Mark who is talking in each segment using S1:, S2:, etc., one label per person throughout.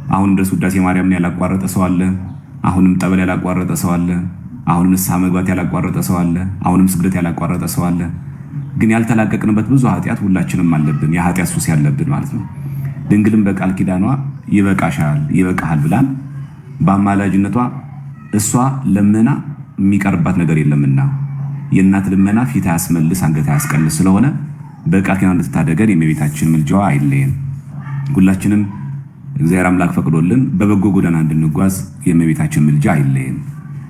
S1: አሁንም ድረስ ውዳሴ ማርያምን ያላቋረጠ ሰው አለ። አሁንም ጠበል ያላቋረጠ ሰው አለ። አሁንም ንስሐ መግባት ያላቋረጠ ሰው አለ። አሁንም ስግደት ያላቋረጠ ሰው አለ። ግን ያልተላቀቅንበት ብዙ ኃጢአት ሁላችንም አለብን። የኃጢአት ሱስ ያለብን ማለት ነው። ድንግልም በቃል ኪዳኗ ይበቃሻል፣ ይበቃሃል ብላን በአማላጅነቷ እሷ ለምና የሚቀርባት ነገር የለምና የእናት ልመና ፊት አያስመልስ አንገት አያስቀልስ ስለሆነ በቃል ኪዳኗ እንድትታደገን የእመቤታችን ምልጃዋ አይለየን። ሁላችንም እግዚአብሔር አምላክ ፈቅዶልን በበጎ ጎዳና እንድንጓዝ የእመቤታችን ምልጃ አይለየን።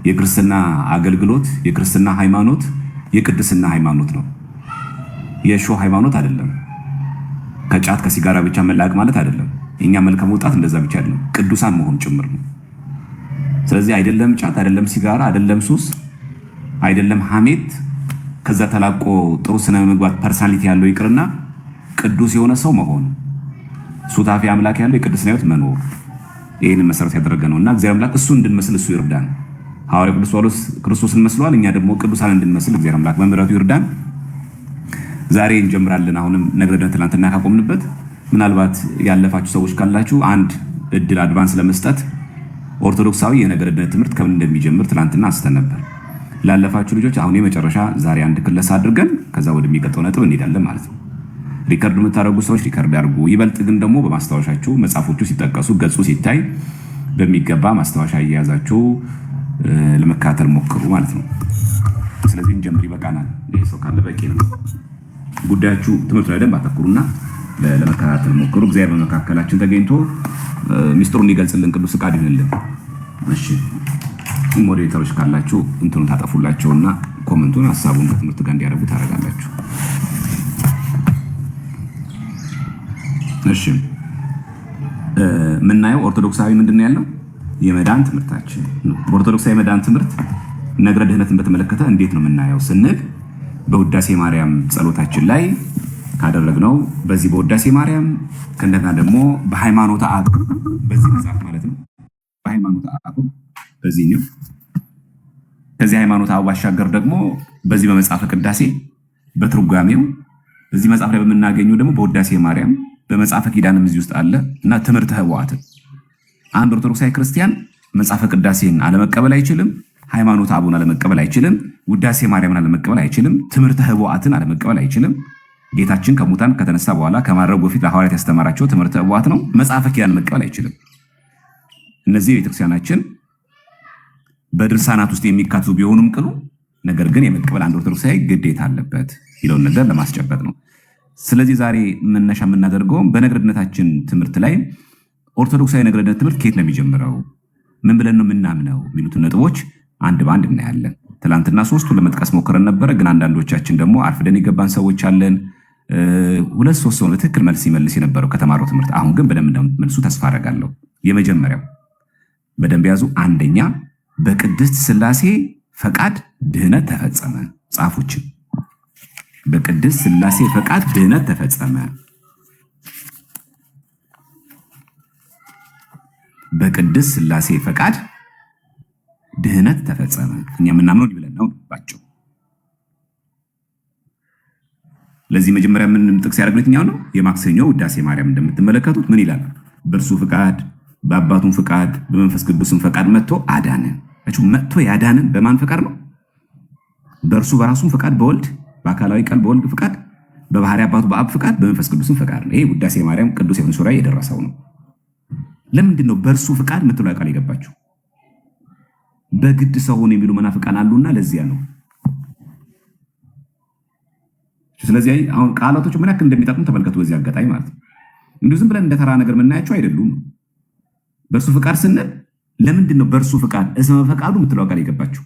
S1: የክርስትና አገልግሎት የክርስትና ሃይማኖት የቅድስና ሃይማኖት ነው። የሾህ ሃይማኖት አይደለም። ከጫት ከሲጋራ ብቻ መላቅ ማለት አይደለም። እኛ መልካም ወጣት እንደዛ ብቻ አይደለም፣ ቅዱሳን መሆን ጭምር ነው። ስለዚህ አይደለም ጫት፣ አይደለም ሲጋራ፣ አይደለም ሱስ፣ አይደለም ሐሜት፣ ከዛ ተላቆ ጥሩ ስነ ምግባር ፐርሰናሊቲ ያለው ይቅርና ቅዱስ የሆነ ሰው መሆን፣ ሱታፊ አምላክ ያለው የቅድስና ሕይወት መኖር፣ ይህን መሰረት ያደረገ ነውና እግዚአብሔር አምላክ እሱ እንድንመስል እሱ ይርዳን። ሐዋርያው ቅዱስ ጳውሎስ ክርስቶስን መስሏል። እኛ ደግሞ ቅዱሳን እንድንመስል እግዚአብሔር አምላክ በምሕረቱ ይርዳን። ዛሬ እንጀምራለን። አሁንም ነግረን ትናንትና ካቆምንበት ምናልባት ያለፋችሁ ሰዎች ካላችሁ አንድ እድል አድቫንስ ለመስጠት ኦርቶዶክሳዊ የነገረ ድነት ትምህርት ከምን እንደሚጀምር ትናንትና አንስተን ነበር። ላለፋችሁ ልጆች አሁን የመጨረሻ ዛሬ አንድ ክለሳ አድርገን ከዛ ወደሚቀጥለው ነጥብ እንሄዳለን ማለት ነው። ሪከርድ የምታደርጉ ሰዎች ሪከርድ አድርጉ። ይበልጥ ግን ደግሞ በማስታወሻችሁ መጽሐፎቹ ሲጠቀሱ ገጹ ሲታይ በሚገባ ማስታወሻ እየያዛችሁ ለመከታተል ሞክሩ ማለት ነው። ስለዚህ እንጀምር። ይበቃናል። ይሄ ሰው ካለ በቂ ነው። ጉዳያችሁ ትምህርቱ ላይ ደንብ አተኩሩና ለመከታተል ሞክሩ። እግዚአብሔር በመካከላችን ተገኝቶ ሚስጥሩን እንዲገልጽልን ቅዱስ ፍቃድ ይሁንልን። እሺ ሞዴሬተሮች ካላችሁ እንትኑን ታጠፉላቸውና ኮመንቱን ሐሳቡን ከትምህርት ጋር እንዲያደርጉ ታደርጋላችሁ። እሺ ምናየው ኦርቶዶክሳዊ ምንድነው ያለው የመዳን ትምህርታችን ነው። በኦርቶዶክሳዊ የመዳን ትምህርት ነገረ ድህነትን በተመለከተ እንዴት ነው የምናየው ስንል በውዳሴ ማርያም ጸሎታችን ላይ ካደረግነው በዚህ በውዳሴ ማርያም ከእንደገና ደግሞ በሃይማኖተ አበው በዚህ መጽሐፍ ማለት ነው። በሃይማኖተ አበው በዚህ ነው። ከዚህ ሃይማኖተ አበው ባሻገር ደግሞ በዚህ በመጽሐፈ ቅዳሴ በትርጓሜው በዚህ መጽሐፍ ላይ በምናገኘው ደግሞ በውዳሴ ማርያም በመጽሐፈ ኪዳንም እዚህ ውስጥ አለ እና ትምህርተ ኅቡዓት አንድ ኦርቶዶክሳዊ ክርስቲያን መጽሐፈ ቅዳሴን አለመቀበል አይችልም። ሃይማኖተ አበውን አለመቀበል አይችልም። ውዳሴ ማርያምን አለመቀበል አይችልም። ትምህርተ ኅቡዓትን አለመቀበል አይችልም። ጌታችን ከሙታን ከተነሳ በኋላ ከማድረጉ በፊት ለሐዋርያት ያስተማራቸው ትምህርተ ኅቡዓት ነው። መጽሐፈ ኪዳን መቀበል አይችልም። እነዚህ ቤተክርስቲያናችን በድርሳናት ውስጥ የሚካተቱ ቢሆኑም ቅሉ ነገር ግን የመቀበል አንድ ኦርቶዶክሳዊ ግዴታ አለበት ይለውን ነገር ለማስጨበጥ ነው። ስለዚህ ዛሬ መነሻ የምናደርገው በነገረ ድነታችን ትምህርት ላይ ኦርቶዶክሳዊ ነገረ ድነት ትምህርት ከየት ነው የሚጀምረው፣ ምን ብለን ነው የምናምነው የሚሉትን ነጥቦች አንድ በአንድ እናያለን። ትላንትና ሶስቱ ለመጥቀስ ሞክረን ነበረ፣ ግን አንዳንዶቻችን ደግሞ አርፍደን የገባን ሰዎች አለን። ሁለት ሶስት ሰው በትክክል መልስ ይመልስ የነበረው ከተማረው ትምህርት። አሁን ግን በደንብ እንደምትመልሱ ተስፋ አደርጋለሁ። የመጀመሪያው በደንብ ያዙ። አንደኛ በቅድስት ሥላሴ ፈቃድ ድህነት ተፈጸመ። ጻፎችን በቅድስት ሥላሴ ፈቃድ ድህነት ተፈጸመ። በቅድስት ሥላሴ ፈቃድ ድህነት ተፈጸመ። እኛ የምናምነው ብለን ነው ባቸው። ለዚህ መጀመሪያ ምን ጥቅስ ያደረግነው የትኛው ነው? የማክሰኞ ውዳሴ ማርያም እንደምትመለከቱት ምን ይላል? በእርሱ ፈቃድ በአባቱን ፈቃድ በመንፈስ ቅዱስን ፈቃድ መጥቶ አዳነን። መጥቶ ያዳነን በማን ፈቃድ ነው? በእርሱ በራሱን ፈቃድ በወልድ በአካላዊ ቃል በወልድ ፈቃድ በባህሪ አባቱ በአብ ፈቃድ በመንፈስ ቅዱስን ፈቃድ ነው። ይሄ ውዳሴ ማርያም ቅዱስ ዮሐንስ ራእይ የደረሰው ነው። ለምንድን ነው በእርሱ ፈቃድ የምትለው ቃል የገባችው? በግድ ሰው ሆነ የሚሉ መናፍቃን አሉና ለዚያ ነው። ስለዚህ አሁን ቃላቶቹ ምን ያክል እንደሚጠቅሙ ተመልከቱ። በዚህ አጋጣሚ ማለት ነው እንዲሁ ዝም ብለን እንደተራ ነገር የምናያቸው አይደሉም። በእርሱ ፈቃድ ስንል ለምንድን ነው በእርሱ ፈቃድ እስመ ፈቃዱ የምትለው ቃል የገባችው?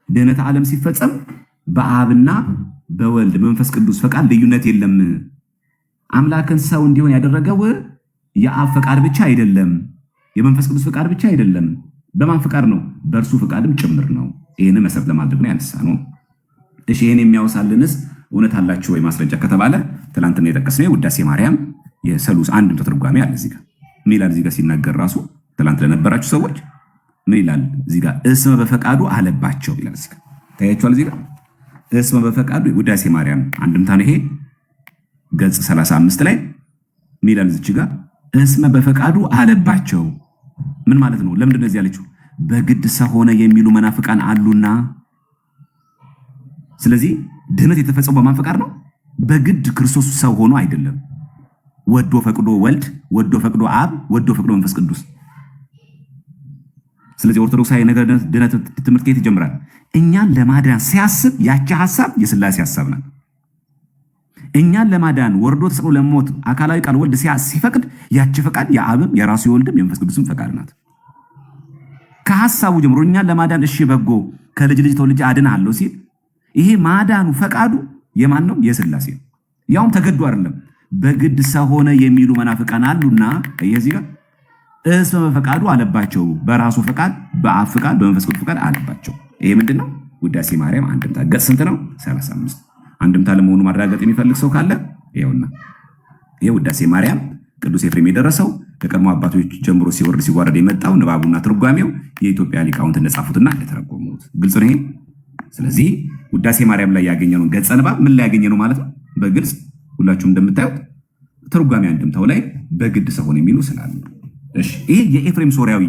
S1: ድህነተ ዓለም ሲፈጸም በአብና በወልድ መንፈስ ቅዱስ ፈቃድ ልዩነት የለም። አምላክን ሰው እንዲሆን ያደረገው የአብ ፈቃድ ብቻ አይደለም፣ የመንፈስ ቅዱስ ፈቃድ ብቻ አይደለም። በማን ፈቃድ ነው? በእርሱ ፈቃድም ጭምር ነው። ይህን መሰረት ለማድረግ ነው ያነሳ ነው። እሺ ይህን የሚያወሳልንስ እውነት አላችሁ ወይ ማስረጃ ከተባለ ትናንትና የጠቀስነው ውዳሴ ማርያም የሰሉስ አንድም ተትርጓሜ አለ። እዚህ ጋር ምን ይላል? እዚህ ጋር ሲናገር ራሱ ትናንት ለነበራችሁ ሰዎች ምን ይላል? እዚህ ጋር እስመ በፈቃዱ አለባቸው ይላል። እዚህ ጋር ታያችኋል። እዚህ ጋር እስመ በፈቃዱ ውዳሴ ማርያም አንድምታ ነው። ይሄ ገጽ 35 ላይ ምን ይላል? እዚህ ጋር እስመ በፈቃዱ አለባቸው። ምን ማለት ነው? ለምንድን ነው እዚህ ያለችው? በግድ ሰው ሆነ የሚሉ መናፍቃን አሉና። ስለዚህ ድህነት የተፈጸመው በማን ፈቃድ ነው? በግድ ክርስቶስ ሰው ሆኖ አይደለም። ወዶ ፈቅዶ ወልድ፣ ወዶ ፈቅዶ አብ፣ ወዶ ፈቅዶ መንፈስ ቅዱስ። ስለዚህ ኦርቶዶክሳዊ ነገር ድህነት ትምህርት ከየት ይጀምራል? እኛን ለማዳን ሲያስብ ያቺ ሐሳብ የሥላሴ ሐሳብ ናት። እኛን ለማዳን ወርዶ ተሰቅሎ ለሞት አካላዊ ቃል ወልድ ሲፈቅድ ያቺ ፈቃድ የአብም የራሱ የወልድም የመንፈስ ቅዱስም ፈቃድ ናት። ከሐሳቡ ጀምሮ እኛን ለማዳን እሺ በጎ ከልጅ ልጅ ተወልጄ አድንሃለሁ ሲል ይሄ ማዳኑ ፈቃዱ የማን ነው? የሥላሴ ነው። ያውም ተገዱ አይደለም። በግድ ሰው ሆነ የሚሉ መናፍቃን አሉና እየዚህ ጋር እስመ በፈቃዱ አለባቸው። በራሱ ፈቃድ፣ በአብ ፈቃድ፣ በመንፈስ ቅዱስ ፈቃድ አለባቸው። ይሄ ምንድነው? ውዳሴ ማርያም አንድምታ ገጽ ስንት ነው? 35 አንድምታ ለመሆኑ ማረጋገጥ የሚፈልግ ሰው ካለ ይኸውና፣ ይሄ ውዳሴ ማርያም ቅዱስ ኤፍሬም የደረሰው ከቀድሞ አባቶች ጀምሮ ሲወርድ ሲዋረድ የመጣው ንባቡና ትርጓሜው የኢትዮጵያ ሊቃውንት እንደጻፉትና እንደተረጎሙት ግልጽ ነው። ስለዚህ ውዳሴ ማርያም ላይ ያገኘነው ገጸ ንባብ ምን ላይ ያገኘነው ማለት ነው? በግልጽ ሁላችሁም እንደምታዩት ትርጓሜ አንድምታው ላይ በግድ ሰው ሆነ የሚሉ ስላሉ፣ እሺ ይሄ የኤፍሬም ሶርያዊ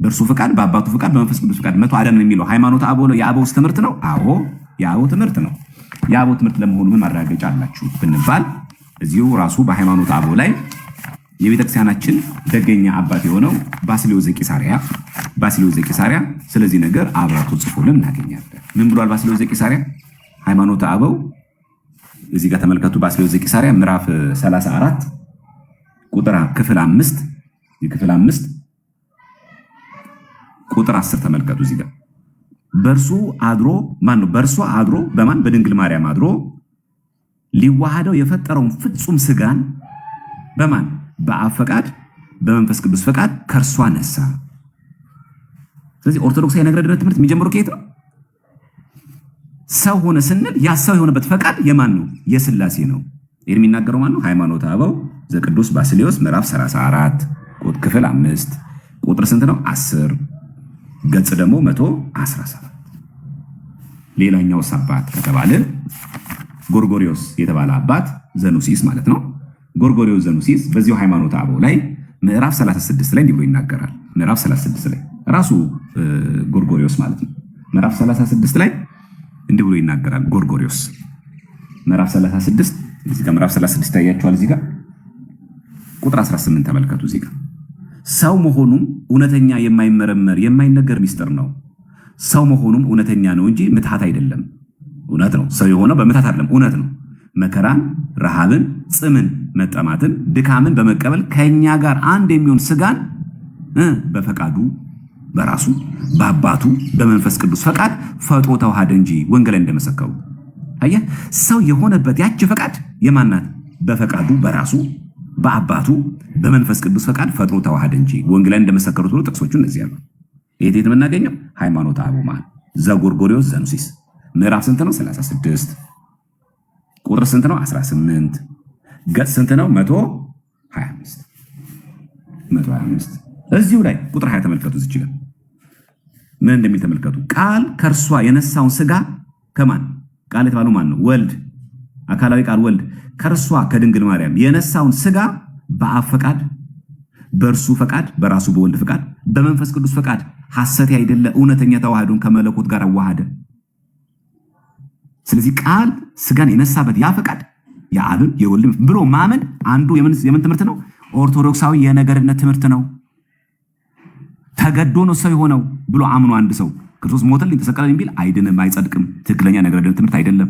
S1: በእርሱ ፈቃድ፣ በአባቱ ፈቃድ፣ በመንፈስ ቅዱስ ፈቃድ መቶ አዳነን የሚለው ሃይማኖተ አበው ነው። የአበውስ ትምህርት ነው? አዎ የአበው ትምህርት ነው። የአበው ትምህርት ለመሆኑ ምን ማረጋገጫ አላችሁ ብንባል እዚሁ ራሱ በሃይማኖተ አበው ላይ የቤተክርስቲያናችን ደገኛ አባት የሆነው ባስልዮስ ዘቂሳርያ ስለዚህ ነገር አብራርቶ ጽፎልን እናገኛለን። ምን ብሏል ባስልዮስ ዘቂሳርያ? ሃይማኖተ አበው እዚህ ጋር ተመልከቱ። ባስልዮስ ዘቂሳርያ ምዕራፍ 34 ቁጥር ክፍል 5 የክፍል 5 ቁጥር 10 ተመልከቱ። እዚህ ጋር በእርሱ አድሮ በእርሷ አድሮ በማን በድንግል ማርያም አድሮ ሊዋሃደው የፈጠረውን ፍጹም ስጋን በማን በአብ ፈቃድ በመንፈስ ቅዱስ ፈቃድ ከእርሷ ነሳ። ስለዚህ ኦርቶዶክሳዊ ነገረ ድነት ትምህርት የሚጀምረው ከየት ነው? ሰው ሆነ ስንል ያ ሰው የሆነበት ፈቃድ የማን ነው? የሥላሴ ነው። ይህን የሚናገረው ማን ነው? ሃይማኖተ አበው ዘቅዱስ ባስልዮስ ምዕራፍ 34 ክፍል 5 ቁጥር ስንት ነው? 10 ገጽ ደግሞ 117። ሌላኛው አባት ከተባለ ጎርጎሪዮስ የተባለ አባት ዘኑሲስ ማለት ነው። ጎርጎሪዮስ ዘኑሲስ በዚሁ ሃይማኖተ አበው ላይ ምዕራፍ 36 ላይ እንዲህ ብሎ ይናገራል። ምዕራፍ 36 ላይ ራሱ ጎርጎሪዮስ ማለት ነው። ምዕራፍ 36 ላይ እንዲህ ብሎ ይናገራል። ጎርጎሪዮስ ምዕራፍ 36 እዚህ ጋር ምዕራፍ 36 ታያችኋል። እዚህ ጋር ቁጥር 18 ተመልከቱ። እዚህ ጋር ሰው መሆኑም እውነተኛ የማይመረመር የማይነገር ሚስጥር ነው። ሰው መሆኑም እውነተኛ ነው እንጂ ምትሃት አይደለም። እውነት ነው። ሰው የሆነው በምትሃት አይደለም፣ እውነት ነው። መከራን፣ ረሃብን፣ ጽምን፣ መጠማትን፣ ድካምን በመቀበል ከኛ ጋር አንድ የሚሆን ስጋን በፈቃዱ በራሱ በአባቱ በመንፈስ ቅዱስ ፈቃድ ፈጥሮ ተዋሃደ እንጂ ወንጌላውያን እንደመሰከሩ። አየህ፣ ሰው የሆነበት ያቺ ፈቃድ የማናት? በፈቃዱ በራሱ በአባቱ በመንፈስ ቅዱስ ፈቃድ ፈጥሮ ተዋሃደ እንጂ ወንጌላውያን እንደመሰከሩት ብሎ ጥቅሶቹ እነዚህ ያሉ። የት የምናገኘው? ሃይማኖተ አበው ማለት ዘጎርጎሪዮስ ዘኑሲስ ምዕራፍ ስንት ነው? 36 ቁጥር ስንት ነው? 18 ገጽ ስንት ነው? 125 እዚሁ ላይ ቁጥር 20 ተመልከቱ። እዚች ጋር ምን እንደሚል ተመልከቱ። ቃል ከእርሷ የነሳውን ስጋ ከማን? ቃል የተባለው ማን ነው? ወልድ፣ አካላዊ ቃል ወልድ ከእርሷ ከድንግል ማርያም የነሳውን ስጋ በአብ ፈቃድ በእርሱ ፈቃድ በራሱ በወልድ ፈቃድ በመንፈስ ቅዱስ ፈቃድ ሐሰት አይደለ እውነተኛ ተዋህዶን ከመለኮት ጋር አዋሃደ። ስለዚህ ቃል ስጋን የነሳበት ያ ፈቃድ የአብም የወልድም ብሎ ማመን አንዱ የምን ትምህርት ነው? ኦርቶዶክሳዊ የነገርነት ትምህርት ነው። ተገዶ ነው ሰው የሆነው ብሎ አምኖ አንድ ሰው ክርስቶስ ሞተልኝ ተሰቀለልኝ ቢል አይድንም፣ አይጸድቅም። ትክክለኛ ነገርነት ትምህርት አይደለም።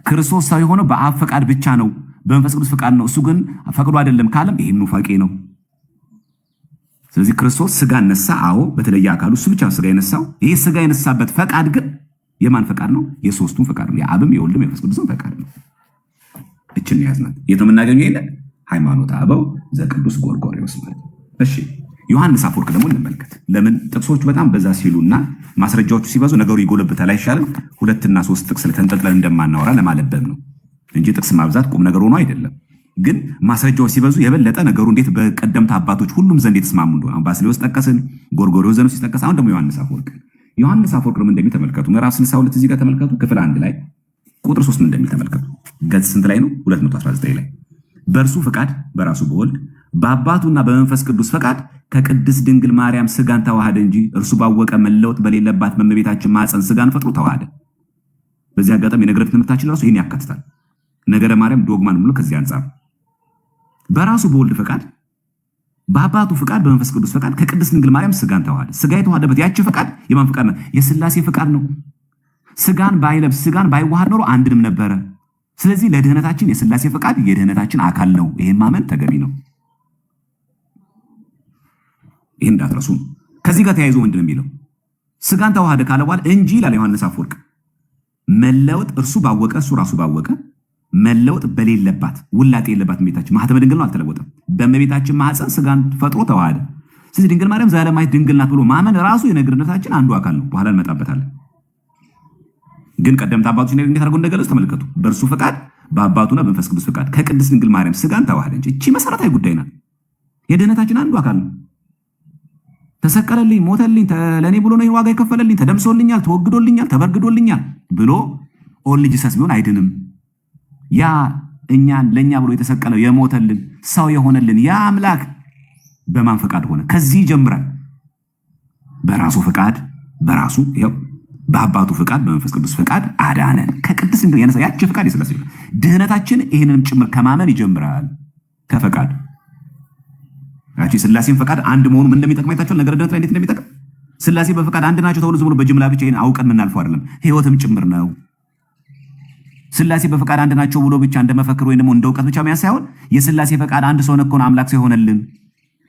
S1: ክርስቶስ ሰው የሆነው በአብ ፈቃድ ብቻ ነው፣ በመንፈስ ቅዱስ ፈቃድ ነው። እሱ ግን ፈቅዶ አይደለም ካለም ይሄም ኑፋቄ ነው። ስለዚህ ክርስቶስ ስጋን ነሳ። አዎ በተለየ አካሉ እሱ ብቻ ስጋ የነሳው። ይሄ ስጋ የነሳበት ፈቃድ ግን የማን ፈቃድ ነው? የሶስቱም ፈቃድ ነው። የአብም የወልድም የመንፈስ ቅዱስም ፈቃድ ነው። እችን ያዝናት። የት ነው የምናገኘው? ይሄን ሃይማኖተ አበው ዘቅዱስ ጎርጎሪዮስ ማለት ነው። እሺ ዮሐንስ አፈወርቅ ደግሞ እንመልከት። ለምን ጥቅሶቹ በጣም በዛ ሲሉና ማስረጃዎቹ ሲበዙ ነገሩ ይጎለብታል አይሻልም? 2 እና 3 ጥቅስ ለተንጠልጥለን እንደማናወራ ለማለበብ ነው እንጂ ጥቅስ ማብዛት ቁም ነገሩ ነው አይደለም። ግን ማስረጃዎች ሲበዙ የበለጠ ነገሩ እንዴት በቀደምት አባቶች ሁሉም ዘንድ የተስማሙ እንደሆነ ባስልዮስ ጠቀስን፣ ጎርጎሪዮስ ዘኑሲስ ጠቀስ። አሁን ደግሞ ዮሐንስ አፈወርቅ ደግሞ እንደሚል ተመልከቱ። ምዕራፍ 62 እዚህ ጋር ተመልከቱ። ክፍል 1 ላይ ቁጥር 3 እንደሚል ተመልከቱ። ገጽ ስንት ላይ ነው? 219 ላይ በእርሱ ፈቃድ በራሱ በወልድ በአባቱና በመንፈስ ቅዱስ ፈቃድ ከቅድስት ድንግል ማርያም ስጋን ተዋሃደ እንጂ እርሱ ባወቀ መለወጥ በሌለባት በእመቤታችን ማኅፀን ስጋን ፈጥሮ ተዋሃደ። በዚህ አጋጣሚ የነገረ ትምህርታችን ራሱ ይህን ያካትታል። ነገረ ማርያም ዶግማን ብሎ ከዚህ አንጻር በራሱ በወልድ ፈቃድ በአባቱ ፈቃድ በመንፈስ ቅዱስ ፈቃድ ከቅድስት ድንግል ማርያም ስጋን ተዋሃደ። ስጋ የተዋሃደበት ያቺ ፈቃድ የማን ፈቃድ ነው? የሥላሴ ፈቃድ ነው። ስጋን ባይለብስ ስጋን ባይዋሃድ ኖሮ አንድንም ነበረ። ስለዚህ ለድህነታችን የሥላሴ ፈቃድ የድህነታችን አካል ነው። ይሄን ማመን ተገቢ ነው። ይሄን እንዳትረሱ። ከዚህ ጋር ተያይዞ ምንድን ነው የሚለው? ስጋን ተዋሃደ ካለ በኋላ እንጂ ይላል ዮሐንስ አፈወርቅ መለወጥ እርሱ ባወቀ እሱ ራሱ ባወቀ መለወጥ በሌለባት ውላጤ የለባት እመቤታችን ማኅተመ ድንግል ነው፣ አልተለወጠም። በእመቤታችን ማኅፀን ስጋን ፈጥሮ ተዋሃደ። ስለዚህ ድንግል ማርያም ዘላለማዊት ድንግል ናት ብሎ ማመን ራሱ የነገርነታችን አንዱ አካል ነው። በኋላ እንመጣበታለን። ግን ቀደምት አባቶች እንዴት አድርገው እንደገለጹ ተመልከቱ። በእርሱ ፈቃድ በአባቱና በመንፈስ ቅዱስ ፈቃድ ከቅድስት ድንግል ማርያም ስጋን ተዋሃደ እንጂ እቺ መሰረታዊ ጉዳይ ናት። የድህነታችን አንዱ አካል ነው። ተሰቀለልኝ፣ ሞተልኝ፣ ለእኔ ብሎ ነው ዋጋ የከፈለልኝ፣ ተደምሶልኛል፣ ተወግዶልኛል፣ ተበርግዶልኛል ብሎ ኦንሊ ጂሰስ ቢሆን አይድንም። ያ እኛን ለእኛ ብሎ የተሰቀለው የሞተልን ሰው የሆነልን ያ አምላክ በማን ፈቃድ ሆነ? ከዚህ ይጀምራል። በራሱ ፈቃድ በራሱ ይኸው በአባቱ ፈቃድ በመንፈስ ቅዱስ ፈቃድ አዳነን። ከቅድስት ድንግል ያነሳ ያቺ ፈቃድ የሥላሴ ድህነታችን ይህንንም ጭምር ከማመን ይጀምራል። ከፈቃድ ያቺ ሥላሴን ፈቃድ አንድ መሆኑ ምን እንደሚጠቅም አይታችኋል። ነገረ ድነት ላይ እንዴት እንደሚጠቅም ሥላሴ በፈቃድ አንድ ናቸው ተብሎ ዝም ብሎ በጅምላ ብቻ ይሄን አውቀን የምናልፈው አይደለም፣ ሕይወትም ጭምር ነው። ሥላሴ በፈቃድ አንድ ናቸው ብሎ ብቻ እንደመፈክር ወይ ደግሞ እንደ እውቀት ብቻ መያዝ ሳይሆን የሥላሴ ፈቃድ አንድ ሰው እኮ ነው አምላክ ሰው የሆነልን።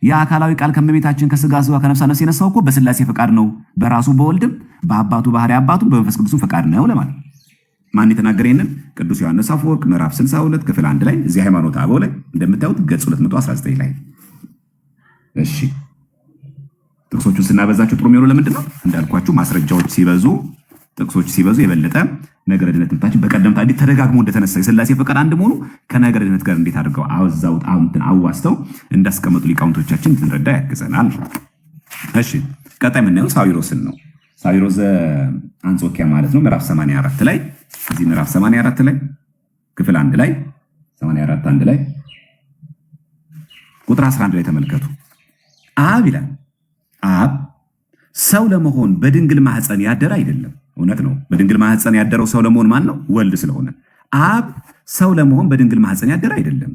S1: የአካላዊ ቃል ከእመቤታችን ከሥጋ ስጋ ከነፍስ ነፍስ የነሳው እኮ በሥላሴ ፈቃድ ነው። በራሱ በወልድም በአባቱ ባህሪ አባቱም በመንፈስ ቅዱስም ፈቃድ ነው ለማለት። ማን የተናገረ ይሄንን? ቅዱስ ዮሐንስ አፈወርቅ ምዕራፍ 62 ክፍል 1 ላይ እዚህ ሃይማኖተ አበው ላይ እንደምታዩት ገጽ 219 ላይ። እሺ ጥቅሶቹን ስናበዛቸው ጥሩ የሚሆነው ለምንድን ነው? እንዳልኳችሁ ማስረጃዎች ሲበዙ ጥቅሶች ሲበዙ የበለጠ ነገረ ድነት ትምህርታችን በቀደምታ እንዴት ተደጋግሞ እንደተነሳ የሥላሴ ፈቃድ አንድ መሆኑ ከነገረ ድነት ጋር እንዴት አድርገው አዋስተው እንዳስቀመጡ ሊቃውንቶቻችን እንድንረዳ ያግዘናል። እሺ ቀጣይ የምናየው ሳዊሮስን ነው። ሳዊሮስ አንጾኪያ ማለት ነው። ምዕራፍ 84 ላይ እዚህ ምዕራፍ 84 ላይ ክፍል 1 ላይ 84 1 ላይ ቁጥር 11 ላይ ተመልከቱ። አብ ይላል አብ ሰው ለመሆን በድንግል ማኅፀን ያደረ አይደለም። እውነት ነው። በድንግል ማኅፀን ያደረው ሰው ለመሆን ማን ነው? ወልድ ስለሆነ አብ ሰው ለመሆን በድንግል ማኅፀን ያደረ አይደለም።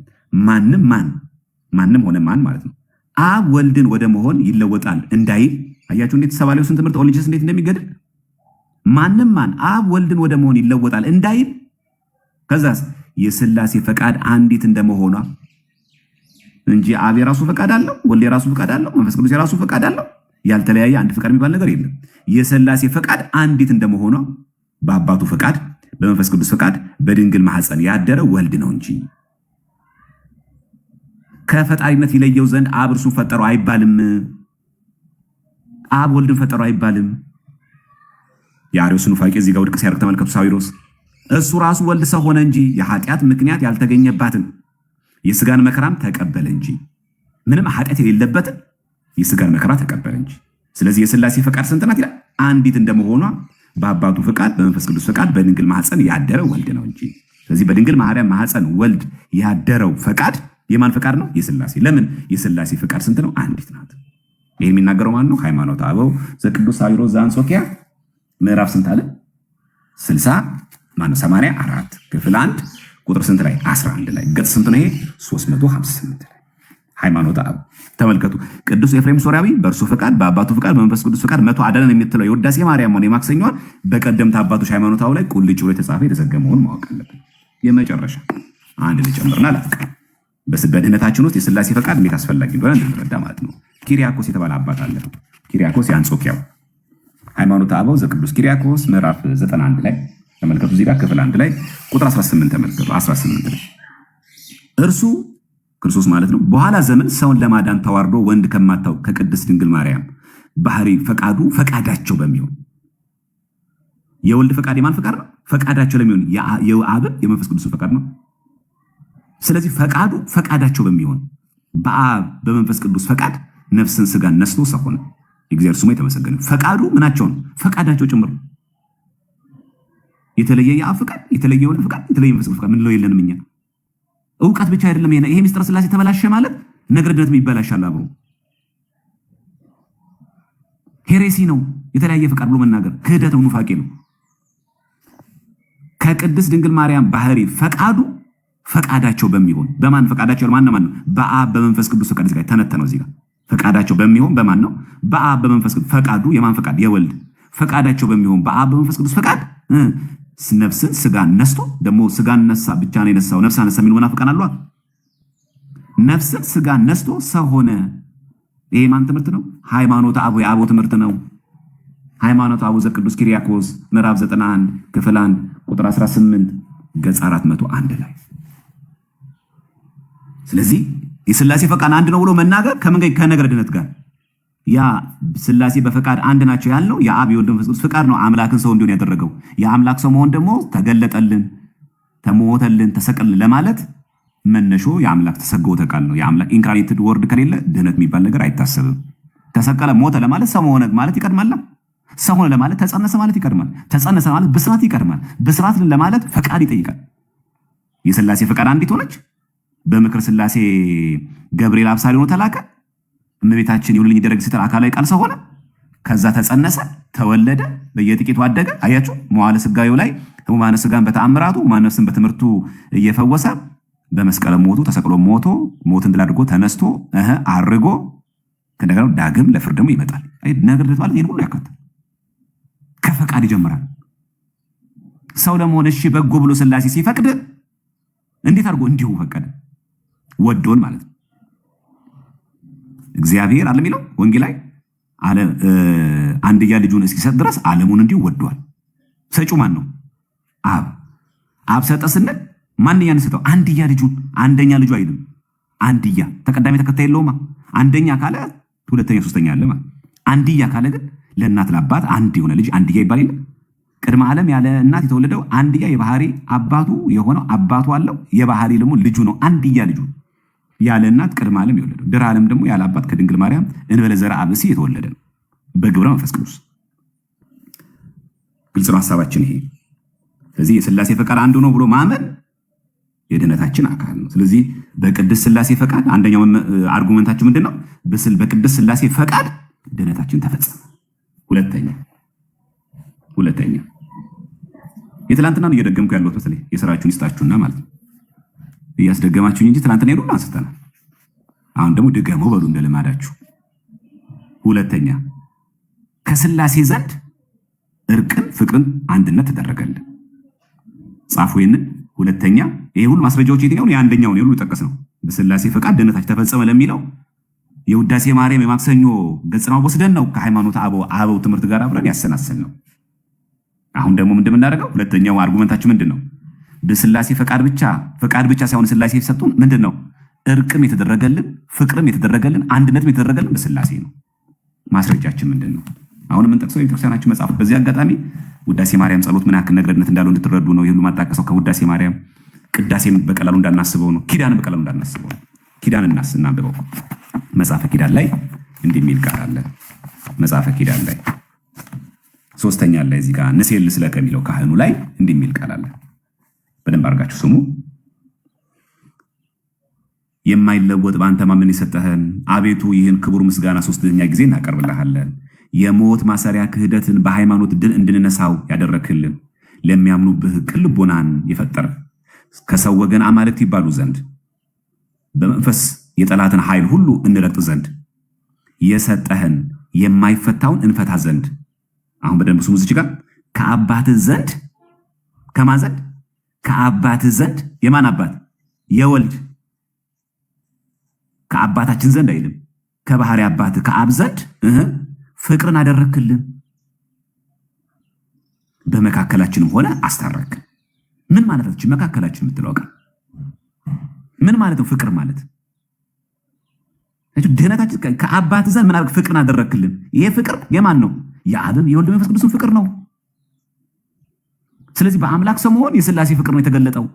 S1: ማንም ሆነ ማን ማለት ነው። አብ ወልድን ወደ መሆን ይለወጣል እንዳይል አያችሁ እንዴት ሰባሌዎስን ትምህርት ኦንሊ እንዴት እንደሚገድል ማን አብ ወልድን ወደ መሆን ይለወጣል እንዳይል ከዛስ የሥላሴ ፈቃድ አንዲት እንደመሆኗ እንጂ አብ የራሱ ፈቃድ አለው፣ ወልድ የራሱ ፈቃድ አለው፣ መንፈስ ቅዱስ የራሱ ፈቃድ አለው። ያልተለያየ አንድ ፈቃድ የሚባል ነገር የለም። የሥላሴ ፈቃድ አንዲት እንደመሆኗ በአባቱ ፈቃድ በመንፈስ ቅዱስ ፈቃድ በድንግል ማኅፀን ያደረ ወልድ ነው እንጂ ከፈጣሪነት ይለየው ዘንድ አብ እርሱን ፈጠረው አይባልም። አብ ወልድን ፈጠረው አይባልም። የአርዮስን ኑፋቄ እዚህ ጋር ውድቅ ሲያደርግ ተመልከቱ። ሳዊሮስ እሱ ራሱ ወልድ ሰው ሆነ እንጂ የኃጢአት ምክንያት ያልተገኘባትን የሥጋን መከራም ተቀበለ እንጂ ምንም ኃጢአት የሌለበትን የሥጋን መከራ ተቀበለ እንጂ። ስለዚህ የሥላሴ ፈቃድ ስንት ናት ይላል? አንዲት እንደመሆኗ በአባቱ ፈቃድ በመንፈስ ቅዱስ ፈቃድ በድንግል ማኅፀን ያደረ ወልድ ነው እንጂ። ስለዚህ በድንግል ማርያም ማኅፀን ወልድ ያደረው ፈቃድ የማን ፈቃድ ነው? የሥላሴ። ለምን? የሥላሴ ፈቃድ ስንት ነው? አንዲት ናት። ይህ የሚናገረው ማን ነው? ሃይማኖተ አበው ዘቅዱስ ሳዊሮስ ዘአንጾኪያ ምዕራፍ ስንት አለ? 84 ክፍል 1 ቁጥር ስንት ላይ? 11 ላይ። ገጽ ስንት ነው ይሄ? 358 ላይ ሃይማኖተ አበው ተመልከቱ። ቅዱስ ኤፍሬም ሶርያዊ በእርሱ ፈቃድ በአባቱ ፈቃድ በመንፈስ ቅዱስ ፈቃድ 100 አዳነን የምትለው የውዳሴ ማርያም ሆነ የማክሰኛዋን በቀደምት አባቶች ሃይማኖተ አበው ላይ ቁልጭ ብሎ የተጻፈ የተዘገመውን ማወቅ አለብን። የመጨረሻ አንድ ልጨምርና ላፍቅ። በድህነታችን ውስጥ የሥላሴ ፈቃድ እንዴት አስፈላጊ እንደሆነ እንድንረዳ ማለት ነው። ኪሪያኮስ የተባለ አባት አለ። ኪሪያኮስ የአንጾኪያው ሃይማኖተ አበው ዘቅዱስ ኪሪያኮስ ምዕራፍ 91 ላይ ተመልከቱ። እዚህ ጋር ክፍል 1 ላይ ቁጥር 18 ተመልከቱ። 18 ላይ እርሱ ክርስቶስ ማለት ነው በኋላ ዘመን ሰውን ለማዳን ተዋርዶ ወንድ ከማታው ከቅድስት ድንግል ማርያም ባህሪ ፈቃዳቸው በሚሆን የወልድ ፈቃድ የማን ፈቃድ ነው? ፈቃዳቸው ለሚሆን የአብ የመንፈስ ቅዱስ ፈቃድ ነው። ስለዚህ ፈቃዳቸው በሚሆን በአብ በመንፈስ ቅዱስ ፈቃድ ነፍስን ስጋን ነስቶ ሰው ሆነ። የእግዚአብሔር ስሙ የተመሰገነ። ፈቃዱ ምናቸው ነው? ፈቃዳቸው ጭምር ነው። የተለየ የአብ ፈቃድ፣ የተለየ የወልድ ፈቃድ፣ የተለየ መንፈስ ቅዱስ ፈቃድ ምንለው የለንም እኛ። እውቀት ብቻ አይደለም። ይሄ ሚስጥረ ሥላሴ ተበላሸ ማለት ነገረ ድነት ይበላሻል አብሮ። ሄሬሲ ነው የተለያየ ፈቃድ ብሎ መናገር፣ ክህደት ነው፣ ኑፋቄ ነው። ከቅድስት ድንግል ማርያም ባህሪ ፈቃዳቸው በሚሆን በማን ፈቃዳቸው ማን ነው? በአብ በመንፈስ ቅዱስ ፈቃድ እዚህ ጋር ተነተነው። እዚህ ጋር ፈቃዳቸው በሚሆን በማን ነው? በአብ በመንፈስ ቅዱስ። ፈቃዱ የማን ፈቃድ? የወልድ ፈቃዳቸው በሚሆን በአብ በመንፈስ ቅዱስ ፈቃድ ነፍስን ስጋን ነስቶ፣ ደግሞ ስጋን ነሳ ብቻ ነው የነሳው፣ ነፍስ አነሳ የሚል መናፍቃን አሏ። ነፍስን ስጋን ነስቶ ሰው ሆነ። ይሄ ማን ትምህርት ነው? ሃይማኖተ አበው የአበው ትምህርት ነው። ሃይማኖተ አበው ዘቅዱስ ኪሪያኮስ ምዕራፍ 91 ክፍል 1 ቁጥር 18 ገጽ 401 ላይ። ስለዚህ የሥላሴ ፈቃድ አንድ ነው ብሎ መናገር ከነገረ ድነት ጋር ያ ሥላሴ በፈቃድ አንድ ናቸው ያልነው የአብ የወልድ መንፈስ ቅዱስ ፈቃድ ነው አምላክን ሰው እንዲሆን ያደረገው። የአምላክ ሰው መሆን ደግሞ ተገለጠልን፣ ተሞተልን፣ ተሰቀልን ለማለት መነሾ የአምላክ ተሰገወ ቃል ነው። የአምላክ ኢንካርኔትድ ወርድ ከሌለ ድነት የሚባል ነገር አይታሰብም። ተሰቀለ ሞተ ለማለት ሰው ሆነ ማለት ይቀድማል። ሰው ሆነ ለማለት ተጸነሰ ማለት ይቀድማል። ተጸነሰ ማለት ብስራት ይቀድማል። ብስራት ለማለት ፈቃድ ይጠይቃል። የሥላሴ ፈቃድ አንዲት ሆነች። በምክር ሥላሴ ገብርኤል አብሳሪ ሆኖ ተላከ። እመቤታችን ይሁንልኝ ይደረግ ስትል አካላዊ ቃል ሰው ሆነ። ከዛ ተጸነሰ፣ ተወለደ፣ በየጥቂቱ አደገ። አያችሁ መዋዕለ ሥጋዌው ላይ ሕሙማነ ሥጋን በተአምራቱ ሕሙማነ ነፍስን በትምህርቱ እየፈወሰ በመስቀል ሞቱ፣ ተሰቅሎ ሞቶ ሞትን ድል አድርጎ ተነስቶ አርጎ ከነገሩ ዳግም ለፍርድ ደግሞ ይመጣል። ነገር ድነት ማለት ይሄን ሁሉ ያካትታል። ከፈቃድ ይጀምራል። ሰው ለመሆን እሺ በጎ ብሎ ሥላሴ ሲፈቅድ እንዴት አድርጎ እንዲሁ ፈቀደ? ወዶን ማለት ነው። እግዚአብሔር አለ የሚለው ወንጌል ላይ አንድያ ልጁን እስኪሰጥ ድረስ ዓለሙን እንዲሁ ወዷል። ሰጪው ማን ነው? አብ። አብ ሰጠ ስንል ማንኛን ሰጠው? አንድያ ልጁን። አንደኛ ልጁ አይልም፣ አንድያ። ተቀዳሚ ተከታይ የለውማ። አንደኛ ካለ ሁለተኛ ሶስተኛ አለ ማለት። አንድያ ካለ ግን ለእናት ለአባት አንድ የሆነ ልጅ አንድያ ይባል የለ። ቅድመ ዓለም ያለ እናት የተወለደው አንድያ የባህሪ አባቱ የሆነው አባቱ አለው፣ የባህሪ ደግሞ ልጁ ነው። አንድያ ልጁ ያለ እናት ቅድመ ዓለም የወለደው፣ ድህረ ዓለም ደግሞ ያለ አባት ከድንግል ማርያም እንበለ ዘርአ ብእሲ የተወለደ ነው በግብረ መንፈስ ቅዱስ። ግልጽ ነው ሐሳባችን ይሄ። ስለዚህ የሥላሴ ፈቃድ አንዱ ነው ብሎ ማመን የድነታችን አካል ነው። ስለዚህ በቅድስት ሥላሴ ፈቃድ አንደኛው አርጉመንታችን ምንድን ነው? በቅድስት ሥላሴ ፈቃድ ድነታችን ተፈጸመ። ሁለተኛ የትላንትና ነው እየደገምኩ ያለሁት። በተለይ የሥራችሁን ይስጣችሁና ማለት ነው። እያስደገማችሁኝ እንጂ ትላንትና ሄዱን አንስተናል። አሁን ደግሞ ድገመው በሉ እንደ ልማዳችሁ። ሁለተኛ ከሥላሴ ዘንድ እርቅን፣ ፍቅርን፣ አንድነት ተደረገልን። ጻፉ ይህንን። ሁለተኛ ይሄ ሁሉ ማስረጃዎች የትኛውን? የአንደኛውን የሁሉ ጠቀስ ነው። በሥላሴ ፈቃድ ድነታችን ተፈጸመ ለሚለው የውዳሴ ማርያም የማክሰኞ ገጽናው ወስደን ነው ከሃይማኖተ አበው ትምህርት ጋር አብረን ያሰናሰል ነው። አሁን ደግሞ ምንድን የምናደርገው? ሁለተኛው አርጉመንታችን ምንድን ነው? በሥላሴ ፈቃድ ብቻ ሳይሆን ሥላሴ የሰጡን ምንድን ነው? እርቅም የተደረገልን፣ ፍቅርም የተደረገልን፣ አንድነትም የተደረገልን በሥላሴ ነው። ማስረጃችን ምንድን ነው? አሁን የምንጠቅሰው የቤተክርስቲያናችን መጽሐፍ። በዚህ አጋጣሚ ውዳሴ ማርያም ጸሎት ምን ያክል ነገረ ድነት እንዳለው እንድትረዱ ነው። ይሁሉ ማጣቀሰው ከውዳሴ ማርያም ቅዳሴም በቀላሉ እንዳናስበው ነው። ኪዳን በቀላሉ እንዳናስበው ነው። ኪዳን እናንብበው። መጽሐፈ ኪዳን ላይ እንዲህ የሚል ቃል አለ። መጽሐፈ ኪዳን ላይ ሶስተኛ ላይ እዚህ ጋር ንሴል ስለ ከሚለው ካህኑ ላይ እንዲህ የሚል ቃል አለ። በደንብ አድርጋችሁ ስሙ። የማይለወጥ በአንተ ማመን የሰጠህን አቤቱ ይህን ክቡር ምስጋና ሶስተኛ ጊዜ እናቀርብልሃለን። የሞት ማሰሪያ ክህደትን በሃይማኖት ድል እንድንነሳው ያደረክልን፣ ለሚያምኑብህ ቅን ልቦናን የፈጠር ከሰው ወገን አማልክት ይባሉ ዘንድ በመንፈስ የጠላትን ኃይል ሁሉ እንረግጥ ዘንድ የሰጠህን የማይፈታውን እንፈታ ዘንድ። አሁን በደንብ ስሙ። እዚህ ጋር ከአባትህ ዘንድ ከማን ዘንድ? ከአባትህ ዘንድ። የማን አባት? የወልድ። ከአባታችን ዘንድ አይልም። ከባህሪ አባትህ ከአብ ዘንድ ፍቅርን አደረክልን፣ በመካከላችንም ሆነ አስታረክ። ምን ማለት ነው? መካከላችን የምትለው ቃል ምን ማለት ነው? ፍቅር ማለት ድህነታችን ከአባት ዘንድ ምን አድርግ? ፍቅርን አደረክልን። ይሄ ፍቅር የማን ነው? የአብን የወልድ መንፈስ ቅዱስን ፍቅር ነው። ስለዚህ በአምላክ ሰው መሆን የሥላሴ ፍቅር ነው የተገለጠው።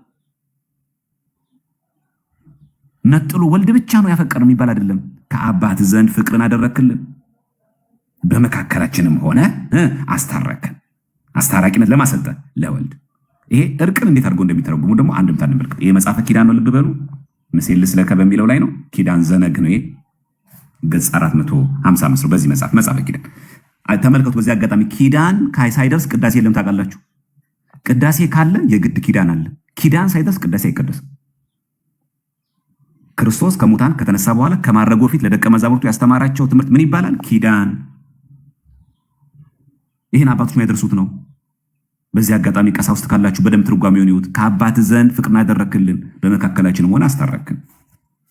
S1: ነጥሎ ወልድ ብቻ ነው ያፈቀር የሚባል አይደለም። ከአባት ዘንድ ፍቅርን አደረክልን፣ በመካከላችንም ሆነ አስታረከን። አስታራቂነት ለማሰልጠን ለወልድ። ይሄ እርቅን እንዴት አድርጎ እንደሚተረጉሙ ደግሞ አንድምታ እንመልከት። ይሄ መጽሐፈ ኪዳን ነው። ልብ በሉ። ምሴልስ ለከ በሚለው ላይ ነው። ኪዳን ዘነግ ነው። ገጽ 455 ነው። በዚህ መጽሐፈ ኪዳን ተመልከቱ። በዚህ አጋጣሚ ኪዳን ሳይደርስ ቅዳሴ የለም። ታውቃላችሁ? ቅዳሴ ካለ የግድ ኪዳን አለ። ኪዳን ሳይደርስ ቅዳሴ አይቀደስም። ክርስቶስ ከሙታን ከተነሳ በኋላ ከማረጉ በፊት ለደቀ መዛሙርቱ ያስተማራቸው ትምህርት ምን ይባላል? ኪዳን። ይህን አባቶች የሚያደርሱት ነው። በዚህ አጋጣሚ ቀሳውስት ካላችሁ በደንብ ትርጓሜውን ይሁት። ከአባት ዘንድ ፍቅርን አደረክልን በመካከላችንም ሆነ አስታረክን።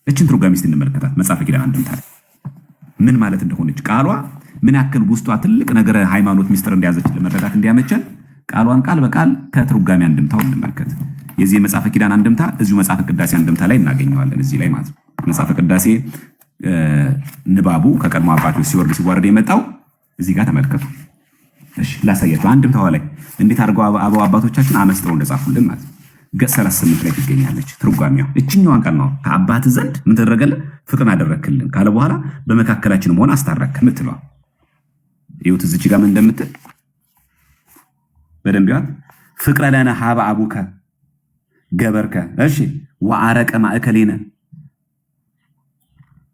S1: እችን ትርጓሜ እስቲ እንመለከታት። መጽሐፈ ኪዳን አንድምታ ምን ማለት እንደሆነች ቃሏ ምን ያክል ውስጧ ትልቅ ነገረ ሃይማኖት ሚስጥር እንደያዘች ለመረዳት እንዲያመቸን ቃሏን ቃል በቃል ከትርጓሜ አንድምታው እንመልከት። የዚህ የመጽሐፈ ኪዳን አንድምታ እዚሁ መጽሐፈ ቅዳሴ አንድምታ ላይ እናገኘዋለን። እዚህ ላይ ማለት ነው። መጽሐፈ ቅዳሴ ንባቡ ከቀድሞ አባቶች ሲወርድ የመጣው እዚህ ጋር ተመልከቱ። እሺ ላሳያችሁ። አንድምታዋ ላይ እንዴት አድርገው አበው አባቶቻችን አመስጥረው እንደጻፉልን ማለት ነው። ገጽ 38 ላይ ትገኛለች ትርጓሜዋ። እችኛዋን ቃል ነው ከአባት ዘንድ ምን ተደረገልን? ፍቅርን አደረክልን ካለ በኋላ በመካከላችን መሆን አስታረክን ምትለዋ ይሁት። እዚች ጋር ምን እንደምትል በደንብ ይዋት። ፍቅረ ለነ ሀበ አቡከ ገበርከ። እሺ ወአረቀ ማእከሌነ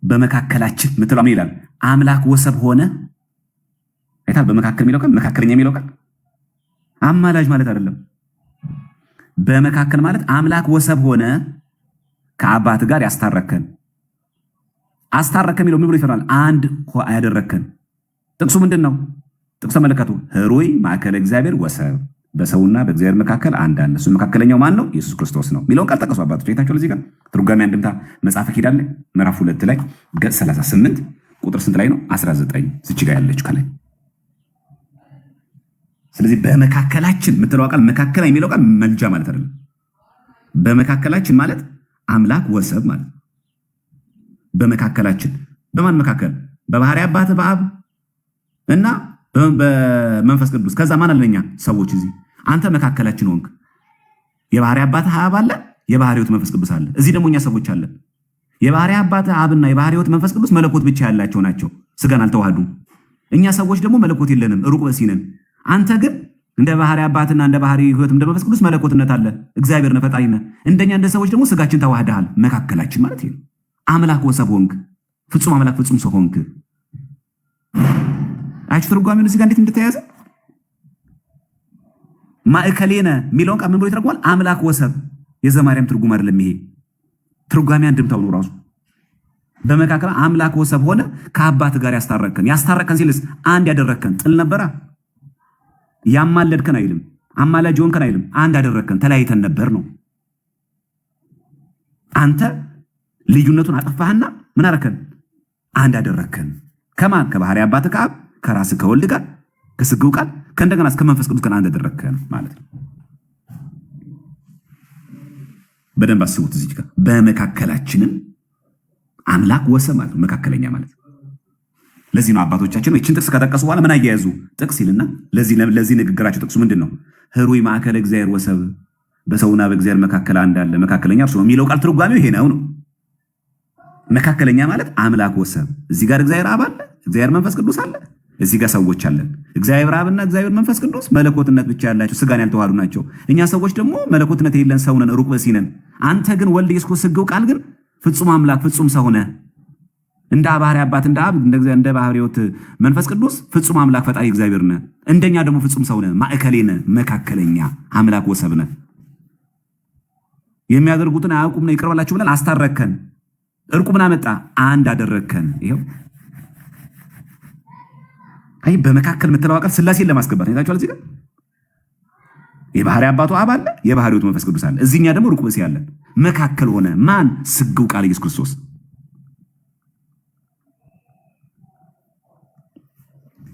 S1: በመካከላችን ምትለዋ ምን ይላል? አምላክ ወሰብ ሆነ። አይታል? በመካከል የሚለው ቃል መካከለኛ የሚለው ቃል አማላጅ ማለት አይደለም። በመካከል ማለት አምላክ ወሰብ ሆነ ከአባት ጋር ያስታረከን። አስታረከን የሚለው ምን ብሎ ይፈራል? አንድ ያደረከን። ጥቅሱ ምንድን ነው? ጥቅሱ ተመለከቱ። ህሩይ ማእከለ እግዚአብሔር ወሰብ፣ በሰውና በእግዚአብሔር መካከል አንድ አለ፣ እሱ መካከለኛው ማን ነው? ኢየሱስ ክርስቶስ ነው የሚለውን ቃል ጠቀሱ አባቶች። አይታችሁ ለዚህ ጋር ትርጓሜ አንድምታ መጽሐፈ ኪዳን ላይ ምዕራፍ 2 ላይ ገጽ 38 ቁጥር ስንት ላይ ነው? 19 ዝች ጋር ያለች ከላይ። ስለዚህ በመካከላችን የምትለው ቃል መካከል የሚለው ቃል መልጃ ማለት አይደለም። በመካከላችን ማለት አምላክ ወሰብ ማለት በመካከላችን። በማን መካከል? በባህሪ አባት በአብ እና በመንፈስ ቅዱስ። ከዛ ማን አለኛ? ሰዎች እዚህ አንተ መካከላችን ሆንክ። የባህሪ አባት አብ አለ፣ የባህሪ ሕይወት መንፈስ ቅዱስ አለ። እዚህ ደግሞ እኛ ሰዎች አለን። የባህሪ አባት አብና የባህሪ ሕይወት መንፈስ ቅዱስ መለኮት ብቻ ያላቸው ናቸው፣ ስጋን አልተዋህዱም። እኛ ሰዎች ደግሞ መለኮት የለንም፣ ሩቅ በሲ ነን። አንተ ግን እንደ ባህሪ አባትና እንደ ባህሪ ሕይወት እንደ መንፈስ ቅዱስ መለኮትነት አለ፣ እግዚአብሔር ነህ፣ ፈጣሪ ነህ። እንደኛ እንደ ሰዎች ደግሞ ስጋችን ተዋህደሃል። መካከላችን ማለት ይሄ አምላክ ወሰብ ሆንክ፣ ፍጹም አምላክ ፍጹም ሰው ሆንክ። አይቹ ትርጓሜውን እዚህ ጋር እንዴት እንደተያዘ ማእከሌነ የሚለውን ቃል ምን ብሎ ይተረጓል? አምላክ ወሰብ። የዘማርያም ትርጉም አይደለም ይሄ፣ ትርጓሜ አንድምታው ነው ራሱ። በመካከል አምላክ ወሰብ ሆነ ከአባት ጋር ያስታረከን። ያስታረከን ሲልስ አንድ ያደረከን። ጥል ነበራ ያማለድከን አይልም፣ አማላጅ ሆንከን አይልም። አንድ ያደረከን፣ ተለያይተን ነበር ነው። አንተ ልዩነቱን አጠፋህና ምን አረከን? አንድ ያደረከን። ከማን? ከባህሪ አባት ከአብ፣ ከራስ ከወልድ ጋር፣ ከስግው ቃል፣ ከእንደገና እስከ መንፈስ ቅዱስ ጋር አንድ ያደረከን ማለት ነው። በደንብ አስቡት። እዚህ ጋር በመካከላችንም አምላክ ወሰብ ማለት መካከለኛ ማለት ነው። ለዚህ ነው አባቶቻችን እችን ጥቅስ ከጠቀሱ በኋላ ምን አያያዙ? ጥቅስ ይልና ለዚህ ንግግራቸው ጥቅሱ ምንድን ነው? ህሩይ ማእከለ እግዚአብሔር ወሰብ፣ በሰውና በእግዚአብሔር መካከል አንድ አለ፣ መካከለኛ እርሱ ነው የሚለው ቃል ትርጓሜው ይሄ ነው። መካከለኛ ማለት አምላክ ወሰብ። እዚህ ጋር እግዚአብሔር አብ አለ፣ እግዚአብሔር መንፈስ ቅዱስ አለ፣ እዚህ ጋር ሰዎች አለን። እግዚአብሔር አብና እግዚአብሔር መንፈስ ቅዱስ መለኮትነት ብቻ ያላቸው ስጋን ያልተዋሃዱ ናቸው። እኛ ሰዎች ደግሞ መለኮትነት የሌለን ሰው ነን፣ ሩቅ በሲ ነን። አንተ ግን ወልድ ኢየሱስ ክርስቶስ ስግው ቃል ግን ፍጹም አምላክ ፍጹም ሰው ሆነ። እንደ ባህሪ አባት እንደ አብ እንደ ባህሪ ሕይወት መንፈስ ቅዱስ ፍጹም አምላክ ፈጣሪ እግዚአብሔር ነህ። እንደኛ ደግሞ ፍጹም ሰው ነህ፣ ማእከሌነ መካከለኛ አምላክ ወሰብ ነህ። የሚያደርጉትን አያውቁም ነው ይቅር በላችሁ ብለን አስታረከን። እርቁ ምን አመጣ? አንድ አደረከን። ይሄው አይ በመካከል የምትለው ቃል ሥላሴን ለማስገባት ነው። ታውቃላችሁ እዚህ ጋር የባህሪ አባቱ አብ አለ፣ የባህሪ ሕይወት መንፈስ ቅዱስ አለ። እዚህኛ ደግሞ ሩቅ ብእሲ አለ። መካከል ሆነ ማን? ስግው ቃል ኢየሱስ ክርስቶስ።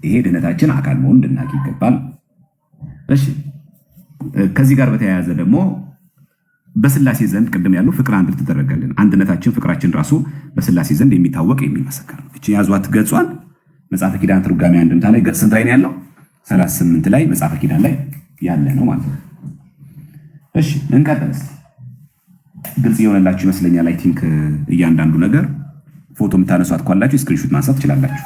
S1: ይሄ ድነታችን አካል መሆን እንድናቅ ይገባል። እሺ ከዚህ ጋር በተያያዘ ደግሞ በሥላሴ ዘንድ ቅድም ያለው ፍቅር አንድ ልትደረገልን አንድነታችን ፍቅራችን ራሱ በሥላሴ ዘንድ የሚታወቅ የሚመሰከር ነው። እቺ ያዟት ገጿን መጽሐፈ ኪዳን ትርጓሜ አንድምታ ላይ ገጽ ስንት ላይ ነው ያለው? 38 ላይ መጽሐፈ ኪዳን ላይ ያለ ነው ማለት ነው። እሺ እንቀጥል። ግልጽ የሆነላችሁ ይመስለኛል። አይ ቲንክ እያንዳንዱ ነገር ፎቶ የምታነሷት ካላችሁ ስክሪንሾት ማንሳት ትችላላችሁ።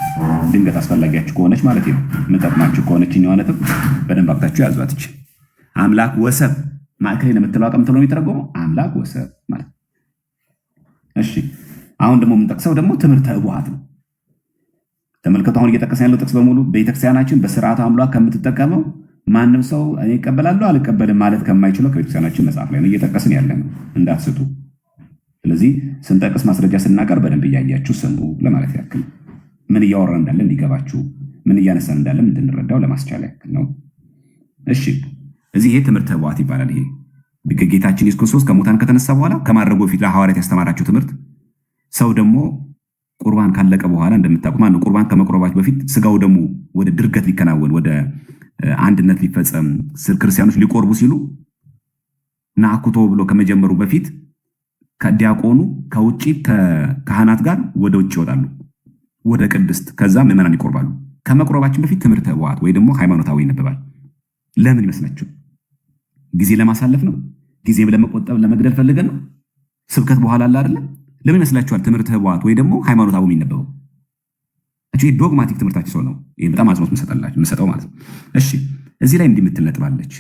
S1: ድንገት አስፈላጊያችሁ ከሆነች ማለት ነው። የምጠቅማችሁ ከሆነች እኛዋ ነጥብ በደንብ አብታችሁ ያዟት። እቺ አምላክ ወሰብ ማዕከል የምትለው አቀም ተብሎ የሚተረጎመው አምላክ ወሰብ ማለት እሺ አሁን ደግሞ የምንጠቅሰው ደግሞ ትምህርተ ኅቡዓት ነው። ተመልከቱ፣ አሁን እየጠቀሰ ያለው ጥቅስ በሙሉ ቤተክርስቲያናችን በስርዓተ አምልኮ ከምትጠቀመው ማንም ሰው እኔ እቀበላለሁ አልቀበልም ማለት ከማይችለው ከቤተክርስቲያናችን መጽሐፍ ላይ ነው እየጠቀስን ያለ ነው፣ እንዳትስቱ። ስለዚህ ስንጠቅስ ማስረጃ ስናቀር በደንብ እያያችሁ ስሙ ለማለት ያክል፣ ምን እያወራን እንዳለ እንዲገባችሁ፣ ምን እያነሳን እንዳለ እንድንረዳው ለማስቻል ያክል ነው። እሺ እዚህ ይሄ ትምህርተ ኅቡዓት ይባላል። ይሄ ጌታችን ኢየሱስ ክርስቶስ ከሙታን ከተነሳ በኋላ ከማድረጉ በፊት ለሐዋርያት ያስተማራቸው ትምህርት። ሰው ደግሞ ቁርባን ካለቀ በኋላ እንደምታውቁ ማነው ቁርባን ከመቁረባቸው በፊት ስጋው ደግሞ ወደ ድርገት ሊከናወን ወደ አንድነት ሊፈጸም ክርስቲያኖች ሊቆርቡ ሲሉ ናኩቶ ብሎ ከመጀመሩ በፊት ከዲያቆኑ ከውጪ ከካህናት ጋር ወደ ውጭ ይወጣሉ ወደ ቅድስት፣ ከዛ ምዕመናን ይቆርባሉ። ከመቁረባችን በፊት ትምህርተ ኅቡዓት ወይ ደግሞ ሃይማኖታዊ ይነበባል። ለምን ይመስላችሁ? ጊዜ ለማሳለፍ ነው? ጊዜ ለመቆጠብ ለመግደል ፈልገን ነው? ስብከት በኋላ አለ አይደለ? ለምን ይመስላችኋል ትምህርተ ኅቡዓት ወይ ደግሞ ሃይማኖታዊ የሚነበበው? እቺ ዶግማቲክ ትምህርታችን ሰው ነው። ይሄ በጣም አጽንኦት መሰጠው ማለት ነው። እሺ እዚህ ላይ እንዲህ የምትል ነጥብ አለች።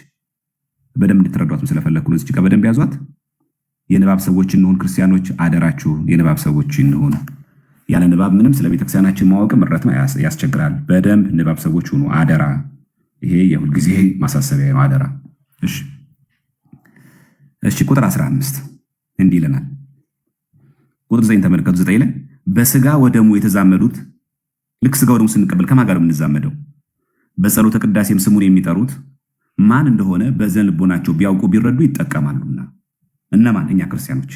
S1: በደንብ እንድትረዷትም ስለፈለኩ ነው። እዚህ ጋር በደንብ ያዟት። የንባብ ሰዎች እንሆን ክርስቲያኖች፣ አደራችሁ የንባብ ሰዎች እንሆን። ያለ ንባብ ምንም ስለ ቤተክርስቲያናችን ማወቅ መረዳት ያስቸግራል። በደንብ ንባብ ሰዎች ሁኑ፣ አደራ። ይሄ የሁል ጊዜ ማሳሰቢያ ነው፣ አደራ። እሺ ቁጥር 15 እንዲህ ይለናል። ቁጥር 9 ተመልከቱ። 9 ላይ በስጋ ወደሙ የተዛመዱት፣ ልክ ስጋ ወደሙ ስንቀበል ከማን ጋር የምንዛመደው? በጸሎተ ቅዳሴም ስሙን የሚጠሩት ማን እንደሆነ በዘን ልቦናቸው ቢያውቁ ቢረዱ ይጠቀማሉና። እነማን? እኛ ክርስቲያኖች።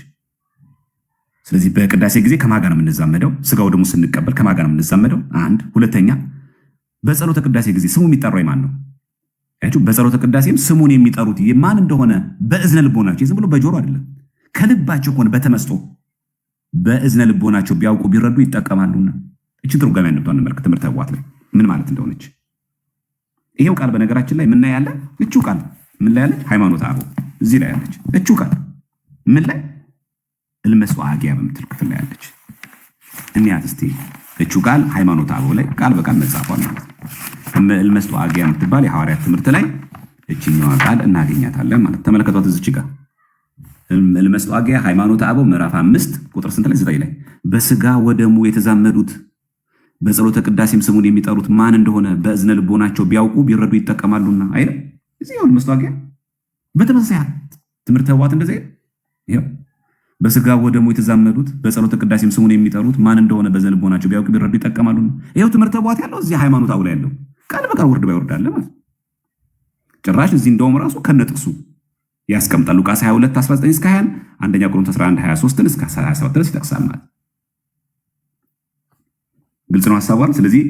S1: ስለዚህ በቅዳሴ ጊዜ ከማን ጋር የምንዛመደው? ስጋ ወደሙ ስንቀበል ከማን ጋር የምንዛመደው? አንድ። ሁለተኛ በጸሎተ ቅዳሴ ጊዜ ስሙ የሚጠራው ማን ነው? ያችሁ በጸሎተ ቅዳሴም ስሙን የሚጠሩት ማን እንደሆነ በእዝነ ልቦናቸው፣ ዝም ብሎ በጆሮ አይደለም፣ ከልባቸው ሆነ በተመስጦ በእዝነ ልቦናቸው ቢያውቁ ቢረዱ ይጠቀማሉና። እቺ ትርጓሜ አንብቷን እንመልከት። ትምህርተ ኅቡዓት ላይ ምን ማለት እንደሆነች ይሄው ቃል በነገራችን ላይ ምን ላይ ያለ? እቺው ቃል ምን ላይ ያለች? ሃይማኖተ አበው እዚህ ላይ ያለች እቺው ቃል ምን ላይ? እልመስዋዕጊያ በምትል ክፍል ላይ ያለች። እንያት እስቲ እቺው ቃል ሃይማኖተ አበው ላይ ቃል በቃል መጻፏል ማለት ነው። እልመስዋዕጊያ የምትባል የሐዋርያት ትምህርት ላይ እቺኛዋ ቃል እናገኛታለን ማለት ተመልከቷት። እዚች ጋር እልመስዋዕጊያ ሃይማኖተ አበው ምዕራፍ 5 ቁጥር ስንት ላይ? 9 ላይ በስጋ ወደሙ የተዛመዱት በጸሎተ ቅዳሴም ስሙን የሚጠሩት ማን እንደሆነ በእዝነ ልቦናቸው ቢያውቁ ቢረዱ ይጠቀማሉና አይደል? እዚህ ነው እልመስዋዕጊያ። በተመሳሳይ ትምህርተ ኅቡዓት እንደዚህ ይሄው በስጋ ወደሙ የተዛመዱት በጸሎተ ቅዳሴም ስሙን የሚጠሩት ማን እንደሆነ በእዝነ ልቦናቸው ቢያውቁ ቢረዱ ይጠቀማሉና። ይሄው ትምህርተ ኅቡዓት ያለው እዚህ ሃይማኖተ አበው ላይ ያለው ቃል በቃል ወርድ ባይወርድ አለ ማለት ጭራሽ እዚህ እንደውም ራሱ ከነጥቅሱ ያስቀምጣል። ሉቃስ 22:19 እስከ 20፣ አንደኛ ቆሮንቶስ 11:23 እስከ 27 ድረስ ይጠቅሳል ማለት ግልጽ ነው ሐሳቡ። ስለዚህ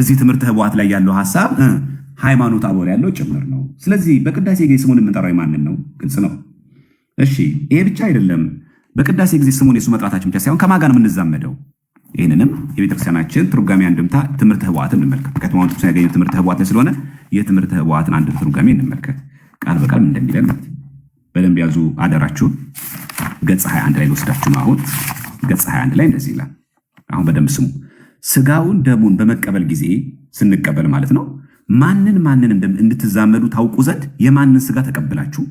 S1: እዚህ ትምህርተ ኅቡዓት ላይ ያለው ሐሳብ ሃይማኖተ አበው ላይ ያለው ጭምር ነው። ስለዚህ በቅዳሴ ጊዜ ስሙን የምንጠራው ማንን ነው? ግልጽ ነው። እሺ ይሄ ብቻ አይደለም። በቅዳሴ ጊዜ ስሙን የሱ መጥራታችን ብቻ ሳይሆን ከማን ጋር ነው የምንዛመደው? ይህንንም የቤተክርስቲያናችን ትርጓሜ አንድምታ ትምህርተ ኅቡዓትን እንመልከት። ከትማውን ጥቅስ ያገኘው ትምህርተ ኅቡዓት ላይ ስለሆነ የትምህርተ ኅቡዓትን አንድ ትርጓሜ እንመልከት። ቃል በቃል እንደሚለን ማለት በደንብ ያዙ አደራችሁን። ገጽ 21 ላይ ልወስዳችሁ ነው። አሁን ገጽ 21 ላይ እንደዚህ ይላል። አሁን በደንብ ስሙ። ስጋውን ደሙን በመቀበል ጊዜ ስንቀበል ማለት ነው ማንን እንድትዛመዱ ታውቁ ዘንድ የማንን ስጋ ተቀብላችሁ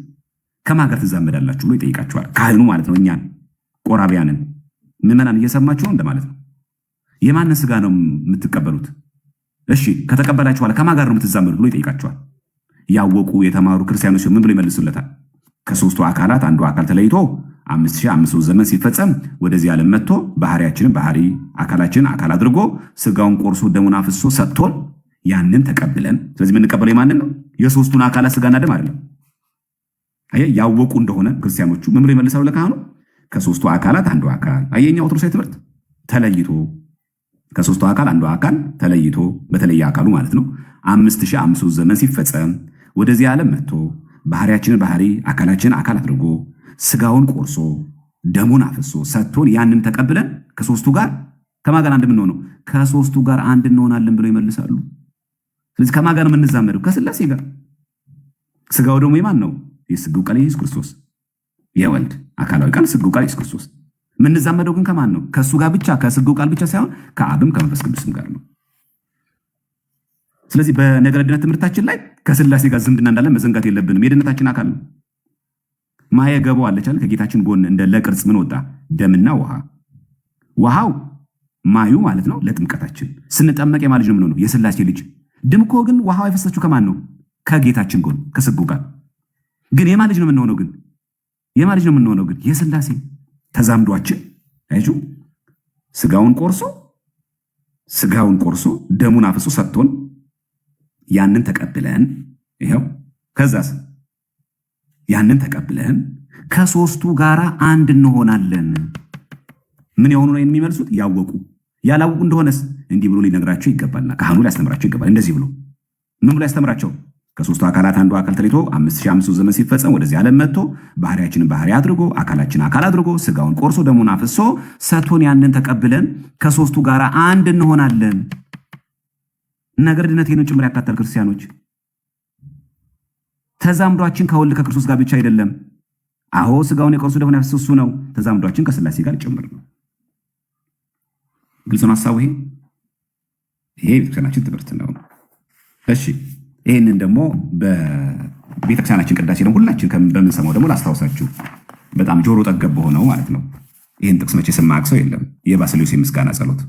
S1: ከማን ጋር ትዛመዳላችሁ ብሎ ይጠይቃችኋል። ካህኑ ማለት ነው እኛን ቆራቢያንን ምዕመናን እየሰማችሁ ነው እንደማለት ነው። የማንን ስጋ ነው የምትቀበሉት? እሺ ከተቀበላችሁ በኋላ ከማን ጋር ነው የምትዛመዱት ብሎ ይጠይቃችኋል። ያወቁ የተማሩ ክርስቲያኖች ምን ብሎ ይመልሱለታል? ከሶስቱ አካላት አንዱ አካል ተለይቶ 5500 ዘመን ሲፈጸም ወደዚህ ዓለም መጥቶ ባህሪያችንን ባህሪ አካላችንን አካል አድርጎ ስጋውን ቆርሶ ደሙን አፍሶ ሰጥቶን ያንን ተቀብለን፣ ስለዚህ የምንቀበለው የማንን ነው? የሶስቱን አካላት ስጋና ደም አይደለም። ያወቁ እንደሆነ ክርስቲያኖቹ ምን ብሎ ይመልሳሉ ለካህኑ? ከሶስቱ አካላት አንዱ አካል አየኛ ኦርቶዶክሳዊ ትምህርት ተለይቶ ከሶስቱ አካል አንዱ አካል ተለይቶ በተለየ አካሉ ማለት ነው 5500 ዘመን ሲፈጸም ወደዚህ ዓለም መጥቶ ባህሪያችንን ባህሪ አካላችንን አካል አድርጎ ስጋውን ቆርሶ ደሙን አፍሶ ሰጥቶን ያንን ተቀብለን ከሶስቱ ጋር ከማን ጋር አንድ የምንሆነው? ከሶስቱ ጋር አንድ እንሆናለን ብለው ይመልሳሉ። ስለዚህ ከማን ጋር የምንዛመደው? ከስላሴ ጋር። ስጋው ደግሞ የማን ነው? የስጋው ቃል ኢየሱስ ክርስቶስ፣ የወልድ አካላዊ ቃል ስጋው ቃል ኢየሱስ ክርስቶስ። የምንዛመደው ግን ከማን ነው? ከሱ ጋር ብቻ፣ ከስጋው ቃል ብቻ ሳይሆን ከአብም ከመንፈስ ቅዱስም ጋር ነው። ስለዚህ በነገረ ድነት ትምህርታችን ላይ ከስላሴ ጋር ዝምድና እንዳለን መዘንጋት የለብንም። የድነታችን አካል ነው። ማየ ገባው አለቻል ከጌታችን ጎን እንደ ለቅርጽ ምን ወጣ? ደምና ውሃ። ውሃው ማዩ ማለት ነው ለጥምቀታችን። ስንጠመቅ የማን ልጅ ነው የምንሆነው? የሥላሴ ልጅ። ድምኮ ግን ውሃው የፈሰሰችው ከማን ነው? ከጌታችን ጎን ከስጋው ጋር። ግን የማን ልጅ ነው የምንሆነው? ግን የማን ልጅ ነው የምንሆነው? ግን የሥላሴ ተዛምዷችን አይጁ ስጋውን ቆርሶ ደሙን አፍሶ ሰጥቶን ያንን ተቀብለን ይኸው ከዛስ ያንን ተቀብለን ከሶስቱ ጋር አንድ እንሆናለን። ምን የሆኑ ነው የሚመልሱት? ያወቁ። ያላወቁ እንደሆነስ እንዲህ ብሎ ሊነግራቸው ይገባልና ካህኑ ሊያስተምራቸው ይገባል። እንደዚህ ብሎ ምን ብሎ ያስተምራቸው? ከሶስቱ አካላት አንዱ አካል ተለይቶ 5500 ዘመን ሲፈጸም ወደዚህ ዓለም መጥቶ ባህሪያችንን ባህሪ አድርጎ አካላችን አካል አድርጎ ስጋውን ቆርሶ ደሙን አፍሶ ሰጥቶን ያንን ተቀብለን ከሶስቱ ጋር አንድ እንሆናለን። ነገር ድነቴን ጭምር ያካተል ክርስቲያኖች ተዛምዷችን ከወልድ ከክርስቶስ ጋር ብቻ አይደለም። አዎ ስጋውን የቆርሶ ደሙን ያፈሰሰው እሱ ነው። ተዛምዷችን ከሥላሴ ጋር ጭምር ነው። ግልጽ ነው ሐሳቡ። ይሄ ቤተክርስቲያናችን ትምህርት ነው። እሺ ይህንን ደግሞ በቤተክርስቲያናችን ቅዳሴ ደግሞ ሁላችን በምንሰማው ደግሞ ላስታውሳችሁ፣ በጣም ጆሮ ጠገብ በሆነው ማለት ነው። ይህን ጥቅስ መቼ የሰማ ሰው የለም። የባስልዮስ የምስጋና ጸሎት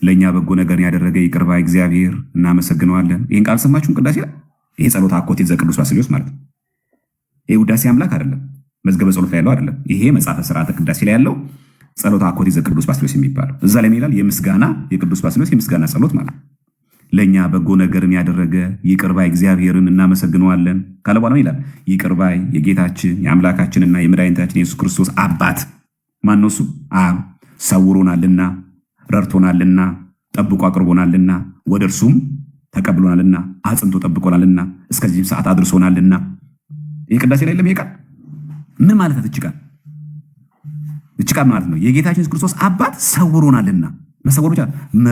S1: ለእኛ በጎ ነገር ያደረገ ይቅር ባይ እግዚአብሔር እናመሰግነዋለን። ይህን ቃል ሰማችሁን? ቅዳሴ ላይ ይሄ ጸሎት አኮቴት ዘቅዱስ ባስልዮስ ማለት ነው። ይሄ ውዳሴ አምላክ አይደለም፣ መዝገበ ጸሎት ላይ ያለው አይደለም። ይሄ መጽሐፈ ሥርዓተ ቅዳሴ ላይ ያለው ጸሎት አኮቴት ዘቅዱስ ባስልዮስ የሚባለው እዛ ላይ ይላል የምስጋና የቅዱስ ባስልዮስ የምስጋና ጸሎት ማለት ነው። ለእኛ በጎ ነገርን ያደረገ ይቅር ባይ እግዚአብሔርን እናመሰግነዋለን ካለ በኋላ ይላል ይቅር ባይ የጌታችን የአምላካችንና የመድኃኒታችን የኢየሱስ ክርስቶስ አባት ማን ነው? እሱ አብ ሰውሮናልና ረድቶናልና ጠብቆ አቅርቦናልና ወደ እርሱም ተቀብሎናልና አጽንቶ ጠብቆናልና እስከዚህም ሰዓት አድርሶናልና። ይህ ቅዳሴ ላይ ለምን ይቃል? ምን ማለት ነው? እችቃል ማለት ነው የጌታችን ኢየሱስ ክርስቶስ አባት ሰውሮናልና፣ መሰወር ብቻ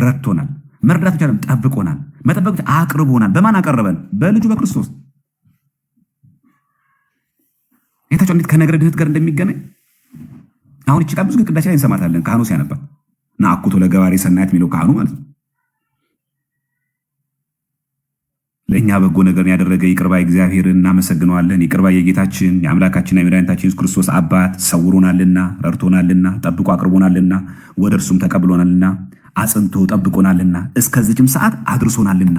S1: ረድቶናል፣ መርዳት ብቻ ጠብቆናል፣ መጠበቅ ብቻ አቅርቦናል። በማን አቀረበን? በልጁ በክርስቶስ። ጌታችን እንዴት ከነገረ ድህነት ጋር እንደሚገናኝ አሁን እችቃል ብዙ ቅዳሴ ላይ እንሰማታለን። ካህኑ ሲያነባ ና አኩቶ ለገባሬ ሰናያት የሚለው ካህኑ ማለት ነው። ለእኛ በጎ ነገርን ያደረገ ይቅር ባይ እግዚአብሔርን እናመሰግነዋለን። ይቅር ባይ የጌታችን የአምላካችንና የመድኃኒታችን ኢየሱስ ክርስቶስ አባት ሰውሮናልና፣ ረድቶናልና፣ ጠብቆ አቅርቦናልና፣ ወደ እርሱም ተቀብሎናልና፣ አጽንቶ ጠብቆናልና፣ እስከዚችም ሰዓት አድርሶናልና።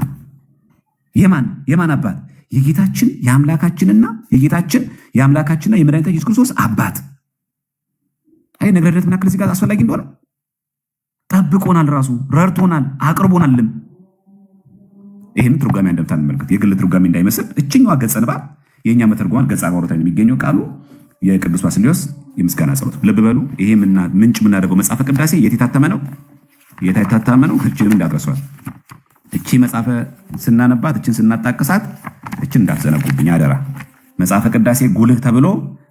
S1: የማን አባት? የጌታችን የአምላካችንና የጌታችን የአምላካችንና የመድኃኒታችን ኢየሱስ ክርስቶስ አባት። አይ ነገረ ድነት ምናክል እዚህ ጋር አስፈላጊ እንደሆነ ጠብቆናል፣ ራሱ ረድቶናል፣ አቅርቦናልም። ይህን ትርጓሜ እንደምታ እንመልከት። የግል ትርጓሜ እንዳይመስል እችኛዋ ገጸ ንባብ የእኛ መተርጓማን ገጸ አባሮታ የሚገኘው ቃሉ የቅዱስ ባስልዮስ የምስጋና ጸሎት። ልብ በሉ። ይሄ ምንጭ የምናደርገው መጽሐፈ ቅዳሴ የት የታተመ ነው? እችንም እንዳትረሷል። እቺ መጽሐፈ ስናነባት እችን ስናጣቅሳት እችን እንዳትዘነጉብኝ አደራ። መጽሐፈ ቅዳሴ ጉልህ ተብሎ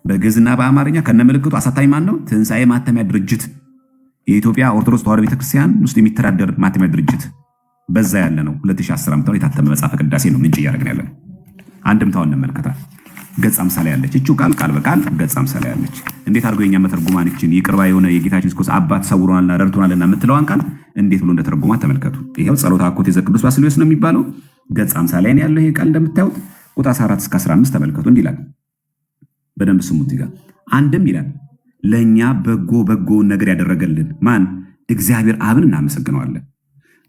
S1: በግዕዝና በአማርኛ ከነምልክቱ አሳታሚ ማን ነው? ትንሣኤ ማተሚያ ድርጅት፣ የኢትዮጵያ ኦርቶዶክስ ተዋሕዶ ቤተክርስቲያን ውስጥ የሚተዳደር ማተሚያ ድርጅት በዛ ያለ ነው። 2010 ዓ.ም የታተመ መጽሐፈ ቅዳሴ ነው። ምንጭ እያደረግን ያለ አንድምታውን እንመልከታል። ገጽ አምሳሌ ያለች እቺው ቃል በቃል ገጽ አምሳሌ ያለች እንዴት አድርጎ የኛ መተርጉማን እቺን ይቅር ባይ የሆነ የጌታችን ኢየሱስ አባት ሰውሮናልና ረድቶናልና የምትለዋን ቃል እንዴት ብሎ እንደተረጎማት ተመልከቱ። ይሄው ጸሎተ አኮቴት ዘቅዱስ ባስልዮስ ነው የሚባለው። ገጽ አምሳሌ ላይ ያለው ይሄ ቃል እንደምታዩት ቁጥር 14 እስከ 15 ተመልከቱ። እንዲህ ይላል። በደንብ ስሙት። ይላል አንድም ይላል ለእኛ በጎውን ነገር ያደረገልን ማን? እግዚአብሔር አብን እናመሰግነዋለን።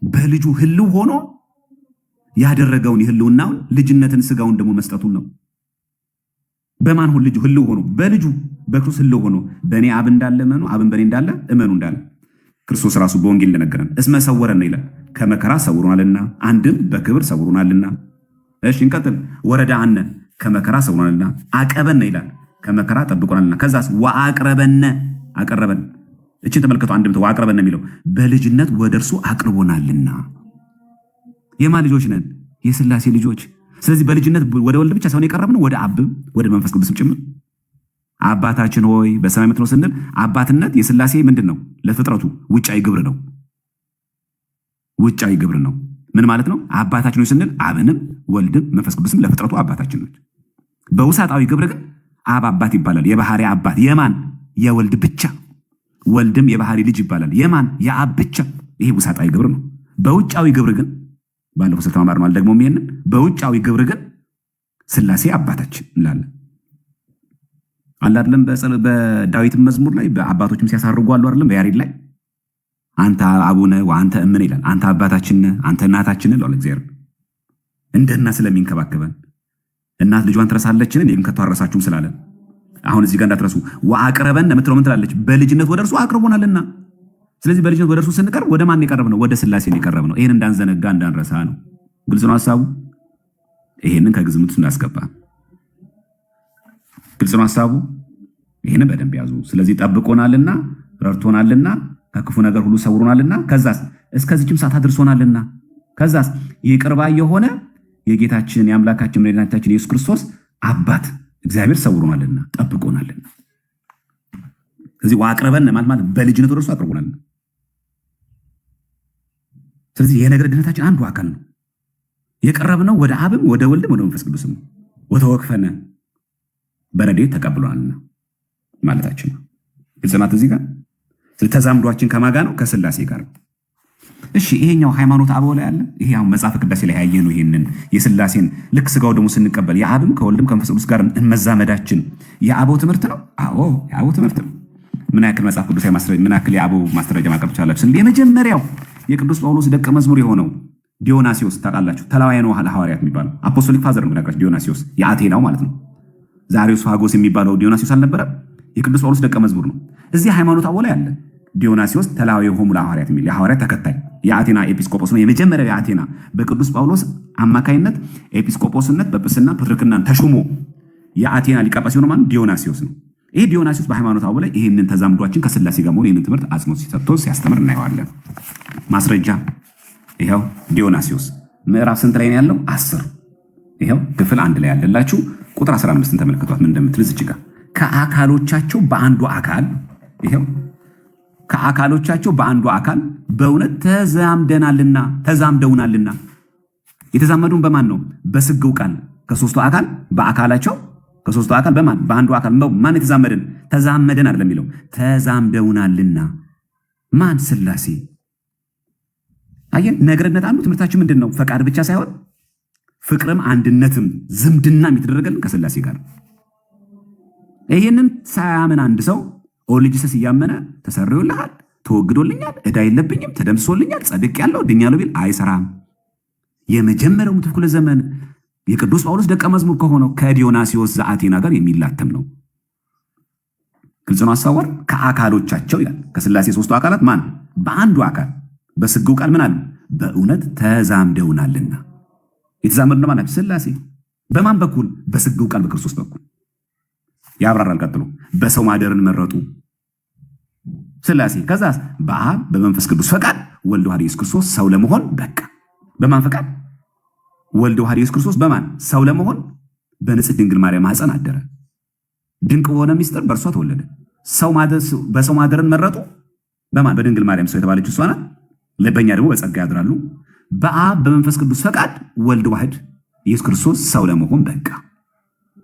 S1: በልጁ ህልው ሆኖ ያደረገውን የህልውናውን ልጅነትን ስጋውን ደግሞ መስጠቱን ነው። በማን ሁሉ ልጁ ህልው ሆኖ? በልጁ በክርስቶስ ህልው ሆኖ በእኔ አብ እንዳለ እመኑ፣ አብን በእኔ እንዳለ እመኑ እንዳለ ክርስቶስ ራሱ በወንጌል እንደነገረን እስመ ሰወረን ይላል። ከመከራ ሰውሮናልና፣ አንድም በክብር ሰውሮናልና። እሺ እንቀጥል። ወረዳ አነ ከመከራ ሰውሮናልና፣ አቀበን ይላል። ከመከራ ጠብቆናልና። ከዛስ ወአቅረበነ አቀረበን። እችን ተመልከቱ። አንድም ወአቅረበነ የሚለው በልጅነት ወደ እርሱ አቅርቦናልና። የማን ልጆች ነን? የሥላሴ ልጆች። ስለዚህ በልጅነት ወደ ወልድ ብቻ ሳይሆን የቀረብነው ወደ አብ ወደ መንፈስ ቅዱስም ጭምር። አባታችን ሆይ በሰማይ የምትኖር ስንል አባትነት የሥላሴ ምንድን ነው? ለፍጥረቱ ውጫዊ ግብር ነው። ውጫዊ ግብር ነው። ምን ማለት ነው? አባታችን ሆይ ስንል አብንም ወልድም መንፈስ ቅዱስም ለፍጥረቱ አባታችን ነች። በውሳጣዊ ግብር ግን አብ አባት ይባላል። የባህሪ አባት የማን? የወልድ ብቻ። ወልድም የባህሪ ልጅ ይባላል። የማን? የአብ ብቻ። ይሄ ውሳጣዊ ግብር ነው። በውጫዊ ግብር ግን ባለፈው ስለተማማር ማለት ደግሞ ይሄንን በውጫዊ ግብር ግን ሥላሴ አባታችን እንላለን። አለ አይደለም? በዳዊት መዝሙር ላይ በአባቶችም ሲያሳርጉ አሉ አይደለም? በያሬድ ላይ አንተ አቡነ ወአንተ እምነ ይላል። አንተ አባታችን አንተ እናታችን ይላል እግዚአብሔር። እንደ እናት ስለሚንከባከበን እናት ልጇን ትረሳለችን? እኔም ከቶ አልረሳችሁም ስላለን አሁን እዚህ ጋር እንዳትረሱ ወአቅረበን የምትለው ምን ትላለች? በልጅነት ወደ እርሱ አቅርቦናልና። ስለዚህ በልጅነት ወደ እርሱ ስንቀርብ ወደ ማን የቀረብ ነው? ወደ ሥላሴ የቀረብ ነው። ይሄን እንዳንዘነጋ እንዳንረሳ ነው። ግልጽ ነው ሐሳቡ። ይሄንን ከግዝምት እናስገባ። ግልጽ ነው ሐሳቡ። ይሄንን በደንብ ያዙ። ስለዚህ ጠብቆናልና፣ ረድቶናልና፣ ከክፉ ነገር ሁሉ ሰውሮናልና፣ ከዛስ እስከዚህም ሰዓት አድርሶናልና፣ ከዛስ ይቅር ባይ የሆነ የጌታችን የአምላካችን መድኃኒታችን ኢየሱስ ክርስቶስ አባት እግዚአብሔር ሰውሮናልና ጠብቆናልና። ስለዚህ ወአቅረበን ማለት በልጅነት ወደ እርሱ አቅርቦናልና። ስለዚህ የነገረ ድነታችን አንዱ አካል ነው። የቀረብነው ወደ አብም ወደ ወልድም ወደ መንፈስ ቅዱስም ነው። ወተወክፈነ በረድኤት ተቀብሎናልና ማለታችን ነው። ግልጽ ናት እዚህ ጋር። ተዛምዷችን ከማጋ ነው? ከሥላሴ ጋር። እሺ ይሄኛው ሃይማኖት አበው ላይ አለ። ይሄ አሁን መጽሐፈ ቅዳሴ ላይ ያየ ነው። ይሄንን የሥላሴን ልክ ስጋው ደግሞ ስንቀበል የአብም ከወልድም ከመንፈስ ቅዱስ ጋር መዛመዳችን የአበው ትምህርት ነው። አዎ የአበው ትምህርት ነው። ምን ያክል መጽሐፍ ቅዱሳዊ ማስረጃ ምን ያክል የአበው ማስረጃ ማቅረብ ይቻላል ስንል የመጀመሪያው የቅዱስ ጳውሎስ ደቀ መዝሙር የሆነው ዲዮናሲዮስ ታውቃላችሁ። ተላዋያኑ ሐዋርያት የሚባለው አፖስቶሊክ ፋዘር ነው። ነገራችሁ ዲዮናሲዮስ የአቴናው ማለት ነው። ዛሬው ፋጎስ የሚባለው ዲዮናሲዮስ አልነበረም? የቅዱስ ጳውሎስ ደቀ መዝሙር ነው። እዚህ ሃይማኖት አበው ላይ አለ። ዲዮናሲዮስ ተላዋያው ሆሙ ለሐዋርያት የሚል የሐዋርያት ተከታይ የአቴና ኤጲስቆጶስ ነው። የመጀመሪያው የአቴና በቅዱስ ጳውሎስ አማካይነት ኤጲስቆጶስነት ጵጵስና ፕትርክናን ተሹሞ የአቴና ሊቀ ጳጳስ ሆኖ ማለት ዲዮናሲዮስ ነው። ይሄ ዲዮናሲዮስ በሃይማኖት አበው ላይ ይሄንን ተዛምዷችን ከሥላሴ ጋር መሆን ይሄንን ትምህርት አጽንኦት ሰጥቶ ሲያስተምር እናየዋለን። ማስረጃ ይኸው ዲዮናሲዮስ ምዕራፍ ስንት ላይ ነው ያለው? 10 ይኸው ክፍል 1 ላይ ያለላችሁ ቁጥር 15ን ተመልከቷት። ምን እንደምትል እዚህ ጋር ከአካሎቻቸው በአንዱ አካል ይኸው ከአካሎቻቸው በአንዱ አካል በእውነት ተዛምደውናልና። የተዛመዱን በማን ነው? በስግው ቃል ከሶስቱ አካል በአካላቸው ከሶስቱ አካል በማን በአንዱ አካል ማን የተዛመደን? ተዛመደን አይደለም የሚለው ተዛምደውናልና። ማን? ሥላሴ። አየን። ነገርነት አንዱ ትምህርታችን ምንድን ነው? ፈቃድ ብቻ ሳይሆን ፍቅርም አንድነትም ዝምድናም የተደረገልን ከሥላሴ ጋር። ይህንን ሳያምን አንድ ሰው ኦልጂሰስ እያመነ ተሰርዮልሃል፣ ተወግዶልኛል፣ ዕዳ የለብኝም፣ ተደምሶልኛል፣ ጸድቅ ያለው ድኛለሁ ቢል አይሰራም። የመጀመሪያው ምዕተ ክፍለ ዘመን የቅዱስ ጳውሎስ ደቀ መዝሙር ከሆነው ከዲዮናሲዮስ ዘአቴና ጋር የሚላተም ነው። ግልጽ ነው ሐሳቡ። ከአካሎቻቸው ይላል። ከሥላሴ ሦስቱ አካላት ማን? በአንዱ አካል በስግው ቃል ምን አለ? በእውነት ተዛምደውናልና። የተዛመዱ ነው ማለት ሥላሴ። በማን በኩል? በስግው ቃል በክርስቶስ በኩል ያብራራል። ቀጥሎ በሰው ማደርን መረጡ ሥላሴ። ከዛስ በአብ በመንፈስ ቅዱስ ፈቃድ ወልድ ዋሕድ ኢየሱስ ክርስቶስ ሰው ለመሆን በቃ። በማን ፈቃድ? ወልድ ዋሕድ ኢየሱስ ክርስቶስ በማን ሰው ለመሆን በንጽሕት ድንግል ማርያም ማኅፀን አደረ። ድንቅ በሆነ ምስጢር በእርሷ ተወለደ። በሰው ማደርን መረጡ በማን? በድንግል ማርያም ሰው የተባለችው እሷ ናት። በእኛ ደግሞ በጸጋ ያድራሉ። በአብ በመንፈስ ቅዱስ ፈቃድ ወልድ ዋሕድ ኢየሱስ ክርስቶስ ሰው ለመሆን በቃ።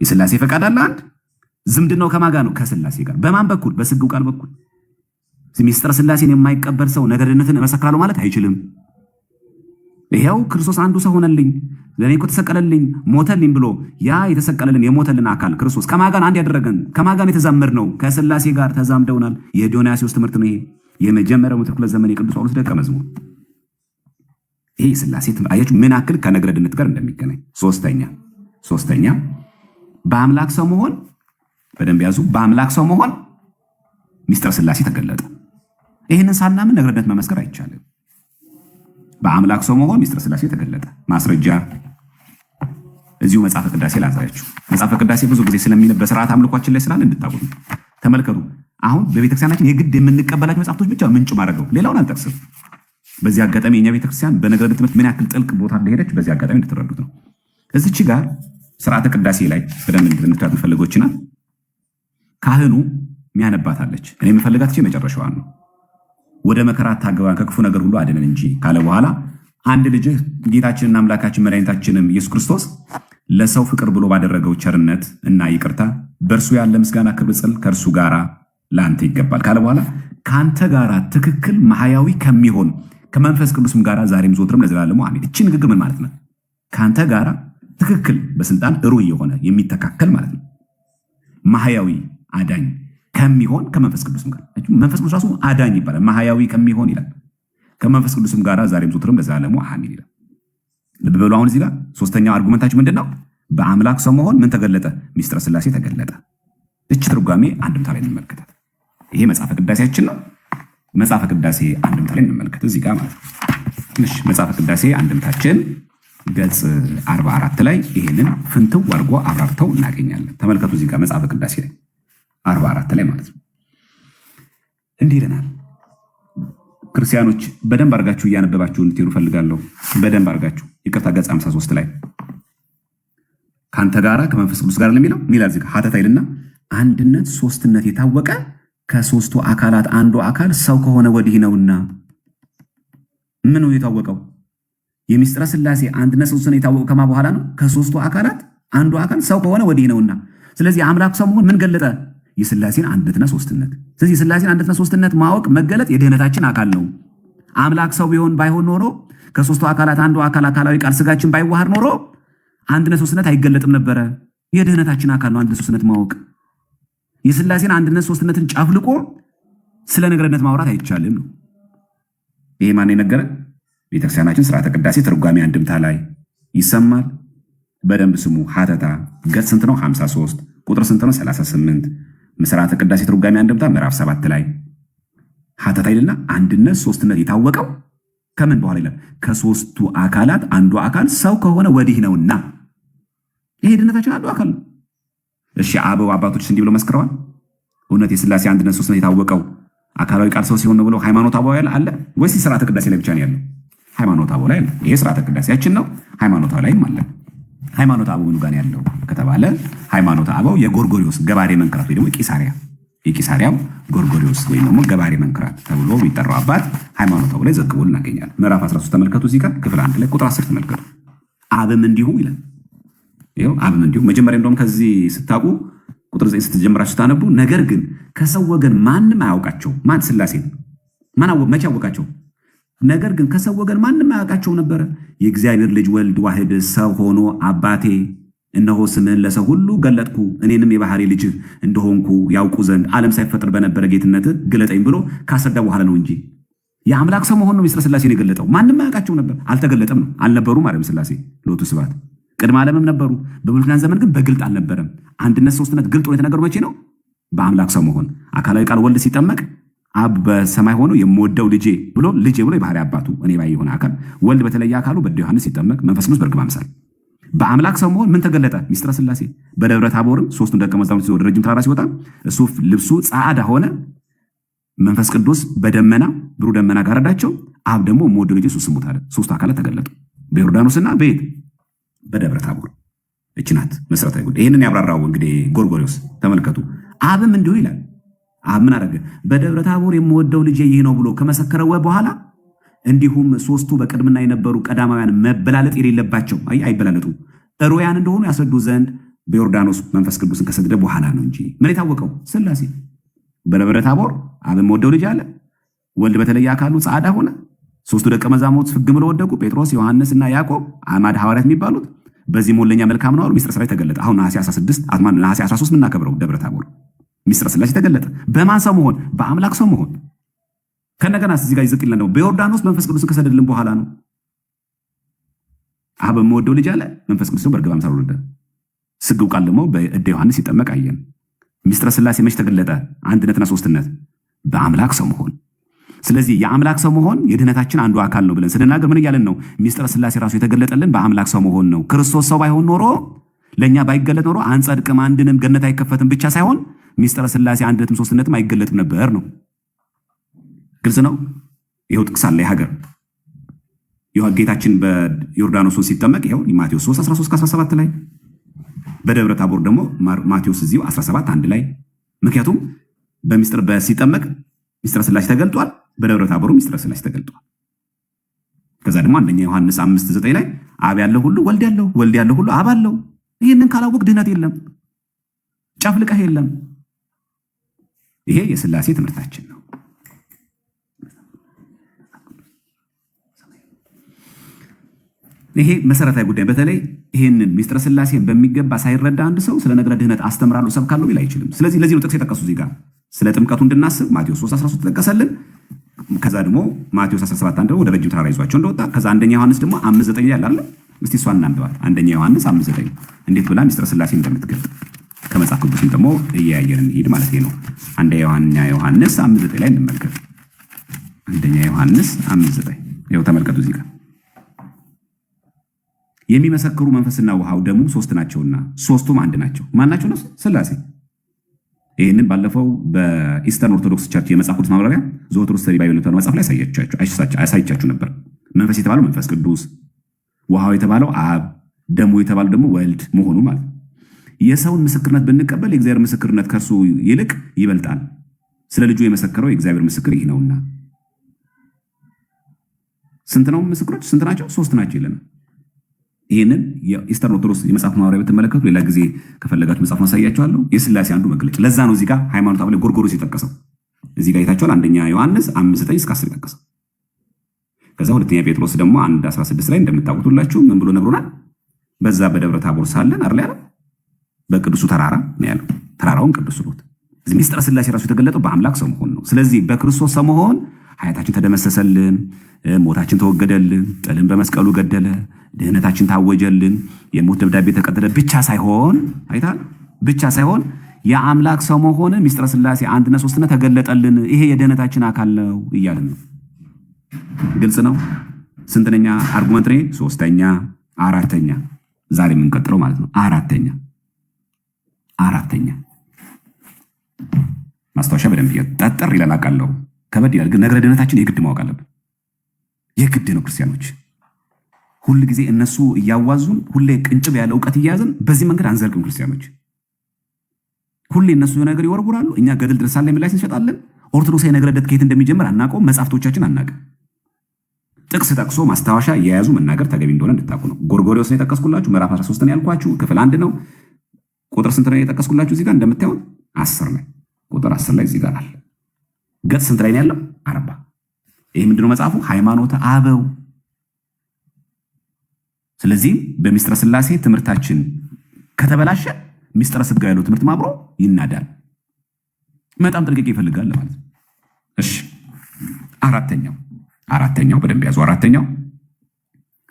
S1: የሥላሴ ፈቃድ አለ አንድ። ዝምድናው ከማጋ ነው? ከሥላሴ ጋር። በማን በኩል? በስግው ቃል በኩል። ምስጢረ ሥላሴን የማይቀበል ሰው ነገረ ድነትን እመሰክራለሁ ማለት አይችልም። ይሄው ክርስቶስ አንዱ ሰው ሆነልኝ፣ ለእኔ እኮ ተሰቀለልኝ፣ ሞተልኝ ብሎ ያ የተሰቀለልን የሞተልን አካል ክርስቶስ ከማጋን አንድ ያደረገን ከማጋን የተዛመድ ነው? ከሥላሴ ጋር ተዛምደውናል። የዲዮናሲዮስ ትምህርት ነው ይሄ። የመጀመሪያው ምዕተ ክፍለ ዘመን የቅዱስ ጳውሎስ ደቀ መዝሙር ይሄ ሥላሴ አያችሁ ምን ያክል ከነገረ ድነት ጋር እንደሚገናኝ። ሶስተኛ በአምላክ ሰው መሆን፣ በደንብ ያዙ። በአምላክ ሰው መሆን ምስጢረ ሥላሴ ተገለጠ። ይህንን ሳናምን ነገረ ድነት መመስከር አይቻልም። በአምላክ ሰው መሆን ምስጢረ ሥላሴ ተገለጠ። ማስረጃ እዚሁ መጽሐፈ ቅዳሴ ላሳያችሁ። መጽሐፈ ቅዳሴ ብዙ ጊዜ ስለሚነበብ በስርዓት አምልኳችን ላይ ስላለ እንድታውቁ ተመልከቱ። አሁን በቤተክርስቲያናችን የግድ የምንቀበላቸው መጽሐፍቶች ብቻ ምንጭ ማድረገው ሌላውን አልጠቅስም። በዚህ አጋጣሚ የኛ ቤተክርስቲያን በነገረ ድነት ትምህርት ምን ያክል ጥልቅ ቦታ እንደሄደች በዚህ አጋጣሚ እንድትረዱት ነው። እዚች ጋር ስርዓተ ቅዳሴ ላይ በደንብ እንድትረዱ ፈልጎችና ካህኑ ሚያነባታለች። እኔ የምፈልጋት መጨረሻዋን ነው። ወደ መከራ አታግባን ከክፉ ነገር ሁሉ አድነን እንጂ ካለ በኋላ አንድ ልጅ ጌታችንና አምላካችን መድኃኒታችንም ኢየሱስ ክርስቶስ ለሰው ፍቅር ብሎ ባደረገው ቸርነት እና ይቅርታ በእርሱ ያለ ምስጋና ክብር ጽል ከእርሱ ጋራ ለአንተ ይገባል ካለ በኋላ ከአንተ ጋራ ትክክል ማህያዊ ከሚሆን ከመንፈስ ቅዱስም ጋራ ዛሬም ዘወትርም ለዘላለሙ አሜን። እቺ ንግግር ምን ማለት ነው? ከአንተ ጋራ ትክክል በስልጣን ሩህ የሆነ የሚተካከል ማለት ነው። ማህያዊ አዳኝ ከሚሆን ከመንፈስ ቅዱስም ጋር መንፈስ ቅዱስ ራሱ አዳኝ ይባላል። ማህያዊ ከሚሆን ይላል። ከመንፈስ ቅዱስም ጋር ዛሬም ዘወትርም ለዘላለሙ አሜን ይላል። ልብ በሉ። አሁን እዚህ ጋር ሶስተኛው አርጉመንታችን ምንድነው? በአምላክ ሰው መሆን ምን ተገለጠ? ሚስጥረ ሥላሴ ተገለጠ። እች ትርጓሜ አንድምታ ላይ እንመልከታት። ይሄ መጽሐፈ ቅዳሴያችን ነው። መጽሐፈ ቅዳሴ አንድምታ ላይ እንመልከት እዚህ ጋር ማለት ነው። እሺ መጽሐፈ ቅዳሴ አንድምታችን ገጽ 44 ላይ ይሄንን ፍንትው አድርጎ አብራርተው እናገኛለን። ተመልከቱ እዚህ ጋር መጽሐፈ ቅዳሴ ላይ 44 ላይ ማለት ነው። እንዲህ ይለናል። ክርስቲያኖች በደንብ አድርጋችሁ እያነበባችሁ እንድትሄዱ ፈልጋለሁ። በደንብ አድርጋችሁ ይቅርታ፣ ገጽ 53 ላይ ካንተ ጋራ ከመንፈስ ቅዱስ ጋር ለሚለው ሚላል እዚህ ጋር ሀተታ ይልና አንድነት ሶስትነት የታወቀ ከሶስቱ አካላት አንዱ አካል ሰው ከሆነ ወዲህ ነውና። ምን ነው የታወቀው? የሚስጥረ ሥላሴ አንድነት ሶስትነት የታወቀው ከማ በኋላ ነው? ከሶስቱ አካላት አንዱ አካል ሰው ከሆነ ወዲህ ነውና። ስለዚህ አምላክ ሰው መሆን ምን ገለጠ? የሥላሴን አንድነትና ሶስትነት። ስለዚህ የሥላሴን አንድነትና ሶስትነት ማወቅ መገለጥ የድህነታችን አካል ነው። አምላክ ሰው ባይሆን ኖሮ ከሶስቱ አካላት አንዱ አካል አካላዊ ቃል ስጋችን ባይዋሃድ ኖሮ አንድነት ሶስትነት አይገለጥም ነበረ። የድህነታችን አካል ነው አንድነት ሶስትነት ማወቅ። የሥላሴን አንድነት ሶስትነትን ጨፍልቆ ስለ ነገርነት ማውራት አይቻልም ነው። ይሄ ማን የነገረን? ቤተክርስቲያናችን ስርዓተ ቅዳሴ ትርጓሜ አንድምታ ላይ ይሰማል። በደንብ ስሙ። ሀተታ ገጽ ስንት ነው? 53 ቁጥር ስንት ነው? 38 ስርዓተ ቅዳሴ ትርጓሜ አንድምታ ምዕራፍ 7 ላይ ሀተታ ይልና አንድነት ሶስትነት የታወቀው ከምን በኋላ ይላል? ከሶስቱ አካላት አንዱ አካል ሰው ከሆነ ወዲህ ነውና። ይሄ ድህነታችን አንዱ አካል ነው። እሺ አበው አባቶች እንዲህ ብለው መስክረዋል። እውነት የሥላሴ አንድነት ሶስትነት የታወቀው አካላዊ ቃል ሰው ሲሆን ነው ብለው ሃይማኖት አበው አለ ወይስ ስርዓተ ቅዳሴ ላይ ብቻ ነው ያለው? ሃይማኖት አበው ላይ አለ። ይሄ ስርዓተ ቅዳሴያችን ነው። ሃይማኖት ላይም አለ። ሃይማኖት አበው ምን ጋር ያለው ከተባለ ሃይማኖት አበው የጎርጎሪዎስ ገባሬ መንክራት ወይ ደግሞ የቂሳሪያው ጎርጎሪዎስ ወይ ደግሞ ገባሬ መንክራት ተብሎ የሚጠራው አባት ሃይማኖት አበው ላይ ዘግቦ እናገኛለን። ምዕራፍ 13 ተመልከቱ። እዚህ ጋር ክፍል 1 ላይ ቁጥር 10 ተመልከቱ። አብም እንዲሁ ይላል። ይኸው አብም እንዲሁ መጀመሪያ እንደውም ከዚህ ስታቁ ቁጥር 9 ስትጀምራችሁ ስታነቡ ነገር ግን ከሰው ወገን ማንም አያውቃቸው። ማን? ሥላሴ መቼ አወቃቸው? ነገር ግን ከሰው ወገን ማንም አያውቃቸው ነበረ። የእግዚአብሔር ልጅ ወልድ ዋህድ ሰው ሆኖ አባቴ እነሆ ስምህን ለሰው ሁሉ ገለጥኩ፣ እኔንም የባህሪ ልጅ እንደሆንኩ ያውቁ ዘንድ ዓለም ሳይፈጠር በነበረ ጌትነት ግለጠኝ ብሎ ካስረዳ በኋላ ነው እንጂ የአምላክ ሰው መሆን ነው ሚስጥረ ሥላሴን የገለጠው። ማንም አያውቃቸው ነበር። አልተገለጠም ነው። አልነበሩም አይደል? ሥላሴ ሎቱ ስብሐት ቅድመ ዓለምም ነበሩ። በብሉይ ኪዳን ዘመን ግን በግልጥ አልነበረም። አንድነት ሶስትነት ግልጥ ሆኖ የተነገረው መቼ ነው? በአምላክ ሰው መሆን። አካላዊ ቃል ወልድ ሲጠመቅ አብ በሰማይ ሆኖ የምወደው ልጄ ብሎ የባህሪ አባቱ እኔ ባይ የሆነ አካል ወልድ በተለየ አካሉ በደ ዮሐንስ ሲጠመቅ መንፈስ ቅዱስ በርግብ አምሳል በአምላክ ሰው መሆን ምን ተገለጠ? ሚስጥረ ሥላሴ። በደብረ ታቦርም ሦስቱን ደቀ መዛሙርት ወደ ረጅም ተራራ ሲወጣ እሱ ልብሱ ጸዓዳ ሆነ፣ መንፈስ ቅዱስ በደመና ብሩህ ደመና ጋረዳቸው። አብ ደግሞ የምወደው ልጄ እሱ ስሙት አለ። ሦስቱ አካላት ተገለጡ በዮርዳኖስና በየት? በደብረ ታቦር። እቺ ናት መሰረታዊ ጉዳይ። ይህንን ያብራራው እንግዲህ ጎርጎሪዎስ ተመልከቱ። አብም እንዲሁ ይላል። አብ ምን አደረገ? በደብረ ታቦር የምወደው ልጄ ይህ ነው ብሎ ከመሰከረው በኋላ እንዲሁም ሦስቱ በቅድምና የነበሩ ቀዳማውያን መበላለጥ የሌለባቸው አይበላለጡ ሩያን እንደሆኑ ያስረዱ ዘንድ በዮርዳኖስ መንፈስ ቅዱስን ከሰደደ በኋላ ነው እንጂ ምን የታወቀው? ሥላሴ። በደብረ ታቦር አብ የምወደው ልጅ አለ። ወልድ በተለየ አካሉ ጸዓዳ ሆነ። ሦስቱ ደቀ መዛሙርት ፍግም ብለው ወደቁ። ጴጥሮስ፣ ዮሐንስ እና ያዕቆብ አዕማደ ሐዋርያት የሚባሉት በዚህ ሞለኛ መልካም ነው አሉ። ሚስጥረ ሥላሴ ተገለጠ። አሁን ነሐሴ 13 የምናከብረው ደብረ ታቦር ሚስጥረ ሥላሴ ተገለጠ። በማን ሰው መሆን? በአምላክ ሰው መሆን። ከነገና እዚህ ጋር ይዝቅ ይለን ነው በዮርዳኖስ መንፈስ ቅዱስን ከሰደደልን በኋላ ነው። አብ የምወደው ልጅ አለ። መንፈስ ቅዱስ በርግብ አምሳል ወረደ። ስግው ቃል ደግሞ በእደ ዮሐንስ ሲጠመቅ አየን። ሚስጥረ ሥላሴ መች ተገለጠ? አንድነትና ሶስትነት በአምላክ ሰው መሆን። ስለዚህ የአምላክ ሰው መሆን የድህነታችን አንዱ አካል ነው ብለን ስንናገር ምን እያለን ነው? ሚስጥረ ሥላሴ ራሱ የተገለጠልን በአምላክ ሰው መሆን ነው። ክርስቶስ ሰው ባይሆን ኖሮ ለእኛ ባይገለጥ ኖሮ አንጸድቅም፣ አንድንም ገነት አይከፈትም ብቻ ሳይሆን ሚስጥረ ሥላሴ አንድነትም ሶስትነትም አይገለጥም ነበር ነው። ግልጽ ነው። ይኸው ጥቅስ አለ። ሀገር ጌታችን በዮርዳኖስ ሲጠመቅ ይኸው ማቴዎስ 3 13-17 ላይ፣ በደብረ ታቦር ደግሞ ማቴዎስ እዚሁ 17 1 ላይ። ምክንያቱም በሚስጥር ሲጠመቅ ሚስጥረ ሥላሴ ተገልጧል። በደብረ ታቦሩ ሚስጥረ ሥላሴ ተገልጧል። ከዛ ደግሞ አንደኛ ዮሐንስ 5:9 ላይ አብ ያለው ሁሉ ወልድ ያለው፣ ወልድ ያለው ሁሉ አብ አለው። ይህንን ካላወቅ ድህነት የለም፣ ጨፍልቀህ የለም። ይሄ የሥላሴ ትምህርታችን ነው። ይሄ መሰረታዊ ጉዳይ። በተለይ ይሄንን ሚስጥረ ሥላሴን በሚገባ ሳይረዳ አንድ ሰው ስለ ነገረ ድህነት አስተምራለሁ ሰብካለሁ ቢል አይችልም። ስለዚህ ለዚህ ነው ጥቅስ የጠቀሱ እዚህ ጋር ስለ ጥምቀቱ እንድናስብ ማቴዎስ 3:13 ተጠቀሰልን። ከዛ ደግሞ ማቴዎስ 17 አንድ ወደ ረጅም ተራራ ይዟቸው እንደወጣ ከዛ አንደኛ ዮሐንስ ደግሞ 5:9 ያለ አይደል? እስቲ እሷን እናንብባት። አንደኛ ዮሐንስ 5:9 እንዴት ብላ ሚስጥረ ሥላሴ እንደምትገልጥ ከመጽሐፍ ቅዱስም ደግሞ እያየን እንሂድ ማለት ነው። አንደኛ ዮሐንስ 5:9 ላይ እንመልከት። አንደኛ ዮሐንስ 5:9 ይኸው ተመልከቱ። እዚህ ጋር የሚመሰክሩ መንፈስና ውሃው ደሙ ሶስት ናቸውና ሶስቱም አንድ ናቸው። ማን ናቸው ነው? ሥላሴ። ይህንን ባለፈው በኢስተርን ኦርቶዶክስ ቸርች የመጽሐፍ ቅዱስ ማብራሪያ ዘወትር ስተዲ ባይብል ነው መጽሐፍ ላይ አሳይቻችሁ ነበር። መንፈስ የተባለው መንፈስ ቅዱስ፣ ውሃው የተባለው አብ፣ ደሙ የተባለው ደግሞ ወልድ መሆኑ ማለት ነው። የሰውን ምስክርነት ብንቀበል የእግዚአብሔር ምስክርነት ከእርሱ ይልቅ ይበልጣል። ስለ ልጁ የመሰከረው የእግዚአብሔር ምስክር ይህ ነውና። ስንት ነው ምስክሮች? ስንት ናቸው? ሶስት ናቸው ይለናል። ይህንን የኢስተርን ኦርቶዶክስ የመጽሐፍ ማብራሪያ ብትመለከቱ ሌላ ጊዜ ከፈለጋችሁ መጽሐፍ ማሳያችኋለሁ። የሥላሴ አንዱ መገለጫ። ለዛ ነው እዚህ ጋር ሃይማኖት አብላይ ጎርጎሮስ የጠቀሰው። እዚህ ጋር የታችኋል። አንደኛ ዮሐንስ 5:9-10 የጠቀሰው። ከዛ ሁለተኛ ጴጥሮስ ደግሞ 1:16 ላይ እንደምታውቁት ሁላችሁ ምን ብሎ ነግሮናል? በዛ በደብረ ታቦር ሳለን አይደል ያለው? በቅዱሱ ተራራ ነው ያለው። ተራራውን ቅዱስ ሉት። እዚህ ሚስጥረ ሥላሴ ራሱ የተገለጠው በአምላክ ሰው መሆን ነው። ስለዚህ በክርስቶስ ሰው መሆን ኃጢአታችን ተደመሰሰልን፣ ሞታችን ተወገደልን፣ ጥልን በመስቀሉ ገደለ፣ ድህነታችን ታወጀልን፣ የሞት ደብዳቤ ተቀደለ ብቻ ሳይሆን አይታል ብቻ ሳይሆን የአምላክ ሰው መሆን ሚስጥረ ሥላሴ አንድነት ሶስትነት ተገለጠልን። ይሄ የድህነታችን አካል ነው እያልን ነው። ግልጽ ነው። ስንተኛ አርጉመንት ነው? ሶስተኛ፣ አራተኛ ዛሬ የምንቀጥለው ማለት ነው። አራተኛ ማስታወሻ በደንብ ጠጠር ይላል አውቃለሁ፣ ከበድ ይላል ግን ነገረ ድህነታችን የግድ ማወቅ አለብን። የግድ ነው። ክርስቲያኖች ሁል ጊዜ እነሱ እያዋዙን ሁሌ ቅንጭብ ያለ እውቀት እያያዝን በዚህ መንገድ አንዘልቅም። ክርስቲያኖች ሁሌ እነሱ ነገር ይወርውራሉ፣ እኛ ገድል ድርሳን ላይ ምላሽ እንሸጣለን። ኦርቶዶክሳዊ ነገረ ድነት ከየት እንደሚጀምር አናውቀውም። መጽሐፍቶቻችን አናውቅም። ጥቅስ ጠቅሶ ማስታወሻ የያዙ መናገር ተገቢ እንደሆነ እንድታውቁ ነው። ጎርጎርዮስ ነው የጠቀስኩላችሁ፣ ምዕራፍ 13 ነው ያልኳችሁ፣ ክፍል 1 ነው። ቁጥር ስንት ነው የጠቀስኩላችሁ? እዚህ ጋር እንደምታዩት 10 ላይ ቁጥር 10 ላይ እዚህ ጋር አለ። ገጽ ስንት ላይ ነው ያለው? 40። ይህ ምንድነው መጽሐፉ? ሃይማኖተ አበው። ስለዚህም በሚስጥረ ሥላሴ ትምህርታችን ከተበላሸ ሚስጥረ ሥጋ ያለው ትምህርት ማብሮ ይናዳል። በጣም ጥንቃቄ ይፈልጋል ማለት ነው። እሺ አራተኛው በደንብ ያዙ። አራተኛው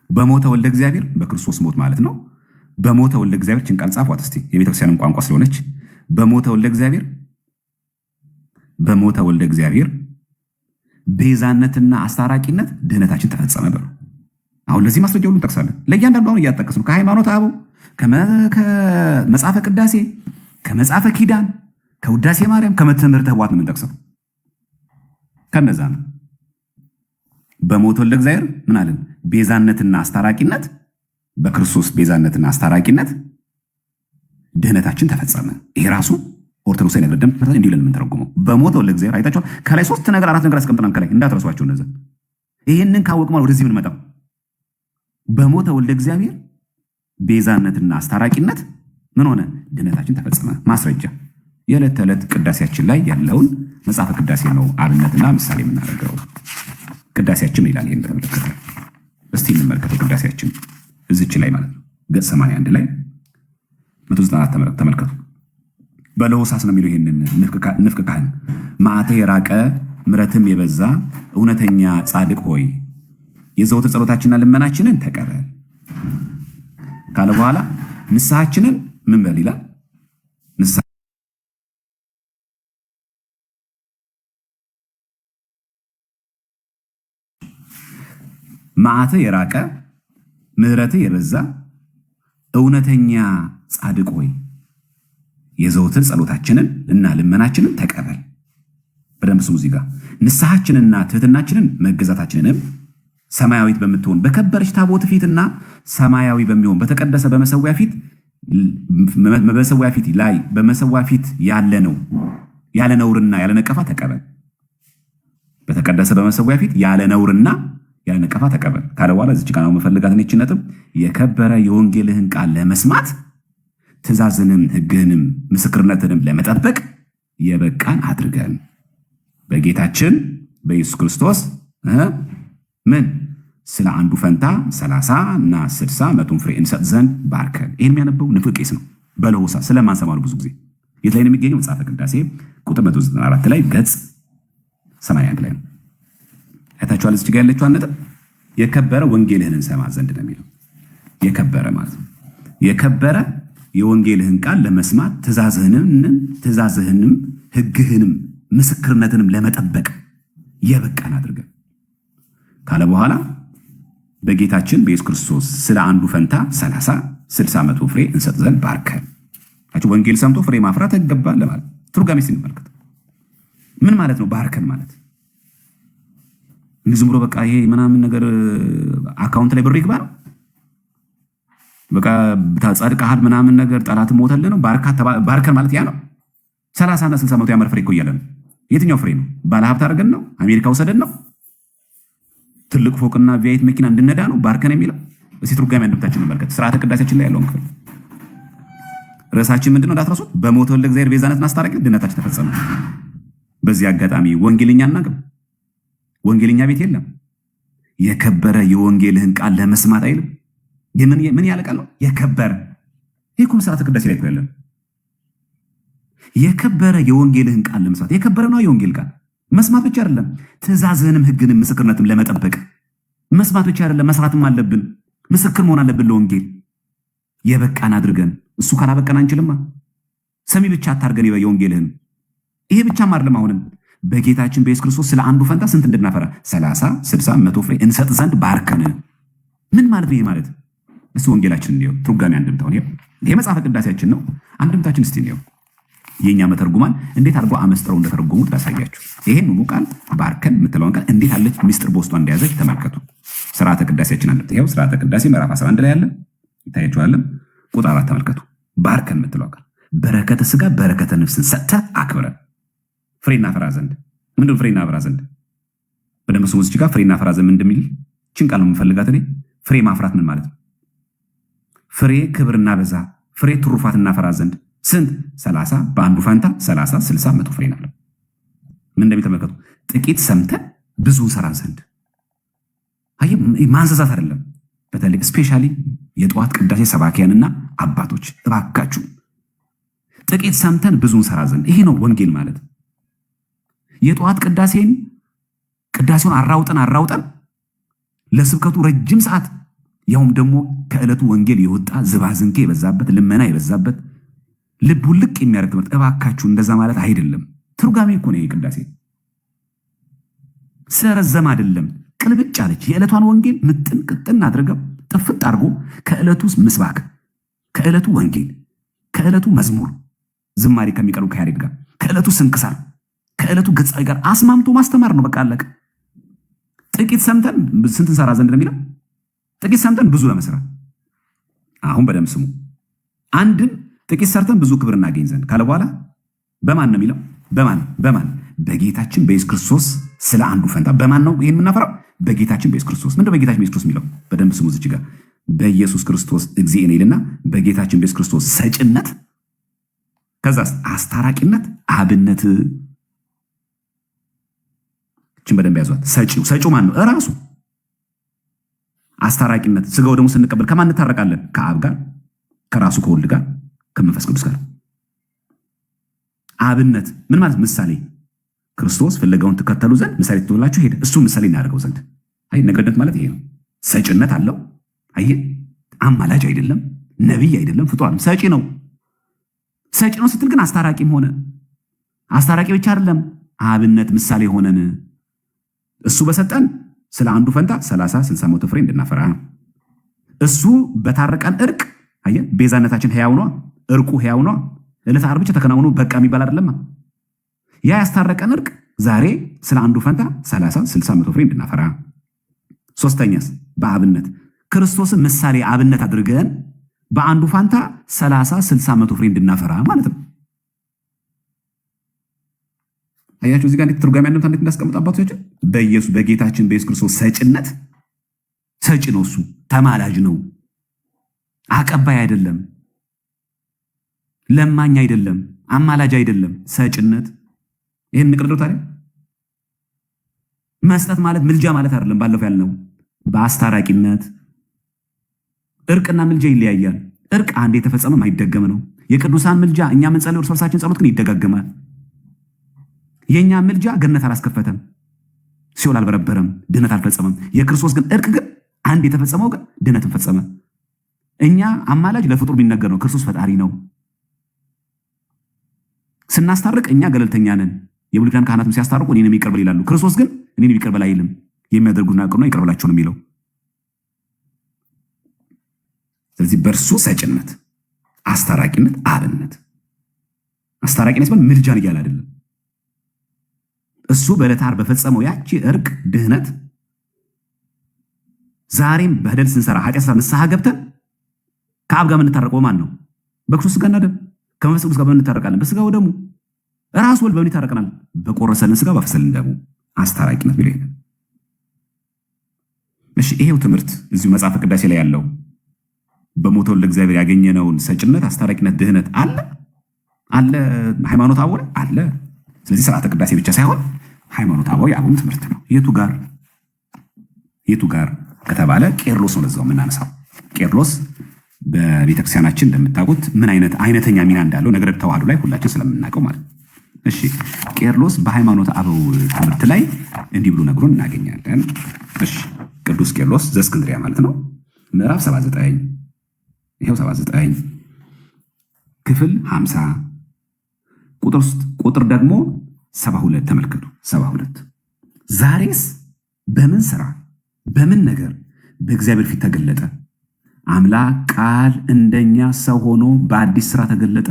S1: በሞተ ወልደ እግዚአብሔር በክርስቶስ ሞት ማለት ነው። በሞተ ወልደ እግዚአብሔር ችን ቃል ጻፏት እስቲ፣ የቤተክርስቲያንን ቋንቋ ስለሆነች። በሞተ ወልደ እግዚአብሔር ቤዛነትና አስታራቂነት ድህነታችን ተፈጸመ በሉ። አሁን ለዚህ ማስረጃ ሁሉ እንጠቅሳለን። ለእያንዳንዱ አሁን እያጠቀስ ነው። ከሃይማኖት አበው፣ ከመጽሐፈ ቅዳሴ፣ ከመጽሐፈ ኪዳን፣ ከውዳሴ ማርያም፣ ከመትምህርተ ኅቡዓት ነው የምንጠቅሰው። ከነዛ ነው በሞተ ወልደ እግዚአብሔር ምን አለን? ቤዛነትና አስታራቂነት፣ በክርስቶስ ቤዛነትና አስታራቂነት ድህነታችን ተፈጸመ። ይሄ ራሱ ኦርቶዶክሳዊ ነገር ደም ትምህርት እንዲህ ብለን የምንተረጉመው በሞተ ወልደ እግዚአብሔር አይታችኋል። ከላይ 3 ነገር 4 ነገር አስቀምጠናል። ከላይ እንዳትረሷቸው እነዚህ። ይሄንን ካወቅማ ወደዚህ ምን መጣው? በሞተ ወልደ እግዚአብሔር ቤዛነትና አስታራቂነት ምን ሆነ? ድህነታችን ተፈጸመ። ማስረጃ የዕለት ተዕለት ቅዳሴያችን ላይ ያለውን መጽሐፈ ቅዳሴ ነው አብነትና ምሳሌ የምናደርገው። ቅዳሴያችን ይላል። ይሄን ተመልከቱ እስቲ እንመልከተው። ቅዳሴያችን እዚች ላይ ማለት ነው ገጽ 81 ላይ 194 ተመልከቱ። በለሆሳስ ነው የሚለው ይሄንን ንፍቅ ካህን መዓተ የራቀ ምሕረትም የበዛ እውነተኛ ጻድቅ ሆይ የዘወትር ጸሎታችንና ልመናችንን ተቀበል ካለ በኋላ ንስሐችንን ምን በል ይላል? መዓተ የራቀ ምሕረት የበዛ እውነተኛ ጻድቅ ሆይ የዘወትር ጸሎታችንን እና ልመናችንን ተቀበል። በደንብ ስሙ። እዚህ ጋር ንስሐችንና ትህትናችንን መገዛታችንንም ሰማያዊት በምትሆን በከበረች ታቦት ፊትና ሰማያዊ በሚሆን በተቀደሰ በመሰዊያ ፊት ላይ በመሰዊያ ፊት ያለ ነውርና ያለ ነቀፋ ተቀበል። በተቀደሰ በመሰዊያ ፊት ያለ ነውርና ያለ ነቀፋ ተቀበል ካለ በኋላ እዚች ጋር ነው መፈልጋት ነች ነጥብ የከበረ የወንጌልህን ቃል ለመስማት ትእዛዝንም ሕግህንም ምስክርነትንም ለመጠበቅ የበቃን አድርገን በጌታችን በኢየሱስ ክርስቶስ ምን ስለ አንዱ ፈንታ 30 እና 60 100 ፍሬ እንሰጥ ዘንድ ባርከን። ይህን የሚያነበው ንፍቅ ቄስ ነው። በለሆሳስ ስለማንሰማ ነው። ብዙ ጊዜ የት ላይ ነው የሚገኘው? መጽሐፈ ቅዳሴ ቁጥር 194 ላይ ገጽ 81 ላይ ነው። አይታችኋል። እዚህ ጋር ያለችው ነጥብ የከበረ ወንጌልህን እንሰማ ዘንድ ነው የሚለው። የከበረ ማለት ነው የከበረ የወንጌልህን ቃል ለመስማት ትእዛዝህንም ሕግህንም ምስክርነትንም ለመጠበቅ የበቃን አድርገን ካለ በኋላ በጌታችን በኢየሱስ ክርስቶስ ስለ አንዱ ፈንታ 30 60 መቶ ፍሬ እንሰጥ ዘንድ ባርከን። ወንጌል ሰምቶ ፍሬ ማፍራት ይገባል ለማለት ትርጓሜ ሲመለከት ምን ማለት ነው? ባርከን ማለት ዝም ብሎ በቃ ይሄ ምናምን ነገር አካውንት ላይ ብር ይግባ ነው በቃ ታጻድቃል ምናምን ነገር ጠላት ሞተልህ ነው። ባርከን ማለት ያ ነው። 30 እና 60 መቶ ያመር ፍሬ እኮ እያለ ነው። የትኛው ፍሬ ነው? ባለሀብት አድርገን ነው? አሜሪካ ወሰደን ነው? ትልቅ ፎቅና ቪአይት መኪና እንድነዳ ነው ባርከን የሚለው? እስቲ ትርጓሜ አንድምታችን እንመልከት። ስርዓተ ቅዳሴያችን ላይ ያለውን ክፍል ርዕሳችን ምንድነው? እንዳትረሱት። በሞተ ወልደ እግዚአብሔር ቤዛነትን አስታራቂ ድነታችን ተፈጸመ። በዚህ አጋጣሚ ወንጌልኛ እናቅም፣ ወንጌልኛ ቤት የለም። የከበረ የወንጌልህን ቃል ለመስማት አይልም። ምን ያለ ቃል ነው? የከበረ ይህ እኮ ስርዓተ ቅዳሴ ላይ ያለ የከበረ የወንጌልህን ቃል ለመስማት የከበረ ነው። የወንጌል ቃል መስማት ብቻ አይደለም፣ ትእዛዝህንም ሕግንም ምስክርነትም ለመጠበቅ መስማት ብቻ አይደለም፣ መስራትም አለብን። ምስክር መሆን አለብን ለወንጌል የበቃን አድርገን። እሱ ካላበቃን አንችልማ። ሰሚ ብቻ አታርገን የወንጌልህን። ይሄ ብቻም አይደለም፣ አሁንም በጌታችን በኢየሱስ ክርስቶስ ስለ አንዱ ፈንታ ስንት እንድናፈራ 30 60 መቶ ፍሬ እንሰጥ ዘንድ ባርከን። ምን ማለት ነው? ይሄ ማለት እሱ ወንጌላችን ነው። ትርጓሜ አንድምታውን ይሄ መጽሐፈ ቅዳሴያችን ነው። አንድምታችን እስቲ ነው የኛ መተርጉማን እንዴት አድርጎ አመስጥረው እንደተረጎሙት ላሳያችሁ። ይሄን ሙሉ ቃል ባርከን የምትለውን ቃል እንዴት አለች ሚስጥር በውስጧ እንደያዘች ተመልከቱ። ስርዓተ ቅዳሴያችን አንድምታ ይሄው ስርዓተ ቅዳሴ ምዕራፍ 11 ላይ ያለ ይታያችኋል። ቁጥር 4 ተመልከቱ። ባርከን የምትለው ቃል በረከተ ስጋ በረከተ ነፍስን ሰጥተህ አክብረን ፍሬና ፈራ ዘንድ። ምንድነው ፍሬና ፈራ ዘንድ? በደንብ ስሙ። እዚህ ጋር ፍሬና ፈራ ዘንድ እንደሚል ችን ቃል ነው የምፈልጋት እኔ። ፍሬ ማፍራት ምን ማለት ነው? ፍሬ ክብርና በዛ ፍሬ ትሩፋት እናፈራ ዘንድ ስንት? 30 በአንዱ ፈንታ 30 60 መቶ ፍሬ ናለ። ምን እንደሚተመለከቱ ጥቂት ሰምተን ብዙ ሰራ ዘንድ። አይ ማንዘዛት አይደለም። በተለይ ስፔሻሊ የጠዋት ቅዳሴ ሰባኪያንና አባቶች እባካችሁ ጥቂት ሰምተን ብዙ ሰራ ዘንድ። ይሄ ነው ወንጌል ማለት። የጠዋት ቅዳሴውን አራውጠን ለስብከቱ ረጅም ሰዓት ያውም ደግሞ ከዕለቱ ወንጌል የወጣ ዝባዝንኬ የበዛበት ልመና የበዛበት ልብ ውልቅ የሚያደርግ ትምህርት። እባካችሁ እንደዛ ማለት አይደለም። ትርጓሜ እኮ ነው ቅዳሴ። ስለረዘም አይደለም። ቅልብጭ አለች የዕለቷን ወንጌል ምጥን ቅጥን አድርገው ጥፍጥ አድርጎ ከዕለቱ ምስባክ፣ ከዕለቱ ወንጌል፣ ከዕለቱ መዝሙር ዝማሬ ከሚቀርቡ ከያሬድ ጋር፣ ከዕለቱ ስንክሳር፣ ከዕለቱ ገጻዊ ጋር አስማምቶ ማስተማር ነው። በቃ አለቀ። ጥቂት ሰምተን ስንት እንሰራ ዘንድ ነው የሚለው? ጥቂት ሰምተን ብዙ ለመስራት። አሁን በደምብ ስሙ። አንድን ጥቂት ሰርተን ብዙ ክብር እናገኝ ዘንድ ካለ በኋላ በማን ነው የሚለው? በማን በጌታችን በኢየሱስ ክርስቶስ ስለ አንዱ ፈንታ። በማን ነው ይሄን የምናፈራው? በጌታችን በኢየሱስ ክርስቶስ። ምንድነው በጌታችን በኢየሱስ ክርስቶስ የሚለው? በደንብ ስሙ። እዚህ ጋር በኢየሱስ ክርስቶስ እግዚእነ ይልና በጌታችን በኢየሱስ ክርስቶስ ሰጭነት፣ ከዛስ አስታራቂነት፣ አብነት። እችን በደንብ ያዟት። ሰጪው ማን ነው? እራሱ። አስታራቂነት፣ ስጋው ደግሞ ስንቀበል ከማን እንታረቃለን? ከአብ ጋር፣ ከራሱ ከወልድ ጋር፣ ከመንፈስ ቅዱስ ጋር። አብነት ምን ማለት? ምሳሌ። ክርስቶስ ፍለጋውን ትከተሉ ዘንድ ምሳሌ ትተውላችሁ ሄደ። እሱ ምሳሌ እናደርገው ዘንድ። አይ ነገርነት ማለት ይሄ ነው። ሰጭነት አለው። አይ አማላጅ አይደለም፣ ነቢይ አይደለም፣ ፍጡር ሰጪ ነው። ሰጪ ነው ስትል ግን አስታራቂም ሆነ። አስታራቂ ብቻ አይደለም፣ አብነት ምሳሌ ሆነን እሱ በሰጠን ስለ አንዱ ፈንታ 30 60 መቶ ፍሬ እንድናፈራ እሱ በታረቀን እርቅ። አየ ቤዛነታችን ሕያው ነው፣ እርቁ ሕያው ነው። ዕለተ ዓርብ ብቻ ተከናውኖ በቃ የሚባል አይደለም። ያ ያስታረቀን እርቅ ዛሬ ስለ አንዱ ፈንታ 30 60 መቶ ፍሬ እንድናፈራ። ሶስተኛስ በአብነት ክርስቶስን ምሳሌ አብነት አድርገን በአንዱ ፋንታ 30 60 መቶ ፍሬ እንድናፈራ ማለት ነው። አያችሁ እዚህ ጋር እንዴት ትርጓሜ ያለው እንዴት እንዳስቀምጥ አባቶቻችን። በኢየሱስ በጌታችን በኢየሱስ ክርስቶስ ሰጭነት። ሰጪ ነው እሱ፣ ተማላጅ ነው፣ አቀባይ አይደለም፣ ለማኝ አይደለም፣ አማላጅ አይደለም። ሰጭነት ይሄን ንቅርደው። ታዲያ መስጠት ማለት ምልጃ ማለት አይደለም። ባለፈው ያልነው በአስታራቂነት። እርቅና ምልጃ ይለያያል። እርቅ አንድ የተፈጸመ ማይደገም ነው። የቅዱሳን ምልጃ እኛ የምንጸልየው እርስ በርሳችን ጸሎት ግን ይደጋገማል። የኛ ምልጃ ገነት አላስከፈተም። ሲኦል አልበረበረም፣ ድህነት አልፈጸመም። የክርስቶስ ግን እርቅ ግን አንድ የተፈጸመው ግን ድህነትን ፈጸመ። እኛ አማላጅ ለፍጡር ቢነገር ነው። ክርስቶስ ፈጣሪ ነው። ስናስታርቅ እኛ ገለልተኛ ነን። የብሉይ ኪዳን ካህናትም ሲያስታርቁ እኔንም ይቅር በል ይላሉ። ክርስቶስ ግን እኔንም ይቅር በል አይልም። የሚያደርጉትን ያውቁና ይቅር በላቸው ነው የሚለው። ስለዚህ በእርሱ ሰጭነት፣ አስታራቂነት፣ አብነት አስታራቂነት ሲባል ምልጃን እያለ አይደለም። እሱ በዕለተ ዓርብ በፈጸመው ያቺ እርቅ ድህነት ዛሬም በደል ስንሰራ ኃጢአት ስራ ንስሐ ገብተን ከአብ ጋር የምንታረቀው ማን ነው? በክርስቶስ ሥጋና ደም። ከመንፈስ ቅዱስ ጋር በምን እንታረቃለን? በሥጋው ደሙ። ራሱ ወልድ በምን ይታረቀናል? በቆረሰልን ሥጋ ባፈሰልን ደሙ። አስታራቂነት ቢል ይሄን። እሺ ይሄው ትምህርት እዚሁ መጽሐፈ ቅዳሴ ላይ ያለው በሞተው ለእግዚአብሔር ያገኘነውን ሰጭነት፣ አስታራቂነት፣ ድህነት አለ ሃይማኖት አበው አለ። ስለዚህ ስርዓተ ቅዳሴ ብቻ ሳይሆን ሃይማኖት አበው የአቡን ትምህርት ነው። የቱ ጋር ከተባለ ቄርሎስ ነው ለዛው የምናነሳው። ቄርሎስ በቤተክርስቲያናችን እንደምታውቁት ምን አይነተኛ ሚና እንዳለው ነገረ ተዋህዶ ላይ ሁላችን ስለምናውቀው ማለት ነው። እሺ ቄርሎስ በሃይማኖት አበው ትምህርት ላይ እንዲህ ብሎ ነግሮን እናገኛለን። እሺ ቅዱስ ቄርሎስ ዘእስክንድርያ ማለት ነው። ምዕራፍ 79 ይሄው 79 ክፍል 50 ቁጥር ደግሞ 72 ተመልከቱ። 72 ዛሬስ በምን ስራ በምን ነገር በእግዚአብሔር ፊት ተገለጠ? አምላክ ቃል እንደኛ ሰው ሆኖ በአዲስ ስራ ተገለጠ።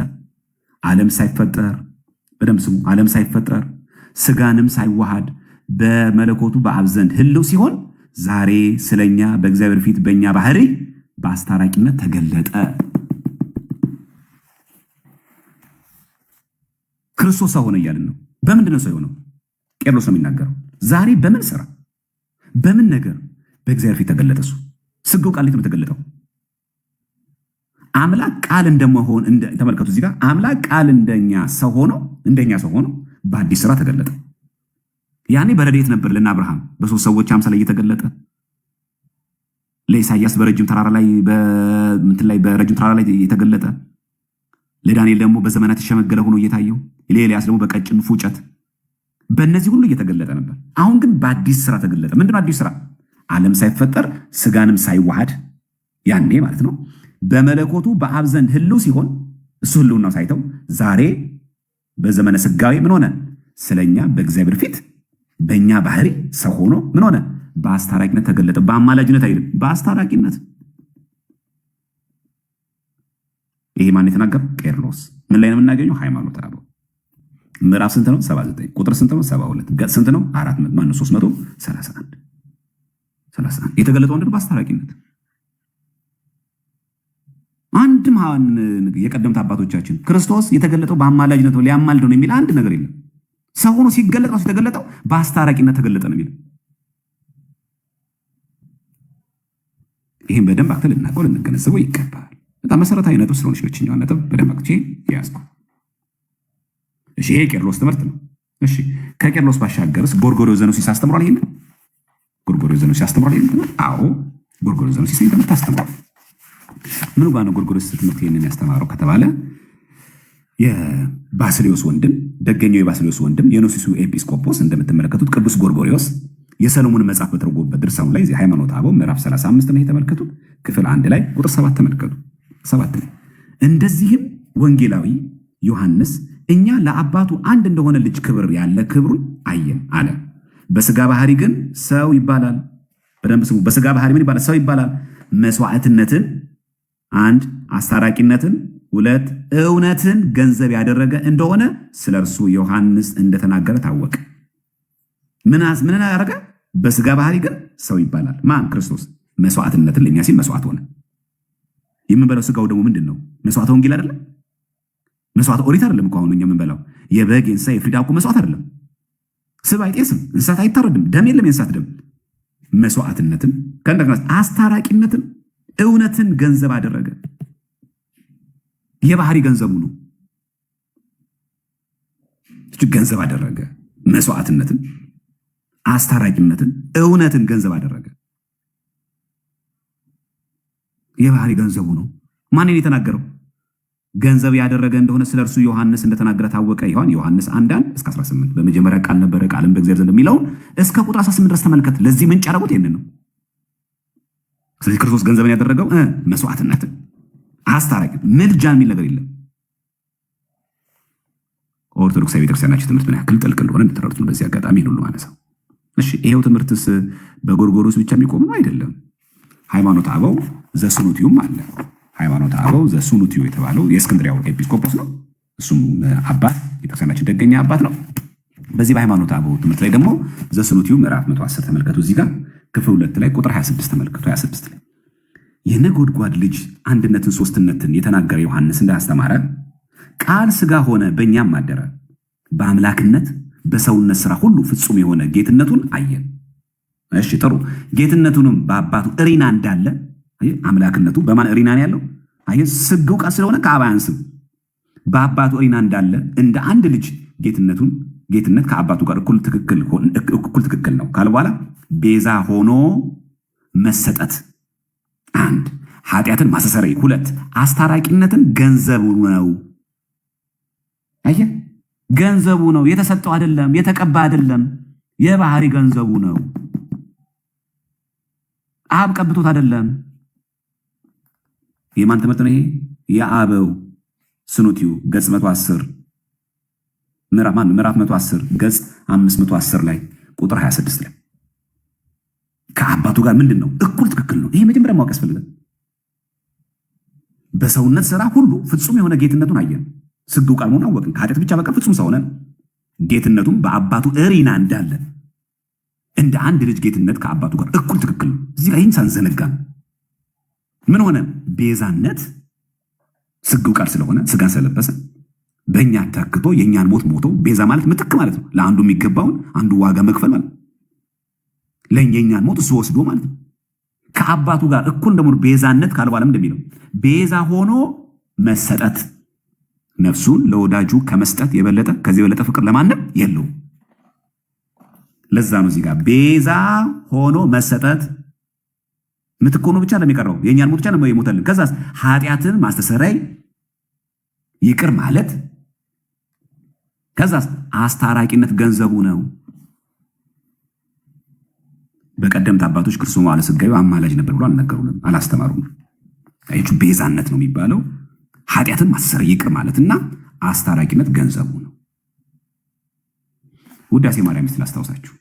S1: ዓለም ሳይፈጠር በደም ስሙ ዓለም ሳይፈጠር ስጋንም ሳይዋሃድ በመለኮቱ በአብ ዘንድ ህልው ሲሆን ዛሬ ስለኛ በእግዚአብሔር ፊት በእኛ ባህሪ በአስታራቂነት ተገለጠ። ክርስቶስ ሰው ሆነ እያልን ነው። በምንድን ነው ሰው የሆነው? ቄርሎስ ነው የሚናገረው። ዛሬ በምን ስራ በምን ነገር በእግዚአብሔር ፊት ተገለጠ? እሱ ስጋው ቃል ነው የተገለጠው። አምላክ ቃል እንደመሆን ተመልከቱ። እዚህ ጋር አምላክ ቃል እንደኛ ሰው ሆኖ በአዲስ ስራ ተገለጠ። ያኔ በረድኤት ነበር ለእነ አብርሃም በሶስት ሰዎች አምሳል ላይ እየተገለጠ፣ ለኢሳያስ በረጅም ተራራ ላይ በረጅም ተራራ ላይ የተገለጠ፣ ለዳንኤል ደግሞ በዘመናት የሸመገለ ሆኖ እየታየው፣ ለኤልያስ ደግሞ በቀጭን ፉጨት፣ በእነዚህ ሁሉ እየተገለጠ ነበር። አሁን ግን በአዲስ ስራ ተገለጠ። ምንድነው አዲስ ስራ? ዓለም ሳይፈጠር ስጋንም ሳይዋሃድ ያኔ ማለት ነው በመለኮቱ በአብ ዘንድ ህልው ሲሆን እሱ ህልውናው ሳይተው ዛሬ በዘመነ ስጋዌ ምን ሆነ? ስለኛ በእግዚአብሔር ፊት በእኛ ባህሪ ሰው ሆኖ ምን ሆነ? በአስታራቂነት ተገለጠ። በአማላጅነት አይደለም፣ በአስታራቂነት። ይሄ ማን የተናገረው? ቄርሎስ። ምን ላይ ነው የምናገኘው? ሃይማኖተ አበው ምዕራፍ ስንት ነው? 79 ቁጥር ስንት ነው? 72 ገጽ ስንት ነው? 331 የተገለጠው ወንድ በአስታራቂነት። አንድም የቀደምት አባቶቻችን ክርስቶስ የተገለጠው በአማላጅነት ነው ሊያማልድ ነው የሚል አንድ ነገር የለም። ሰው ሆኖ ሲገለጥ ነው የተገለጠው፣ በአስታራቂነት ተገለጠ ነው የሚለው። ይህም በደንብ አክተል ልናውቀው ልንገነዘበው ይገባል። በጣም መሰረታዊ ነጥብ ስለሆነች በችኛዋ ነጥብ በደንብ አክቼ ያዝኩ። እሺ ይሄ ቄርሎስ ትምህርት ነው። እሺ ከቄርሎስ ባሻገርስ ጎርጎርዮስ ዘኖሲስ አስተምሯል። ይሄን ጎርጎርዮስ ዘኖሲስ አስተምሯል። ይሄን አዎ ጎርጎርዮስ ዘኖሲስ ይሄን ትምህርት አስተምሯል። ምን ጋር ነው ጎርጎርዮስ ትምህርት ይሄንን ያስተማረው ከተባለ የባስልዮስ ወንድም ደገኛው የባስልዮስ ወንድም የኖሲሱ ኤጲስቆጶስ እንደምትመለከቱት ቅዱስ ጎርጎርዮስ የሰሎሞን መጽሐፍ በተረጎመበት ድርሳኑ ላይ ሃይማኖተ አበው ምዕራፍ 35 ነው የተመለከቱት። ክፍል 1 ላይ ቁጥር 7 ተመልከቱ። 7 ላይ እንደዚህም ወንጌላዊ ዮሐንስ እኛ ለአባቱ አንድ እንደሆነ ልጅ ክብር ያለ ክብሩን አየን አለ። በስጋ ባህሪ ግን ሰው ይባላል። በደንብ ስሙ። በስጋ ባህሪ ምን ይባላል? ሰው ይባላል። መስዋዕትነትን 1 አስታራቂነትን 2 እውነትን ገንዘብ ያደረገ እንደሆነ ስለ እርሱ ዮሐንስ እንደተናገረ ታወቀ። ምን ያደረገ? በስጋ ባህሪ ግን ሰው ይባላል። ማን? ክርስቶስ። መስዋዕትነትን ለእኛ ሲል መስዋዕት ሆነ። የምንበላው ስጋው ደግሞ ምንድን ነው? መስዋዕት ወንጌል አይደለም? መስዋዕት ኦሪት አይደለም እኮ አሁን እኛ የምንበላው የበግ የእንስሳ የፍሪዳ እኮ መስዋዕት አይደለም። ስብ አይጤስም፣ እንስሳት አይታረድም፣ ደም የለም የእንስሳት ደም። መስዋዕትነትን ከእንደገና አስታራቂነትን እውነትን ገንዘብ አደረገ። የባህሪ ገንዘቡ ነው። ገንዘብ አደረገ። መስዋዕትነትን፣ አስታራቂነትን፣ እውነትን ገንዘብ አደረገ። የባህሪ ገንዘቡ ነው። ማንን የተናገረው? ገንዘብ ያደረገ እንደሆነ ስለ እርሱ ዮሐንስ እንደተናገረ ታወቀ። ዮሐንስ 1:1-18 በመጀመሪያ ቃል ነበረ፣ ቃልም በእግዚአብሔር ዘንድ የሚለውን እስከ ቁጥር 18 ድረስ ተመልከት። ለዚህ ምንጭ ያደረጉት ይህንን ነው። ስለዚህ ክርስቶስ ገንዘብን ያደረገው መስዋዕትነትን፣ አስታራቂ፣ ምልጃ የሚል ነገር የለም። ኦርቶዶክሳዊ ቤተክርስቲያናችን ትምህርት ምን ያክል ጥልቅ እንደሆነ እንድትረዱት ነው በዚህ አጋጣሚ ሁሉ ማነሳው። እሺ ይሄው ትምህርትስ በጎርጎሮስ ብቻ የሚቆም ነው አይደለም። ሃይማኖተ አበው ዘሱኑቲዩም አለ። ሃይማኖተ አበው ዘሱኑቲዩ የተባለው የእስክንድሪያው ኤጲስቆጶስ ነው። እሱም አባት ቤተክርስቲያናችን ደገኛ አባት ነው። በዚህ በሃይማኖተ አበው ትምህርት ላይ ደግሞ ዘሱኑቲዩ ምዕራፍ 110 ተመልከቱ። እዚህ ጋር ክፍል 2 ላይ ቁጥር 26 ተመልከቱ። 26 ላይ የነጎድጓድ ልጅ አንድነትን ሶስትነትን የተናገረ ዮሐንስ እንዳስተማረ ቃል ሥጋ ሆነ በእኛም አደረ፣ በአምላክነት በሰውነት ሥራ ሁሉ ፍጹም የሆነ ጌትነቱን አየን። እሺ ጥሩ። ጌትነቱንም በአባቱ እሪና እንዳለ አምላክነቱ በማን እሪና ነው ያለው? አየህ ስግው ቃል ስለሆነ ከአብ አያንስም። በአባቱ እሪና እንዳለ እንደ አንድ ልጅ ጌትነት ከአባቱ ጋር እኩል ትክክል ነው ካለ በኋላ ቤዛ ሆኖ መሰጠት፣ 1 ኃጢአትን ማስተሰረይ፣ 2 አስታራቂነትን ገንዘቡ ነው። አየህ ገንዘቡ ነው፣ የተሰጠው አይደለም፣ የተቀባ አይደለም፣ የባህሪ ገንዘቡ ነው። አብ ቀብቶት አይደለም። የማን ትምህርት ነው ይሄ? የአበው ስኑቲዩ ገጽ 110 ምዕራፍ 110 ገጽ 510 ላይ ቁጥር 26 ላይ ከአባቱ ጋር ምንድን ነው እኩል ትክክል ነው። ይሄ መጀመሪያ ማወቅ ያስፈልጋል። በሰውነት ሥራ ሁሉ ፍጹም የሆነ ጌትነቱን አየን። ስግው ቃል መሆኑን አወቅን። ከኃጢአት ብቻ በቀር ፍጹም ሰው ሆነን ጌትነቱም በአባቱ እሪና እንዳለ እንደ አንድ ልጅ ጌትነት ከአባቱ ጋር እኩል ትክክል ነው። እዚህ ጋር ይህን ሳንዘነጋ ምን ሆነ? ቤዛነት ስግው ቃል ስለሆነ ስጋን ስለለበሰ በእኛ ታክቶ የእኛን ሞት ሞቶ ቤዛ ማለት ምትክ ማለት ነው። ለአንዱ የሚገባውን አንዱ ዋጋ መክፈል ማለት ነው። ለእኛን ሞት እሱ ወስዶ ማለት ነው። ከአባቱ ጋር እኩል ደግሞ ቤዛነት ካለ በኋላ እንደሚለው ቤዛ ሆኖ መሰጠት፣ ነፍሱን ለወዳጁ ከመስጠት የበለጠ ከዚህ የበለጠ ፍቅር ለማንም የለውም። ለዛ ነው እዚህ ጋር ቤዛ ሆኖ መሰጠት። ምትክ ሆኖ ብቻ ለሚቀረው የእኛን ሞት ብቻ ነው የሞተልን። ከዛስ ኃጢአትን ማስተሰረይ፣ ይቅር ማለት፣ ከዛስ አስታራቂነት ገንዘቡ ነው። በቀደምት አባቶች ክርስቶስ ዋለ ስጋዩ አማላጅ ነበር ብሎ አልነገሩንም፣ አላስተማሩንም። አይቹ ቤዛነት ነው የሚባለው ኃጢአትን ማስተሰረይ፣ ይቅር ማለትና አስታራቂነት ገንዘቡ ነው። ውዳሴ ማርያም ስላስታውሳችሁ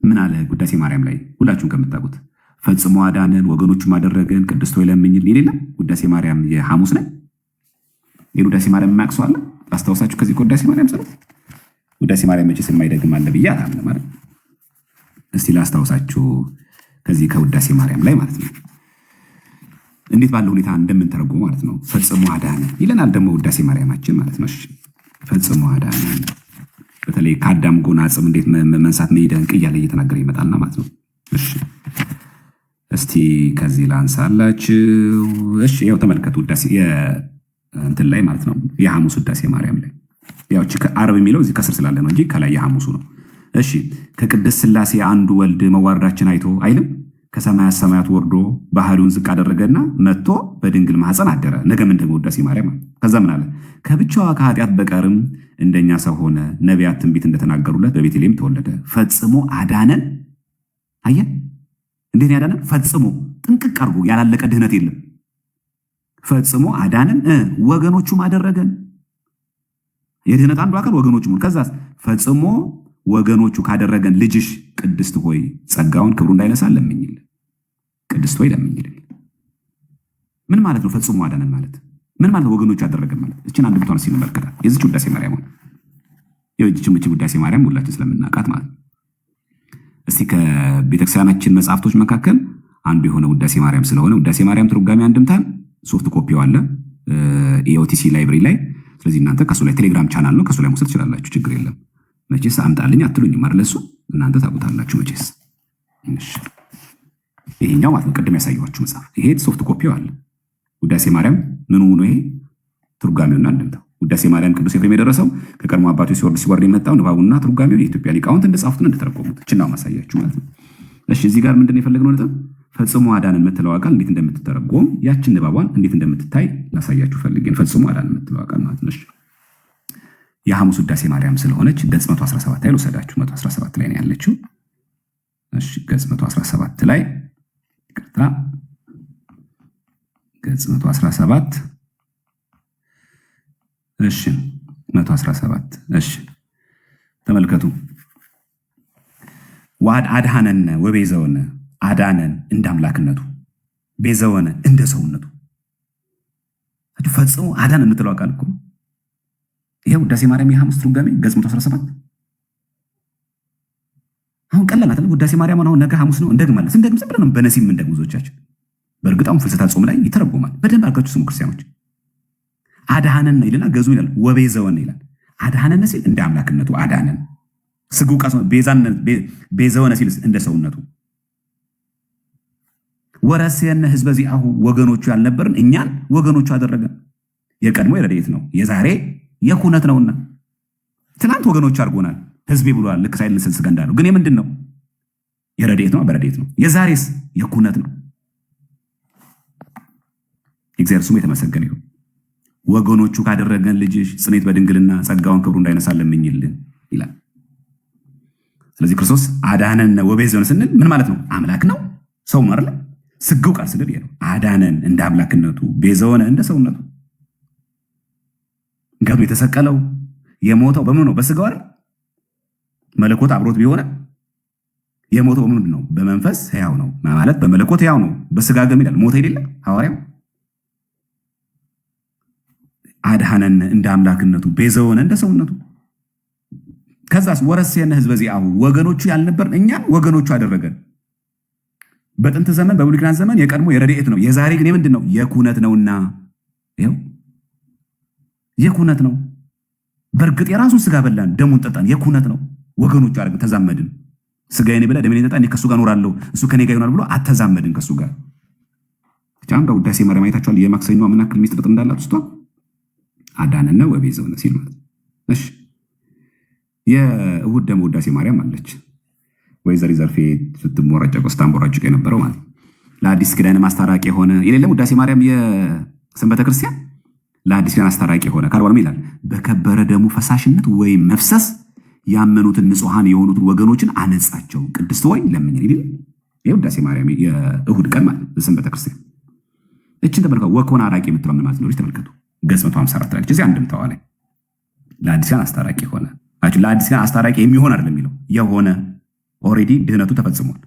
S1: ምን አለ? ውዳሴ ማርያም ላይ ሁላችሁም ከምታውቁት ፈጽሞ አዳነን ወገኖቹም አደረገን ቅድስት ሆይ ለምኝል ይላል። ውዳሴ ማርያም የሐሙስ ላይ የውዳሴ ማርያም ማክሱ አለ። አስታውሳችሁ ከዚህ ከውዳሴ ማርያም ጸሎት ውዳሴ ማርያም መቼስ የማይደግም አለ ብዬ አላምንም ማለት። እስቲ ላስታውሳችሁ ከዚህ ከውዳሴ ማርያም ላይ ማለት ነው እንዴት ባለ ሁኔታ እንደምንተረጎመው ማለት ነው። ፈጽሞ አዳነን ይለናል ደግሞ ውዳሴ ማርያማችን ማለት ነው። ፈጽሞ አዳነን በተለይ ከአዳም ጎን አጽም እንዴት መንሳት መይደንቅ እያለ እየተናገረ ይመጣልና ማለት ነው። እሺ እስቲ ከዚህ ላንሳላችሁ። እሺ ያው ተመልከቱ ውዳሴ እንትን ላይ ማለት ነው የሐሙስ ውዳሴ ማርያም ላይ ያው ከአርብ የሚለው እዚህ ከስር ስላለ ነው እንጂ ከላይ የሐሙሱ ነው። እሺ ከቅድስት ሥላሴ አንዱ ወልድ መዋረዳችን አይቶ አይልም ከሰማያት ሰማያት ወርዶ ባህሪውን ዝቅ አደረገና መጥቶ በድንግል ማህፀን አደረ። ነገም እንደም ውዳሴ ማርያም። ከዛ ምን አለ? ከብቻዋ ከኃጢአት በቀርም እንደኛ ሰው ሆነ፣ ነቢያት ትንቢት እንደተናገሩለት በቤተልሔም ተወለደ። ፈጽሞ አዳነን። አየ እንዴት ያዳነን? ፈጽሞ ጥንቅቅ አድርጎ ያላለቀ ድህነት የለም። ፈጽሞ አዳነን ወገኖቹም አደረገን። የድህነት አንዱ አካል ወገኖቹ ነው። ከዛ ፈጽሞ ወገኖቹ ካደረገን ልጅሽ ቅድስት ሆይ ጸጋውን ክብሩ እንዳይነሳ ለምኝል። ቅድስት ሆይ ለምኝል ምን ማለት ነው? ፈጽሞ አዳነን ማለት ምን ማለት ነው? ወገኖቹ አደረገን ማለት እችን አንድ ብቷን ሲመለከታል የዚች ውዳሴ ማርያም ነው። የዚች ውዳሴ ማርያም ሁላችን ስለምናውቃት ማለት እስቲ ከቤተክርስቲያናችን መጽሐፍቶች መካከል አንዱ የሆነ ውዳሴ ማርያም ስለሆነ ውዳሴ ማርያም ትርጓሜ አንድምታን ሶፍት ኮፒው አለ ኢኦቲሲ ላይብረሪ ላይ። ስለዚህ እናንተ ከሱ ላይ ቴሌግራም ቻናል ነው ከሱ ላይ መውሰድ ትችላላችሁ። ችግር የለም። መቼስ አምጣልኝ አትሉኝም አይደል? እሱ እናንተ ታውቁታላችሁ መቼስ። እሺ ይሄኛው ማለት ነው ቅድም ያሳየኋችሁ መጽሐፍ ይሄ ሶፍት ኮፒው አለ። ውዳሴ ማርያም ምን ሆኖ ይሄ ትርጓሜውና አንድምታው ውዳሴ ማርያም ቅዱስ ኤፍሬም የደረሰው ከቀድሞ አባቶች ሲወርድ የመጣው ንባቡና ትርጓሜው የኢትዮጵያ ሊቃውንት እንደጻፉት እንደተረጎሙት እችናው ማሳያችሁ ማለት ነው። እሺ እዚህ ጋር ምንድነው የፈለግነው ነጥብ? ፈጽሞ አዳነን የምትለው ቃል እንዴት እንደምትተረጎም ያችን ንባቧን እንዴት እንደምትታይ ላሳያችሁ ፈልጌን። ፈጽሞ አዳነን የምትለው ቃል ማለት ነች የሐሙስ ውዳሴ ማርያም ስለሆነች ገጽ 117 ላይ ልውሰዳችሁ። 117 ላይ ነው ያለችው። እሺ ገጽ 117 ላይ ይቅርታ፣ ገጽ 117 እሺ 117 እሺ ተመልከቱ። ዋድ አድሃነነ ወቤዘወነ አዳነን እንደ አምላክነቱ ቤዘወነ እንደ ሰውነቱ። ፈጽሞ አዳነን የምትለው ቃል እኮ ይሄው ውዳሴ ማርያም የሐሙስ ትርጓሜ ገጽ 117። አሁን ቀላል አይደል? ውዳሴ ማርያም አሁን ነገ ሐሙስ ነው እንደግማለን። ስንደግም ዝም ብለን ነው በነሲም እንደግም ብዙዎቻችን። በእርግጥ አሁን ፍልሰታ ጾም ላይ ይተረጎማል። በደንብ አድርጋችሁ ስሙ ክርስቲያኖች። አድሃነን ይልና ገዙ ይላል ወቤዘወነ ይላል። አድሃነን ሲል እንደ አምላክነቱ አዳነን። ስጉ ቃስ ቤዘወነ ሲል እንደ ሰውነቱ። ወረስየነ ህዝበ ዚአሁ ወገኖቹ ያልነበርን እኛን ወገኖቹ አደረገ። የቀድሞ የረድኤት ነው፣ የዛሬ የኩነት ነውና። ትናንት ወገኖቹ አድርጎናል። ህዝቤ ብሏል። ልክ ሳይል ስጋ እንዳለው ግን የምንድን ነው? የረድኤት ነው፣ በረድኤት ነው። የዛሬስ የኩነት ነው። እግዚአብሔር ስሙ የተመሰገነ ይሁን። ወገኖቹ ካደረገን ልጅሽ ጽኔት በድንግልና ጸጋውን ክብሩ እንዳይነሳ ለምኝልን ይላል። ስለዚህ ክርስቶስ አዳነን ወቤዘወነ ስንል ምን ማለት ነው? አምላክ ነው፣ ሰው ነው አይደል? ስግው ቃል ስንል ይሄ ነው። አዳነን እንደ አምላክነቱ፣ ቤዘወነ እንደ ሰውነቱ። ገዱ የተሰቀለው የሞተው በምን ነው? በስጋው አይደል? መለኮት አብሮት ቢሆን የሞተው በምንድን ነው? በመንፈስ ሕያው ነው ማለት በመለኮት ሕያው ነው። በስጋ ገም ይላል ሞተ አይደለ ሐዋርያው። አድሃነን እንደ አምላክነቱ፣ ቤዘወነ እንደ ሰውነቱ። ከዛስ ወረስየነ ህዝበ ዚአሁ ወገኖቹ ያልነበርን እኛን ወገኖቹ አደረገን። በጥንት ዘመን በብሉይ ኪዳን ዘመን የቀድሞ የረድኤት ነው፣ የዛሬ ግን የምንድን ነው? የኩነት ነውና ይኸው የኩነት ነው። በእርግጥ የራሱን ስጋ በላን ደሙን ጠጣን፣ የኩነት ነው። ወገኖቹ አደረገን፣ ተዛመድን። ስጋዬን ብላ ደሜን ጠጣ፣ እኔ ከሱ ጋር እኖራለሁ እሱ ከኔ ጋር ይሆናል ብሎ አተዛመድን ከሱ ጋር። ብቻም በውዳሴ ማርያም አይታችኋል። የማክሰኞ ምን ያክል ሚስጥር እንዳላት ውስጧ አዳነነ ወቤዘወነ ሲል ማለት። እሺ የእሑድ ደግሞ ውዳሴ ማርያም አለች። ወይዘሪ ዘርፌ ስትሞረጨቅ ስታንቦራጭቅ የነበረው ማለት ለአዲስ ኪዳን ማስታራቂ የሆነ የሌለም ውዳሴ ማርያም የሰንበተ ክርስቲያን ለአዲስ ኪዳን አስታራቂ የሆነ ካልዋልም ይላል በከበረ ደሙ ፈሳሽነት ወይም መፍሰስ ያመኑትን ንጹሐን የሆኑትን ወገኖችን አነጻቸው። ቅድስት ወይ ለምን ይል የውዳሴ ማርያም የእሑድ ቀን ማለት በሰንበተ ክርስቲያን። እችን ተመልከቱ። ወኮነ አራቂ የምትለው ምን ማለት ነው? ተመልከቱ። ገጽ 154 ላይ እዚህ አንድምታዋ ላይ ለአዲስ ኪዳን አስታራቂ የሆነ ለአዲስ ኪዳን አስታራቂ የሚሆን አይደለም የሚለው የሆነ ኦልሬዲ ድህነቱ ተፈጽሟል።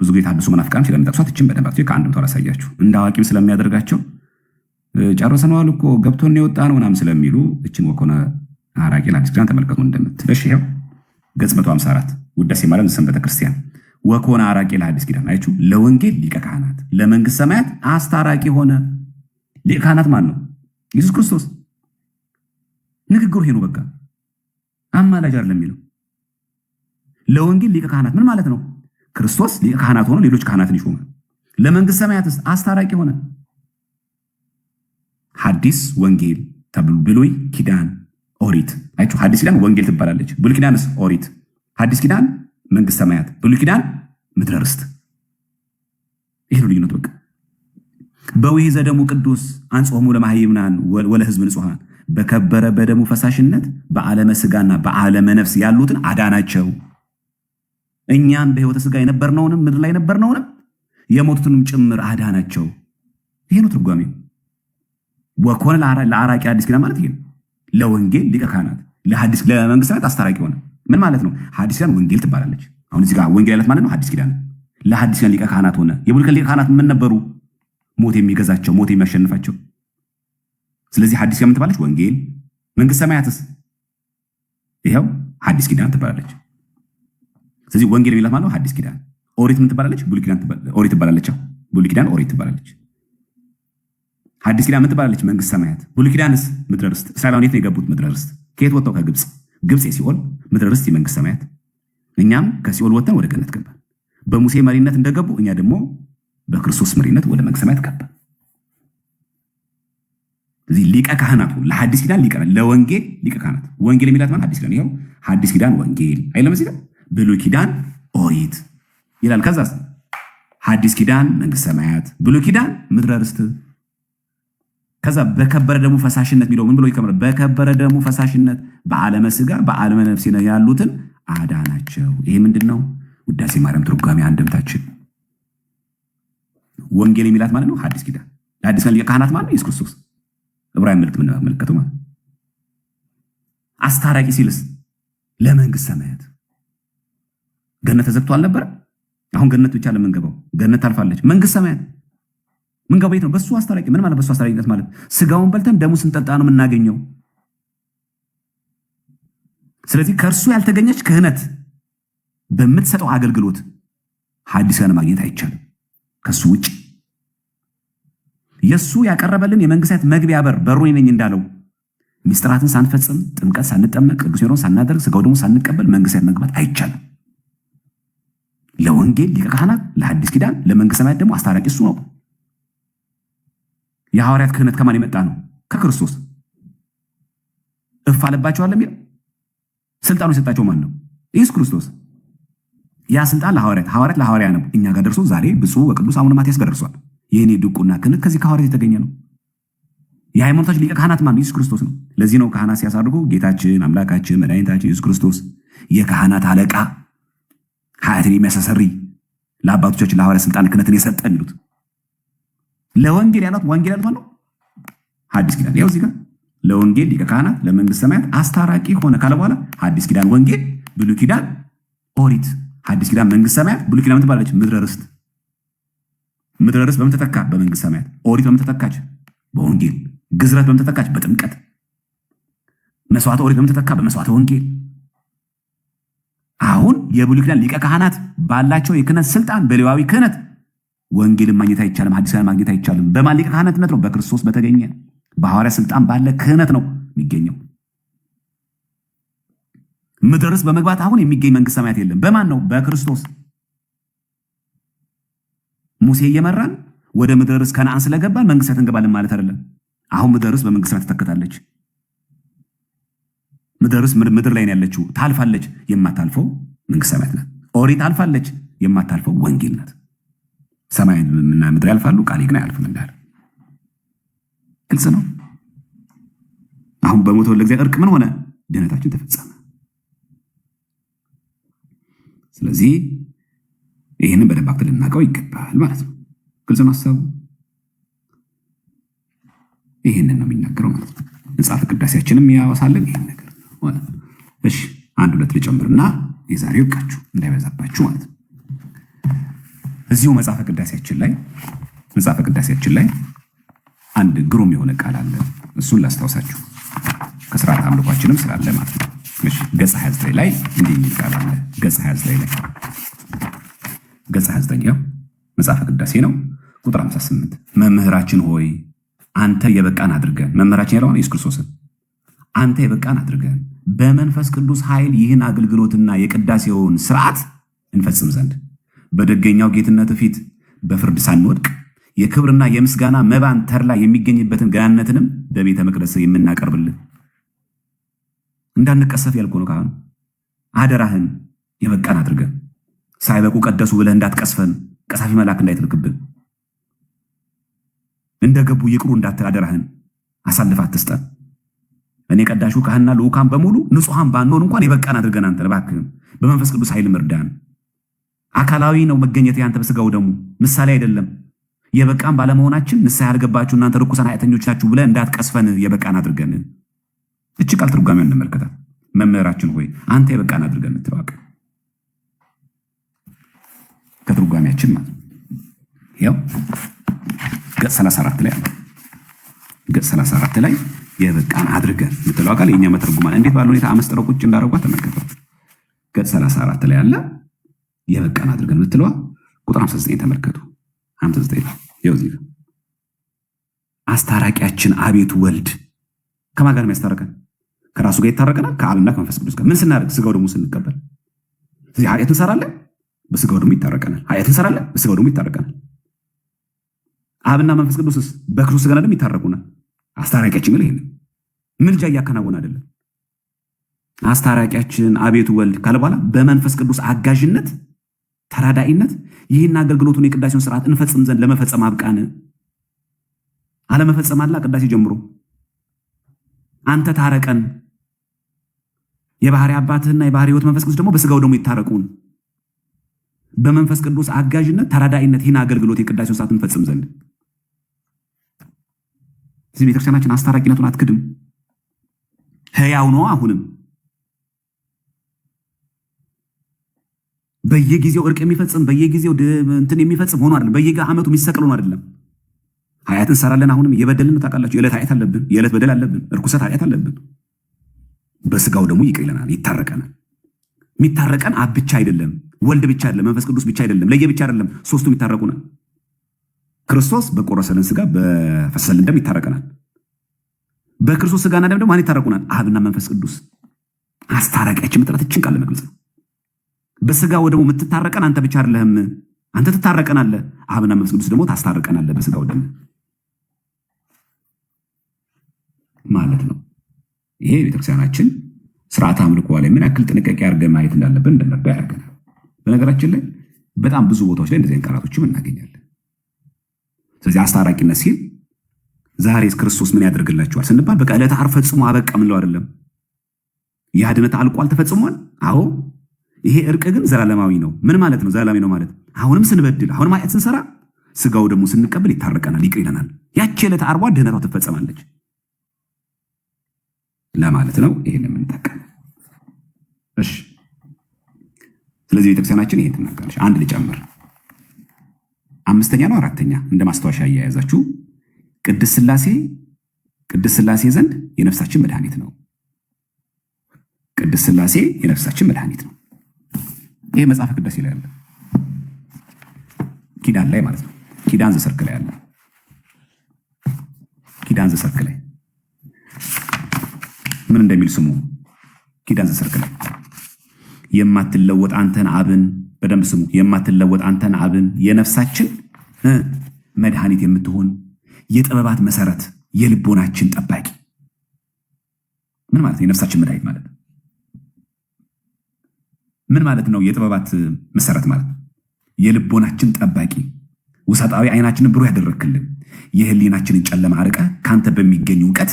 S1: ብዙ ጊዜ ታድሶ መናፍቃን ስለሚጠቅሷት እችን በደንብ አጥቶ ከአንድምታው ላሳያችሁ። እንደ አዋቂም ስለሚያደርጋቸው ጨርሰነዋል እኮ ገብቶን የወጣ ነው ምናምን ስለሚሉ እችን ወኮነ አራቂ ለአዲስ ኪዳን ተመልከቱ እንደምትል። እሺ ይኸው ገጽ 154 ውዳሴ ማርያም ሰንበተ ክርስቲያን ወኮነ አራቂ ለአዲስ ኪዳን አይቹ ለወንጌል ሊቀ ካህናት ለመንግስት ሰማያት አስታራቂ ሆነ። ሊቀ ካህናት ማን ነው? ኢየሱስ ክርስቶስ። ንግግሩ ይሄ ነው። በቃ አማላጅ አይደለም የሚለው ለወንጌል ሊቀ ካህናት ምን ማለት ነው? ክርስቶስ ሊቀ ካህናት ሆኖ ሌሎች ካህናትን ይሾማል። ለመንግስት ሰማያትስ አስታራቂ ሆነ። ሐዲስ ወንጌል ተብሎ ብሉይ ኪዳን ኦሪት አይችሁ። ሐዲስ ኪዳን ወንጌል ትባላለች። ብሉይ ኪዳንስ ኦሪት። ሐዲስ ኪዳን መንግስት ሰማያት፣ ብሉይ ኪዳን ምድረ ርስት። ይሄ ነው ልዩነቱ። በቃ በውሂዘ ደሙ ቅዱስ አንጾሙ ለማህይምናን ወለህዝብ ንጹሐን በከበረ በደሙ ፈሳሽነት በዓለመ ስጋና በዓለመ ነፍስ ያሉትን አዳናቸው። እኛን በህይወተ ስጋ የነበርነውንም ምድር ላይ የነበርነውንም የሞቱትንም ጭምር አዳናቸው። ይሄ ነው ትርጓሜው። ወኮነ ለአራቂ አዲስ ኪዳን ማለት ይሄ ነው። ለወንጌል ሊቀ ካህናት ለመንግስት ሰማያት አስታራቂ ሆነ። ምን ማለት ነው? ሐዲስ ኪዳን ወንጌል ትባላለች። አሁን እዚህ ጋር ወንጌል ያለት ማለት ነው ሐዲስ ኪዳን። ለሐዲስ ኪዳን ሊቀ ካህናት ሆነ። የብሉይ ኪዳን ሊቀ ካህናት ምን ነበሩ? ሞት የሚገዛቸው ሞት የሚያሸንፋቸው። ስለዚህ ሐዲስ ኪዳን ትባላለች ወንጌል። መንግስት ሰማያትስ ይሄው ሐዲስ ኪዳን ትባላለች። ስለዚህ ወንጌል የሚላት ማለት ነው ሐዲስ ኪዳን። ኦሪት ምን ትባላለች? ብሉይ ኪዳን ኦሪት ትባላለች። ብሉይ ኪዳን ኦሪት ትባላለች። ሐዲስ ኪዳን ምን ትባላለች? መንግስት ሰማያት። ብሉይ ኪዳንስ ምድረ ርስት። እስራኤላውያን የት ነው የገቡት? ምድረ ርስት። ከየት ወጥተው? ከግብፅ። ግብፅ የሲኦል፣ ምድረ ርስት የመንግስት ሰማያት። እኛም ከሲኦል ወጥተን ወደ ገነት ገባን። በሙሴ መሪነት እንደገቡ እኛ ደግሞ በክርስቶስ መሪነት ወደ መንግስት ሰማያት ገባን። ስለዚህ ሊቀ ካህናቱ ለሐዲስ ኪዳን ሊቀ ለወንጌል ሊቀ ካህናት። ወንጌል የሚላት ማለት ሐዲስ ኪዳን። ይሄው ሐዲስ ኪዳን ወንጌል አይለም እዚህ ጋር። ብሉይ ኪዳን ኦሪት ይላል። ከዛስ ሐዲስ ኪዳን መንግስት ሰማያት፣ ብሉይ ኪዳን ምድረ ርስት። ከዛ በከበረ ደሙ ፈሳሽነት የሚለው ምን ብሎ ይከምራል? በከበረ ደሙ ፈሳሽነት በዓለመ ስጋ በዓለመ ነፍስ ያሉትን አዳናቸው። ይሄ ምንድን ነው? ውዳሴ ማርያም ትርጓሜ አንድምታችን። ወንጌል የሚላት ማለት ነው ሐዲስ ኪዳን። ለሐዲስ ኪዳን ሊቀ ካህናት ማለት ነው ኢየሱስ ክርስቶስ። ዕብራውያን መልእክት ምንመለከተው ማለት አስታራቂ ሲልስ ለመንግስት ሰማያት። ገነት ተዘግቶ አልነበረ? አሁን ገነት ብቻ ለምንገባው ገነት ታልፋለች። መንግስት ሰማያት ምንገባው ቤት ነው። በሱ አስታራቂ ምን ማለት? በሱ አስታራቂነት ማለት ስጋውን በልተን ደሙ ስንጠጣ ነው የምናገኘው። ስለዚህ ከእርሱ ያልተገኘች ክህነት በምትሰጠው አገልግሎት ሐዲስ ኪዳን ማግኘት አይቻልም። ከሱ ውጭ የሱ ያቀረበልን የመንግስት መግቢያ በሩ ነኝ እንዳለው ሚስጥራትን ሳንፈጽም ጥምቀት ሳንጠመቅ ቅዱስ ሜሮን ሳናደርግ ስጋው ደግሞ ሳንቀበል መንግስት መግባት አይቻልም። ለወንጌል ሊቀ ካህናት፣ ለሐዲስ ኪዳን፣ ለመንግስት ሰማያት ደግሞ አስታራቂ እሱ ነው። የሐዋርያት ክህነት ከማን የመጣ ነው? ከክርስቶስ። እፍ አለባቸዋል የሚል ስልጣኑ የሰጣቸው ማን ነው? ኢየሱስ ክርስቶስ። ያ ስልጣን ሐዋርያት ለሐዋርያ ነው። እኛ ጋር ደርሶ ዛሬ ብፁዕ ወቅዱስ አቡነ ማትያስ ጋር ደርሷል። የእኔ ድቁና ክህነት ከዚህ ከሐዋርያት የተገኘ ነው። የሃይማኖታችን ሊቀ ካህናት ማን ነው? ኢየሱስ ክርስቶስ ነው። ለዚህ ነው ካህናት ሲያሳርጉ ጌታችን አምላካችን መድኃኒታችን ኢየሱስ ክርስቶስ የካህናት አለቃ ኃጢአትን የሚያስተሰሪ ለአባቶቻችን ለሐዋርያት ስልጣን ክህነትን የሰጠ የሚሉት። ለወንጌል ያሉት ነው ሐዲስ ኪዳን። ያው እዚህ ጋር ለወንጌል ሊቀ ካህናት ለመንግስት ሰማያት አስታራቂ ሆነ ካለ በኋላ ሐዲስ ኪዳን ወንጌል፣ ብሉይ ኪዳን ኦሪት፣ ሐዲስ ኪዳን መንግስት ሰማያት፣ ብሉይ ኪዳን ትባላለች ምድረ ርስት። ምድረ ርስት በምን ተተካ? በመንግስት ሰማያት። ኦሪት በምን ተተካች? በወንጌል። ግዝረት በምን ተተካች? በጥምቀት። መስዋዕተ ኦሪት በምን ተተካ? በመስዋዕተ ወንጌል። አሁን የብሉይ ኪዳን ሊቀ ካህናት ባላቸው የክህነት ስልጣን በሌዋዊ ክህነት ወንጌልን ማግኘት አይቻልም፣ ሐዲስ ኪዳን ማግኘት አይቻልም። በማን ሊቀ ካህናትነት ነው? በክርስቶስ በተገኘ በሐዋርያ ስልጣን ባለ ክህነት ነው የሚገኘው። ምድረ ርስት በመግባት አሁን የሚገኝ መንግስት ሰማያት የለም። በማን ነው? በክርስቶስ። ሙሴ እየመራን ወደ ምድረ ርስት ከነዓን ስለገባን መንግስት ሰማያት እንገባለን ማለት አይደለም። አሁን ምድረ ርስት በመንግስት ሰማያት ተተክታለች። ምድረ ርስት ምድር ላይ ነው ያለችው፣ ታልፋለች። የማታልፈው መንግስት ሰማያት ናት። ኦሪት አልፋለች፣ የማታልፈው ወንጌል ናት። ሰማይና ምድር ያልፋሉ፣ ቃሌ ግን አያልፍም እንዳለ ግልጽ ነው። አሁን በሞተ ለእግዚአብሔር እርቅ ምን ሆነ? ድህነታችን ተፈጸመ። ስለዚህ ይህንን በደንብ አክል ልናውቀው ይገባል ማለት ነው። ግልጽ ነው ሀሳቡ። ይህንን ነው የሚናገረው ማለት ነው። መጽሐፈ ቅዳሴያችንም ያወሳለን ይህን ነገር ማለት ነው። እሺ አንድ ሁለት ልጨምርና የዛሬው ይብቃችሁ እንዳይበዛባችሁ ማለት ነው። እዚሁ መጽሐፈ ቅዳሴያችን ላይ አንድ ግሩም የሆነ ቃል አለ። እሱን ላስታውሳችሁ ከስርዓት አምልኳችንም ስላለ ማለት ነው። እሺ ገጽ 29 ላይ እንዲህ የሚል ቃል አለ። ገጽ 29 ያው መጽሐፈ ቅዳሴ ነው። ቁጥር 58 መምህራችን ሆይ አንተ የበቃን አድርገን፣ መምህራችን ያለው ኢየሱስ ክርስቶስን አንተ የበቃን አድርገን በመንፈስ ቅዱስ ኃይል ይህን አገልግሎትና የቅዳሴውን ስርዓት እንፈጽም ዘንድ በደገኛው ጌትነት ፊት በፍርድ ሳንወድቅ የክብርና የምስጋና መባን ተርላ የሚገኝበትን ገናነትንም በቤተ መቅደስ የምናቀርብልን እንዳንቀሰፍ ያልኩ ነው። ካህኑ አደራህን የበቃን አድርገን ሳይበቁ ቀደሱ ብለህ እንዳትቀስፈን፣ ቀሳፊ መልአክ እንዳይትልክብን፣ እንደገቡ ይቅሩ እንዳትል አደራህን አሳልፍ አትስጠን። እኔ ቀዳሹ ካህንና ልዑካን በሙሉ ንጹሐን ባንሆን እንኳን የበቃን አድርገን አንተ እባክህን በመንፈስ ቅዱስ ኃይል ምርዳን። አካላዊ ነው መገኘት ያንተ በስጋው ደሙ ምሳሌ አይደለም። የበቃን ባለመሆናችን ንስሐ ያልገባችሁ እናንተ ርኩሳን ኃጢአተኞች ናችሁ ብለህ እንዳትቀስፈን የበቃን አድርገን። እቺ ቃል ትርጓሜውን እንመልከታት። መምህራችን ሆይ አንተ የበቃን አድርገን እንትባቅ ከትርጓሜያችን ማለት ያው ገጽ 34 ላይ አለ። ገጽ 34 ላይ የበቃን አድርገን የምትለው ቃል የኛ መተርጉማን እንዴት ባለ ሁኔታ አመስጥረው ቁጭ እንዳደረጓት ተመልከቱ። ገጽ 34 ላይ አለ የበቃን አድርገን የምትለው ቁጥር 59 ተመልከቱ። 59 ላይ ይኸው እዚህ አስታራቂያችን አቤቱ ወልድ ከማን ጋር የሚያስታርቀን? ከራሱ ጋር ይታረቀናል፣ ከአብና ከመንፈስ ቅዱስ ጋር። ምን ስናደርግ? ስጋው ደግሞ ስንቀበል። ስለዚህ ኃጢአት እንሰራለን፣ በስጋው ደግሞ ይታረቀናል። ኃጢአት እንሰራለን፣ በስጋው ደግሞ ይታረቀናል። አብና መንፈስ ቅዱስስ በክርስቶስ ጋር ደግሞ ይታረቁናል። አስታራቂያችን ግን ይሄን ምልጃ እያከናወነ አይደለም። አስታራቂያችን አቤቱ ወልድ ካለ በኋላ በመንፈስ ቅዱስ አጋዥነት
S2: ተራዳኢነት ይህን አገልግሎቱን የቅዳሴውን ስርዓት እንፈጽም ዘንድ ለመፈጸም አብቃን። አለመፈጸም አላ ቅዳሴ ጀምሮ አንተ ታረቀን። የባህሪ አባትህና የባህሪ ሕይወት መንፈስ ቅዱስ ደግሞ በስጋው ደግሞ ይታረቁን። በመንፈስ ቅዱስ አጋዥነት ተራዳኢነት ይህን አገልግሎት የቅዳሴውን ስርዓት እንፈጽም ዘንድ። እዚህ ቤተክርስቲያናችን አስታራቂነቱን አትክድም፣ ሕያው ነው። አሁንም በየጊዜው እርቅ የሚፈጽም በየጊዜው እንትን የሚፈጽም ሆኖ አይደለም። በየዓመቱ የሚሰቅል ሆኖ አይደለም። ኃጢአት እንሰራለን። አሁንም እየበደልን ነው። ታውቃላችሁ፣ የዕለት ኃጢአት አለብን፣ የዕለት በደል አለብን፣ እርኩሰት ኃጢአት አለብን። በስጋው ደግሞ ይቅር ይለናል፣ ይታረቀናል። የሚታረቀን አብ ብቻ አይደለም፣ ወልድ ብቻ አይደለም፣ መንፈስ ቅዱስ ብቻ አይደለም፣ ለየ ብቻ አይደለም፣ ሶስቱም ይታረቁናል። ክርስቶስ በቆረሰልን ስጋ በፈሰሰልን ደም ይታረቀናል። በክርስቶስ ስጋና ደም ደግሞ ማን ይታረቁናል? አብና መንፈስ ቅዱስ። አስታራቂያችን መጥራት እችን ቃል ለመግለጽ ነው። በስጋው ደግሞ የምትታረቀን አንተ ብቻ አይደለህም፣ አንተ ትታረቀናለህ። አብና መንፈስ ቅዱስ ደግሞ ታስታርቀናለህ በስጋው ደም ማለት ነው። ይሄ ቤተክርስቲያናችን ስርዓት አምልኮ ላይ ምን ያክል ጥንቃቄ አድርገን ማየት እንዳለብን እንድንረዳ ያደርገናል። በነገራችን ላይ በጣም ብዙ ቦታዎች ላይ እንደዚህ ቃላቶችም እናገኛለን። ስለዚህ አስታራቂነት ሲል ዛሬስ ክርስቶስ ምን ያደርግላችኋል ስንባል በቃ ዕለተ ዓርብ ፈጽሞ አበቃ ምንለው አይደለም። የአድነት አልቋል፣ ተፈጽሟል። አዎ ይሄ እርቅ ግን ዘላለማዊ ነው። ምን ማለት ነው? ዘላለማዊ ነው ማለት አሁንም ስንበድል፣ አሁንም ኃጢአት ስንሰራ ስጋው ደግሞ ስንቀበል ይታረቀናል፣ ይቅር ይለናል። ያቺ ዕለተ ዓርቧ ድህነቷ ትፈጸማለች ለማለት ነው። ይሄን የምንጠቀም እሺ። ስለዚህ ቤተክርስቲያናችን ይሄን ትናገራለች። አንድ ልጨምር፣ አምስተኛ ነው አራተኛ እንደ ማስታወሻ እያያዛችሁ ቅድስት ሥላሴ ዘንድ የነፍሳችን መድኃኒት ነው። ቅድስት ሥላሴ የነፍሳችን መድኃኒት ነው። ይሄ መጽሐፈ ቅዳሴ ላይ ያለ ኪዳን ላይ ማለት ነው። ኪዳን ዘሰርክ ላይ ያለ ኪዳን ዘሰርክ ላይ ምን እንደሚል ስሙ። ኪዳን ዘሰርክ ላይ የማትለወጥ አንተን አብን፣ በደንብ ስሙ። የማትለወጥ አንተን አብን የነፍሳችን መድኃኒት የምትሆን የጥበባት መሰረት የልቦናችን ጠባቂ። ምን ማለት ነው? የነፍሳችን መድኃኒት ማለት ምን ማለት ነው? የጥበባት መሰረት ማለት የልቦናችን ጠባቂ፣ ውሳጣዊ አይናችንን ብሩህ ያደረክልን፣ የህሊናችንን ጨለማ አርቀ ካንተ በሚገኝ እውቀት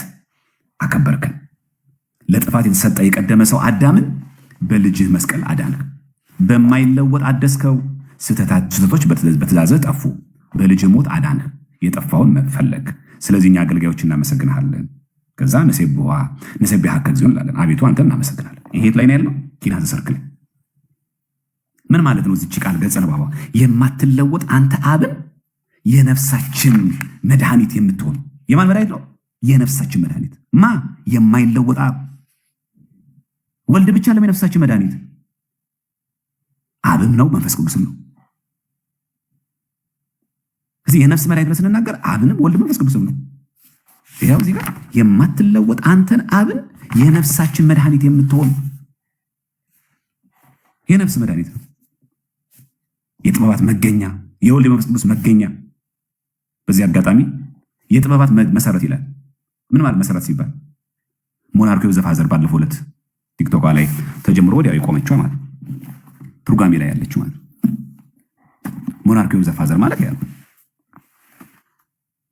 S2: አከበርከን። ለጥፋት የተሰጠ የቀደመ ሰው አዳምን በልጅህ መስቀል አዳነ። በማይለወጥ አደስከው፣ ስህተቶች በትእዛዝህ ጠፉ። በልጅህ ሞት አዳነ፣ የጠፋውን ፈለግ። ስለዚህ እኛ አገልጋዮች እናመሰግንሃለን። ከዛ ነሰብሐከ እግዚኦ እንላለን። አቤቱ አንተ እናመሰግናለን። ይሄ ላይ ነው ያለው ኪዳን ዘሰርክ ላይ ምን ማለት ነው? እዚች ቃል ገጸ ንባባ የማትለወጥ አንተ አብን የነፍሳችን መድኃኒት የምትሆን የማን መድኃኒት ነው? የነፍሳችን መድኃኒት ማ የማይለወጥ አብ ወልድ ብቻ ለነፍሳችን መድኃኒት አብም ነው መንፈስ ቅዱስም ነው። እዚህ የነፍስ መድኃኒት ብለን ስንናገር አብንም ወልድ መንፈስ ቅዱስም ነው። ይሄው እዚህ ጋር የማትለወጥ አንተን አብን የነፍሳችን መድኃኒት የምትሆን የነፍስ መድኃኒት ነው። የጥበባት መገኛ የወልድ መንፈስ ቅዱስ መገኛ። በዚህ አጋጣሚ የጥበባት መሰረት ይላል። ምን ማለት መሰረት ሲባል ሞናርኪ ኦፍ ዘ ፋዘር ባለፈው ዕለት ቲክቶክ ላይ ተጀምሮ ወዲያው የቆመችው ማለት ፕሮግራሚ ላይ ያለችው ማለት ሞናርኪ ኦፍ ዘ ፋዘር ማለት ያ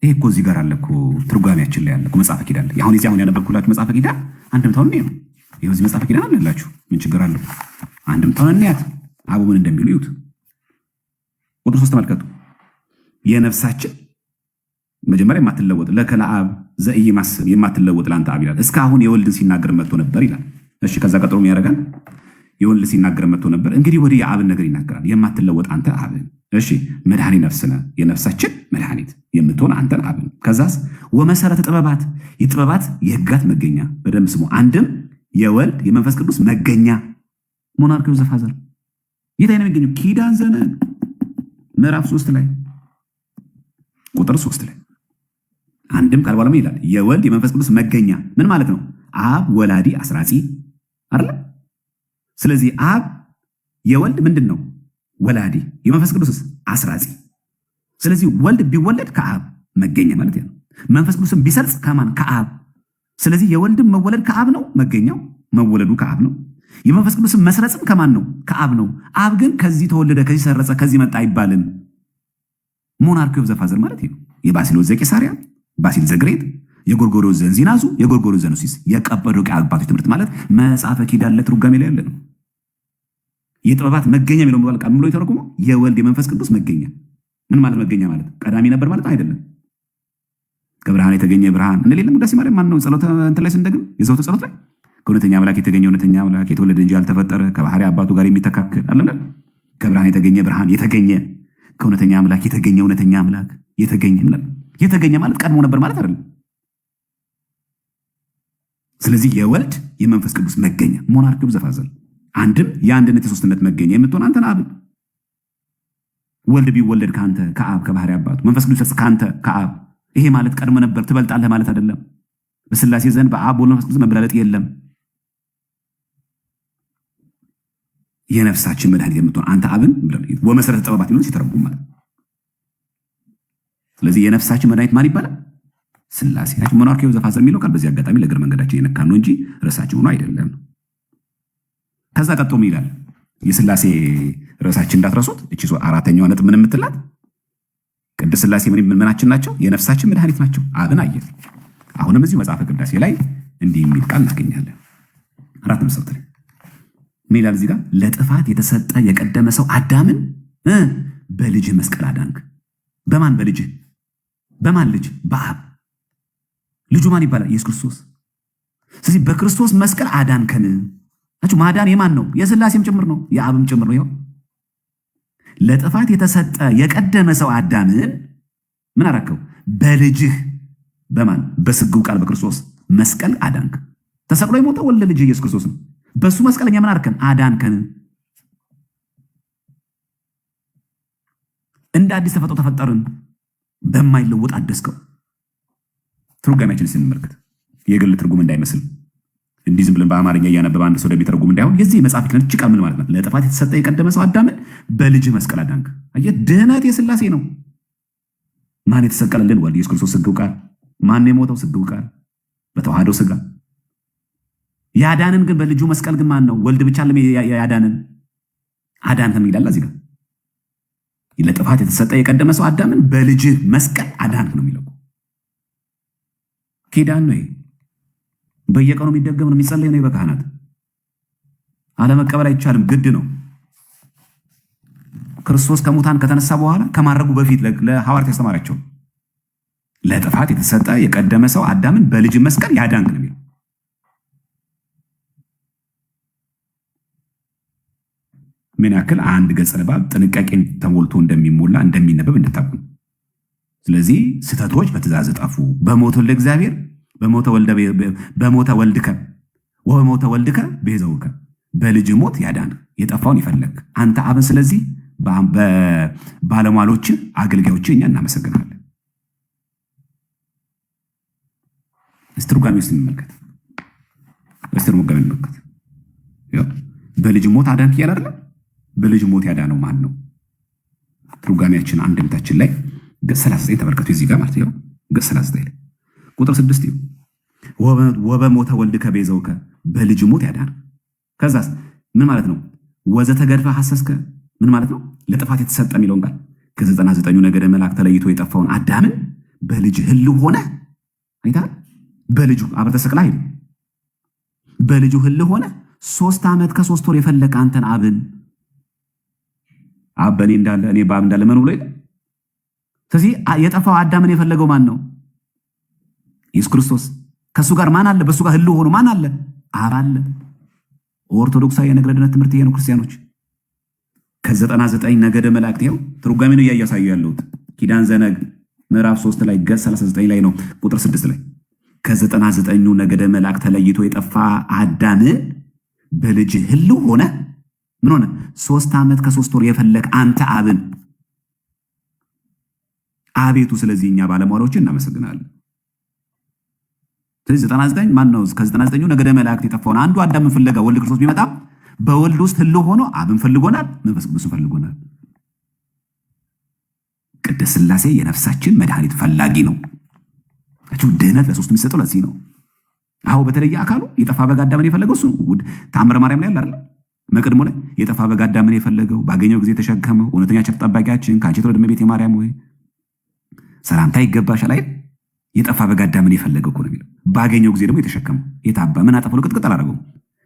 S2: ይሄ እኮ እዚህ ጋር አለ እኮ ትርጓሜያችን ላይ አለ እኮ መጽሐፈ ኪዳን ላይ አሁን ያነበብኩላችሁ መጽሐፈ ኪዳን አንድምታውን ነው። ይሄው እዚህ መጽሐፈ ኪዳን አለላችሁ። ምን ችግር አለው? አንድምታውን እንያት። አቡ ምን እንደሚሉ ይዩት። ቁጥር 3 ተመልከቱ። የነፍሳችን መጀመሪያ የማትለወጥ ለከለ አብ ዘኢይማስብ የማትለወጥ ላንተ አብ ይላል። እስካሁን የወልድን ሲናገር መጥቶ ነበር ይላል። እሺ ከዛ ቀጥሎ ያደርጋል። የወልድ ሲናገር መጥቶ ነበር። እንግዲህ ወዲህ የአብን ነገር ይናገራል። የማትለወጥ አንተ አብን፣ እሺ መድኃኒት ነፍስነ የነፍሳችን መድኃኒት የምትሆን አንተን አብን። ከዛስ ወመሰረተ ጥበባት የጥበባት የሕጋት መገኛ። በደንብ ስሙ። አንድም የወልድ የመንፈስ ቅዱስ መገኛ ሞናርኪ ኦፍ ዘ ፋዘር የት ነው የሚገኘው? ኪዳን ዘመን ምዕራፍ 3 ላይ ቁጥር 3 ላይ አንድም ቃል ባለሙ ይላል የወልድ የመንፈስ ቅዱስ መገኛ። ምን ማለት ነው? አብ ወላዲ አስራጺ አይደል? ስለዚህ አብ የወልድ ምንድን ነው? ወላዲ፣ የመንፈስ ቅዱስስ አስራጺ። ስለዚህ ወልድ ቢወለድ ከአብ መገኛ ማለት ነው። መንፈስ ቅዱስም ቢሰርጽ ከማን? ከአብ። ስለዚህ የወልድም መወለድ ከአብ ነው መገኛው፣ መወለዱ ከአብ ነው። የመንፈስ ቅዱስን መስረጽም ከማን ነው? ከአብ ነው። አብ ግን ከዚህ ተወለደ፣ ከዚህ ሰረጸ፣ ከዚህ መጣ አይባልም። ሞናርኪ ኦፍ ዘ ፋዘር ማለት ነው። የባሲሎስ ዘቂሳርያ፣ ባሲል ዘግሬት፣ የጎርጎርዮስ ዘእንዚናዙ፣ የጎርጎርዮስ ዘኑሲስ የቀጰዶቅያ አባቶች ትምህርት ማለት መጽሐፈ ኪዳን ለትርጓሜ ላይ ያለ ነው። የጥበባት መገኛ የሚለው ቃል ብሎ የተረጉመው የወልድ የመንፈስ ቅዱስ መገኛ። ምን ማለት መገኛ ማለት? ቀዳሚ ነበር ማለት አይደለም። ከብርሃን የተገኘ ብርሃን እንደሌለም ውዳሴ ማርያም ማን ነው? ጸሎተ እንትን ላይ ስንደግም የዘውትር ጸሎት ላይ ከእውነተኛ አምላክ የተገኘ እውነተኛ አምላክ የተወለደ እንጂ ያልተፈጠረ ከባህሪ አባቱ ጋር የሚተካከል አለና ከብርሃን የተገኘ ብርሃን የተገኘ ከእውነተኛ አምላክ የተገኘ እውነተኛ አምላክ የተገኘ ማለት ቀድሞ ነበር ማለት አይደለም። ስለዚህ የወልድ የመንፈስ ቅዱስ መገኛ ሞናርኪ ኦፍ ዘ ፋዘር አንድም የአንድነት የሶስትነት መገኛ የምትሆን አንተን አብ ወልድ ቢወለድ ከአንተ ከአብ ከባህሪ አባቱ መንፈስ ቅዱስ ከአንተ ከአብ ይሄ ማለት ቀድሞ ነበር ትበልጣለህ ማለት አይደለም። በስላሴ ዘንድ በአብ ወልድ መንፈስ ቅዱስ መበላለጥ የለም። የነፍሳችን መድኃኒት የምትሆን አንተ አብን ወመሰረተ ጥበባት ነው ሲተረጉም ማለት። ስለዚህ የነፍሳችን መድኃኒት ማን ይባላል? ስላሴ ናቸው። ሞናርኪ ኦፍ ዘ ፋዘር የሚለው ቃል በዚህ አጋጣሚ ለእግር መንገዳችን የነካን ነው እንጂ ርዕሳችን ሆኖ አይደለም። ከዛ ቀጥሎም ይላል የስላሴ ርዕሳችን እንዳትረሱት። እቺ አራተኛዋ ነጥብ ምን የምትላት ቅድስት ስላሴ ምናችን ናቸው? የነፍሳችን መድኃኒት ናቸው። አብን አየን። አሁንም እዚህ መጽሐፈ ቅዳሴ ላይ እንዲህ የሚል ቃል እናገኛለን። አራት መሰረት ላይ ምን ይላል? እዚህ ጋር ለጥፋት የተሰጠ የቀደመ ሰው አዳምን በልጅህ መስቀል አዳንክ። በማን በልጅህ? በማን ልጅ? በአብ። ልጁ ማን ይባላል? ኢየሱስ ክርስቶስ። ስለዚህ በክርስቶስ መስቀል አዳንከን። ማዳን የማን ነው? የስላሴም ጭምር ነው፣ የአብም ጭምር ነው። ይኸው ለጥፋት የተሰጠ የቀደመ ሰው አዳምን ምን አረከው? በልጅህ በማን? በስግው ቃል በክርስቶስ መስቀል አዳንክ። ተሰቅሎ የሞተው ወልደ ልጅ ኢየሱስ ክርስቶስ ነው። በሱ መስቀለኛ ምን አረከን? አዳንከን። እንደ አዲስ ተፈጥሮ ተፈጠርን፣ በማይለወጥ አደስከው። ትርጓሜያችን ስንመለከት የግል ትርጉም እንዳይመስል እንዲህ ዝም ብለን በአማርኛ እያነበበ አንድ ሰው እንደሚተረጉም እንዳይሆን የዚህ መጽሐፍ ክፍል ቃል ምን ማለት ነው? ለጥፋት የተሰጠ የቀደመ ሰው አዳምን በልጅ መስቀል አዳንክ። አየህ፣ ድህነት የስላሴ ነው። ማን የተሰቀለልን? ወልድ ኢየሱስ ክርስቶስ ስግው ቃል። ማን የሞተው? ስግው ቃል በተዋህዶ ስጋ። ያዳንን ግን በልጁ መስቀል ግን ማን ነው? ወልድ ብቻ ያዳንን። አዳንከን ይላል እዚህ ጋር። ለጥፋት የተሰጠ የቀደመ ሰው አዳምን በልጅ መስቀል አዳንክ ነው የሚለው ኪዳን ነው። በየቀኑ የሚደገም ነው፣ የሚጸለይ ነው። በካህናት አለመቀበል አይቻልም፣ ግድ ነው። ክርስቶስ ከሙታን ከተነሳ በኋላ ከማድረጉ በፊት ለሐዋርያት ያስተማራቸው ለጥፋት የተሰጠ የቀደመ ሰው አዳምን በልጅ መስቀል ያዳንክ ነው የሚለው። ምን ያክል አንድ ገጽ ንባብ ጥንቃቄን ተሞልቶ እንደሚሞላ እንደሚነበብ እንድታውቁ። ስለዚህ ስህተቶች በትእዛዝ ጠፉ። በሞተ ለእግዚአብሔር በሞተ ወልድከ ወበሞተ ወልድከ ቤዛውከ፣ በልጅ ሞት ያዳን የጠፋውን ይፈለግ አንተ አብን። ስለዚህ በባለሟሎች አገልጋዮች እኛ እናመሰግናለን። ትርጓሜ ውስጥ እንመልከት። በልጅ ሞት አዳንክ እያለ አይደለም? በልጅ ሞት ያዳነው ማን ነው? ትርጓሜያችን አንድምታችን ላይ ገጽ 39 ተመልከቱ። እዚህ ጋር ማለት ነው ገጽ 39 ላይ ቁጥር 6 ይኸው ወበሞተ ወልድከ ቤዛውከ፣ በልጅ ሞት ያዳነ። ከዛስ ምን ማለት ነው? ወዘተገድፈ ሐሰስከ፣ ምን ማለት ነው? ለጥፋት የተሰጠ የሚለውን ቃል ከ99ኙ ነገደ መላእክት ተለይቶ የጠፋውን አዳምን በልጅ ህልው ሆነ። አይታል በልጁ አብረህ ተሰቅለህ አይደል? በልጁ ህልው ሆነ 3 ዓመት ከ3 ወር የፈለቀ አንተን አብን። አብ በእኔ እንዳለ እኔ በአብ እንዳለ ምን ብሎ ይላል? ስለዚህ የጠፋው አዳምን የፈለገው ማን ነው? ኢየሱስ ክርስቶስ። ከሱ ጋር ማን አለ? በሱ ጋር ህልው ሆኖ ማን አለ? አብ አለ። ኦርቶዶክሳዊ የነገረ ድነት ትምህርት ይሄ ነው። ክርስቲያኖች ከ99 ነገደ መላእክት ይኸው ትርጓሜ ነው እያሳዩ ያለሁት። ኪዳን ዘነግ ምዕራፍ 3 ላይ ገጽ 39 ላይ ነው ቁጥር 6 ላይ ከ99ኙ ነገደ መላእክት ተለይቶ የጠፋ አዳም በልጅ ህልው ሆነ። ምን ሆነ? 3 ዓመት ከ3 ወር የፈለቅ አንተ አብን። አቤቱ ስለዚህ እኛ ባለሟሎችን እናመሰግናለን። ስለዚህ 99 ማን ነው? ከ99ኙ ነገደ መላእክት የጠፋውን አንዱ አዳምን ፍለጋ ወልድ ክርስቶስ ቢመጣ በወልድ ውስጥ ህልው ሆኖ አብን ፈልጎናል፣ መንፈስ ቅዱስ ፈልጎናል። ቅድስት ሥላሴ የነፍሳችን መድኃኒት ፈላጊ ነው። ድህነት ለሶስቱ የሚሰጠው ለዚህ ነው። አሁ በተለየ አካሉ የጠፋ በግ አዳምን የፈለገው እሱ ተአምረ ማርያም ላይ ያለ አይደል? መቅድሞ ላይ የጠፋ በግ አዳምን የፈለገው ባገኘው ጊዜ ተሸከመው። እውነተኛ ቸር ጠባቂያችን ከአንቺ የተወለደ እመቤቴ ማርያም ወይ ሰላምታ ይገባሻል አይደል? የጠፋ በግ አዳምን የፈለገው እኮ ነው የሚለው። ባገኘው ጊዜ ደግሞ የተሸከመው። የታባ ምን አጠፈው? ቅጥቅጥ አላደረገው።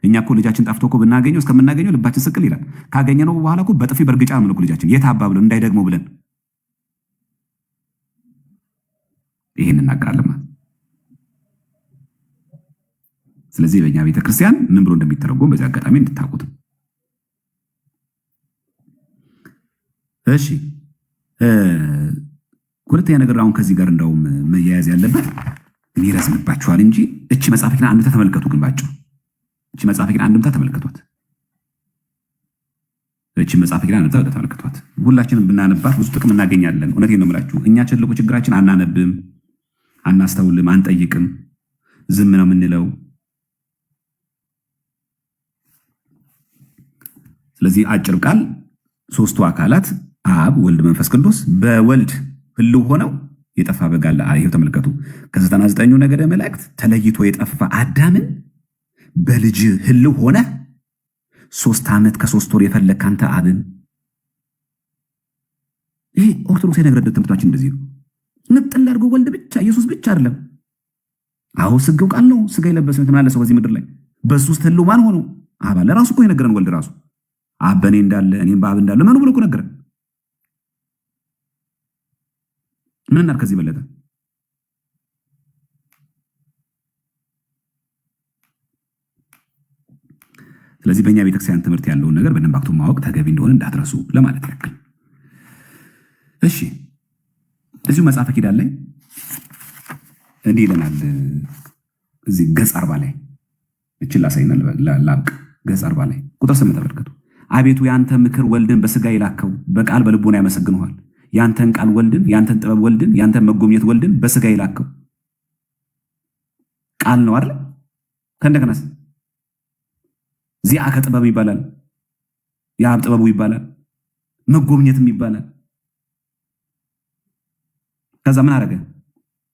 S2: እኛ እኮ ልጃችን ጠፍቶ እኮ ብናገኘው እስከምናገኘው ልባችን ስቅል ይላል። ካገኘነው በኋላ እኮ በጥፊ በእርግጫ ነው እኮ ልጃችን የታባ ብለን እንዳይደግመው ብለን ይህን እናገራለን ማለት። ስለዚህ በእኛ ቤተክርስቲያን ምን ብሎ እንደሚተረጎም በዚህ አጋጣሚ እንድታውቁት። እሺ ሁለተኛ ነገር አሁን ከዚህ ጋር እንደውም መያያዝ ያለበት ይረዝምባችኋል እንጂ እቺ መጽሐፈ ኪዳን አንድምታ ተመልከቱ። ግን ባጭሩ እቺ መጽሐፈ ኪዳን አንድምታ ተመልከቷት። እቺ መጽሐፈ ኪዳን አንድምታ ተመልከቷት። ሁላችንም ብናነባት ብዙ ጥቅም እናገኛለን። እውነቴን ነው የምላችሁ። እኛ ትልቁ ችግራችን አናነብም፣ አናስተውልም፣ አንጠይቅም፣ ዝም ነው የምንለው። ስለዚህ አጭር ቃል ሶስቱ አካላት አብ፣ ወልድ፣ መንፈስ ቅዱስ በወልድ ህልው ሆነው የጠፋ በግ አለ። ይሄው ተመልከቱ። ከ99ኙ ነገደ መላእክት ተለይቶ የጠፋ አዳምን በልጅ ህልው ሆነ 3 ዓመት ከ3 ወር የፈለክ አንተ አብን። ይሄ ኦርቶዶክስ የነገረደ ትምህርታችን እንደዚህ ነው። ንጥል አድርጎ ወልድ ብቻ ኢየሱስ ብቻ አይደለም። አዎ ስጋው ቃል ነው። ስጋ የለበሰ ነው የተመላለሰው በዚህ ምድር ላይ። በሱ ውስጥ ህልው ማን ሆኖ? አብ አለ። ራሱ እኮ የነገረን ወልድ ራሱ አብ በእኔ እንዳለ እኔም በአብ እንዳለ መኑ ብሎ እኮ ነገረን። ምን እናድርግ ከዚህ በለጠ? ስለዚህ በእኛ ቤተክርስቲያን ትምህርት ያለውን ነገር በደንብ አክቶ ማወቅ ተገቢ እንደሆነ እንዳትረሱ ለማለት ያክል። እሺ እዚሁ መጽሐፈ ኪዳን ላይ እንዲህ ይለናል። እዚህ ገጽ 40 ላይ እችል ላሳይና ላብቅ። ገጽ 40 ላይ ቁጥር 8 ተመልከቱ። አቤቱ ያንተ ምክር ወልድን በስጋ ይላከው፣ በቃል በልቦና ያመሰግነዋል። ያንተን ቃል ወልድን፣ ያንተን ጥበብ ወልድን፣ ያንተን መጎብኘት ወልድን በስጋ ይላከው። ቃል ነው አይደል? ከእንደገናስ ዚአከ ጥበብ ይባላል፣ የአብ ጥበቡ ይባላል፣ መጎብኘትም ይባላል። ከዛ ምን አደረገ?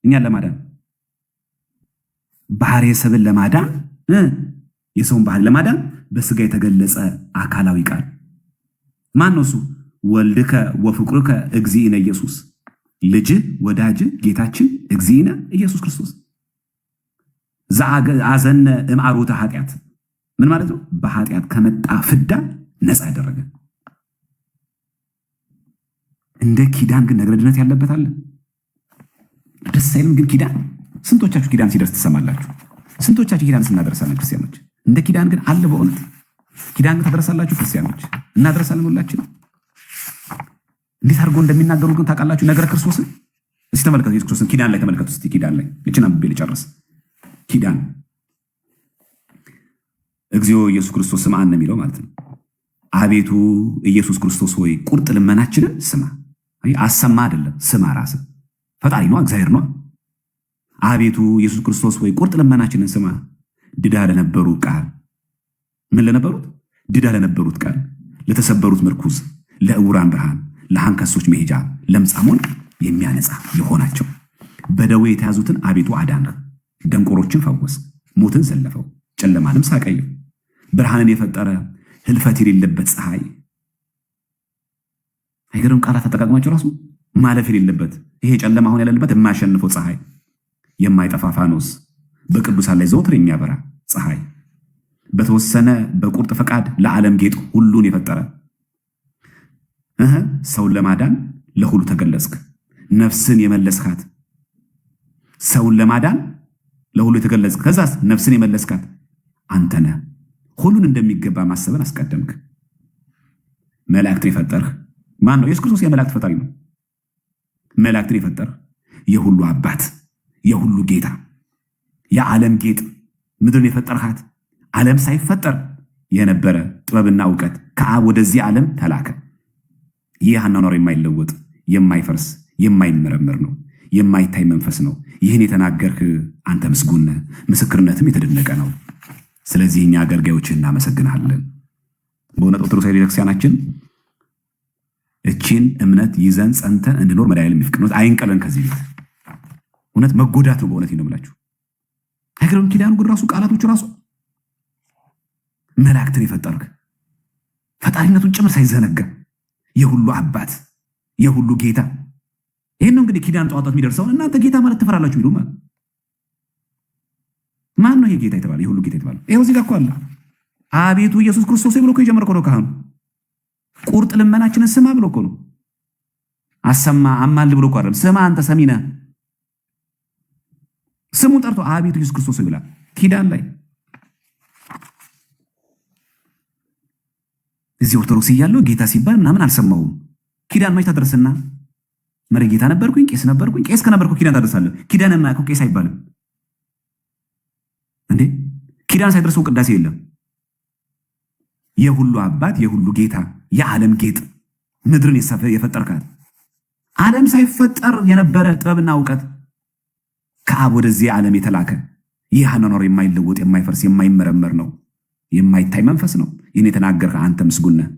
S2: እኛን ለማዳን ባህሪ ሰብን ለማዳን የሰውን ባህሪ ለማዳን በስጋ የተገለጸ አካላዊ ቃል ማን ነው? እሱ ወልድከ ወፍቁርከ እግዚእነ ኢየሱስ፣ ልጅ ወዳጅ ጌታችን እግዚእነ ኢየሱስ ክርስቶስ ዘአዘነ እምአሩተ ኃጢአት። ምን ማለት ነው? በኃጢአት ከመጣ ፍዳ ነፃ ያደረገ። እንደ ኪዳን ግን ነገረ ድነት ያለበት አለ። ደስ አይልም? ግን ኪዳን ስንቶቻችሁ ኪዳን ሲደርስ ትሰማላችሁ? ስንቶቻችሁ ኪዳን ስናደርሳለን ክርስቲያኖች? እንደ ኪዳን ግን አለ በእውነት ኪዳን ግን ታደርሳላችሁ ክርስቲያኖች? እናደርሳለን ሁላችን። እንዴት አድርጎ እንደሚናገሩ ግን ታውቃላችሁ? ነገረ ክርስቶስን እስቲ ተመልከቱ። ኢየሱስ ክርስቶስን ኪዳን ላይ ተመልከቱ እስቲ። ኪዳን ላይ እችን አንብቤ ልጨርስ። ኪዳን እግዚኦ ኢየሱስ ክርስቶስ ስማን ነው የሚለው ማለት ነው። አቤቱ ኢየሱስ ክርስቶስ ሆይ ቁርጥ ልመናችንን ስማ። አሰማ አይደለም ስማ። ራስ ፈጣሪ ነው፣ እግዚአብሔር ነው። አቤቱ ኢየሱስ ክርስቶስ ሆይ ቁርጥ ልመናችንን ስማ። ድዳ ለነበሩ ቃል ምን ለነበሩት? ድዳ ለነበሩት ቃል፣ ለተሰበሩት ምርኩዝ፣ ለዕውራን ብርሃን፣ ለአንካሶች መሄጃ፣ ለምጻሞን የሚያነጻ የሆናቸው በደዌ የተያዙትን አቤቱ አዳንህ። ደንቆሮችን ፈወስ፣ ሞትን ዘለፈው፣ ጨለማንም ሳቀየው። ብርሃንን የፈጠረ ህልፈት የሌለበት ፀሐይ። አይገርም? ቃላት አጠቃቅማቸው ራሱ ማለፍ የሌለበት ይሄ ጨለማ አሁን ያለንበት የማያሸንፈው ፀሐይ፣ የማይጠፋ ፋኖስ፣ በቅዱሳን ላይ ዘወትር የሚያበራ ፀሐይ፣ በተወሰነ በቁርጥ ፈቃድ ለዓለም ጌጥ ሁሉን የፈጠረ ሰውን ለማዳን ለሁሉ ተገለጽክ። ነፍስን የመለስካት ሰውን ለማዳን ለሁሉ የተገለጽክ። ከዛስ ነፍስን የመለስካት አንተነ ሁሉን እንደሚገባ ማሰብን አስቀደምክ። መላእክትን የፈጠርህ ማን ነው? ኢየሱስ ክርስቶስ የመላእክት ፈጣሪ ነው። መላእክትን የፈጠርህ የሁሉ አባት፣ የሁሉ ጌታ፣ የዓለም ጌጥ፣ ምድርን የፈጠርሃት ዓለም ሳይፈጠር የነበረ ጥበብና እውቀት ከአብ ወደዚህ ዓለም ተላከ። ይህ አኗኗር የማይለወጥ የማይፈርስ የማይመረመር ነው። የማይታይ መንፈስ ነው። ይህን የተናገርህ አንተ ምስጉን ነህ፣ ምስክርነትም የተደነቀ ነው። ስለዚህ እኛ አገልጋዮችን እናመሰግናለን። በእውነት ኦርቶዶክሳዊ ቤተክርስቲያናችን እቺን እምነት ይዘን ጸንተን እንድኖር መድኃኒዓለም የሚፈቅድ አይንቀለን። ከዚህ ቤት እውነት መጎዳት ነው። በእውነት ነው የምላችሁ አይገርም? ኪዳኑ ግን ራሱ ቃላቶቹ ራሱ መላእክትን የፈጠርክ ፈጣሪነቱን ጭምር ሳይዘነጋ የሁሉ አባት የሁሉ ጌታ። ይህን ነው እንግዲህ ኪዳን ጠዋጣት የሚደርሰውን እናንተ ጌታ ማለት ትፈራላችሁ ቢሉ ማለት ማን ነው? ይሄ ጌታ የተባለ የሁሉ ጌታ የተባለ ይኸው እዚህ ጋር እኮ አለ። አቤቱ ኢየሱስ ክርስቶስ ብሎ እኮ የጀመረ እኮ ነው ካህኑ። ቁርጥ ልመናችንን ስማ ብሎ እኮ ነው። አሰማ አማልድ ብሎ እኮ አይደለም። ስማ አንተ ሰሚ ነህ። ስሙን ጠርቶ አቤቱ ኢየሱስ ክርስቶስ ይብላል። ኪዳን ላይ እዚህ ኦርቶዶክስ እያለሁ ጌታ ሲባል ምናምን አልሰማሁም። ኪዳን መች ታደርስና መሪ ጌታ ነበርኩኝ፣ ቄስ ነበርኩኝ። ቄስ ከነበርኩ ኪዳን ታደርሳለህ። ኪዳን የማያውቀው ቄስ አይባልም እንዴ? ኪዳን ሳይደርሰው ቅዳሴ የለም። የሁሉ አባት የሁሉ ጌታ የዓለም ጌጥ ምድርን የፈጠርካት ዓለም ሳይፈጠር የነበረ ጥበብና እውቀት ከአብ ወደዚህ ዓለም የተላከ ይህ አኗኗር የማይለወጥ የማይፈርስ የማይመረመር ነው። የማይታይ መንፈስ ነው። ይህን የተናገርህ አንተ ምስጉን ነህ፣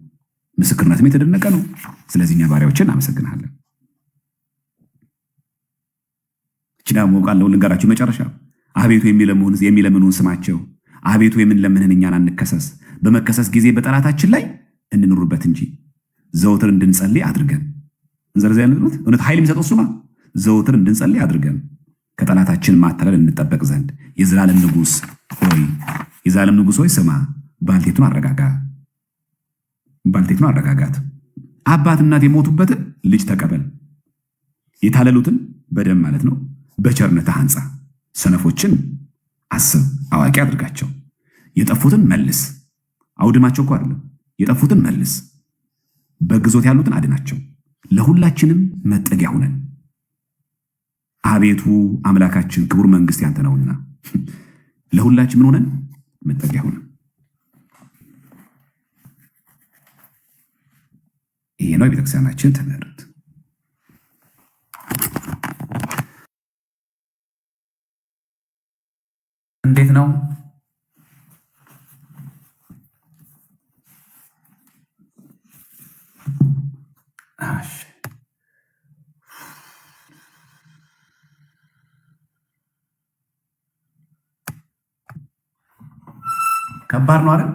S2: ምስክርነትም የተደነቀ ነው። ስለዚህ እኛ ባሪያዎችን አመሰግናለን። ችዳ ሞቃለው ልንገራችሁ መጨረሻ አቤቱ የሚለምኑን ስማቸው። አቤቱ የምንለምንህን እኛን አንከሰስ፣ በመከሰስ ጊዜ በጠላታችን ላይ እንኑርበት እንጂ ዘውትር እንድንጸልይ አድርገን። እንዘርዛ ያንሉት እውነት ኃይል የሚሰጠው እሱማ ዘውትር እንድንጸልይ አድርገን ከጠላታችን ማታለል እንጠበቅ ዘንድ የዘላለም ንጉሥ ሆይ ስማ፣ ባልቴቱን አረጋጋት። አባት እናት የሞቱበትን ልጅ ተቀበል። የታለሉትን በደም ማለት ነው በቸርነትህ አንጻ። ሰነፎችን አስብ፣ አዋቂ አድርጋቸው። የጠፉትን መልስ፣ አውድማቸው እኮ አይደለም፣ የጠፉትን መልስ። በግዞት ያሉትን አድናቸው። ለሁላችንም መጠጊያ ሁነን። አቤቱ አምላካችን ክቡር መንግስት ያንተ ነውና ለሁላችን ምን ሆነን መጠጊያ ሁነን። ይሄ ነው የቤተክርስቲያናችን ትምህርት። እንዴት ነው? ከባድ ነው አይደል?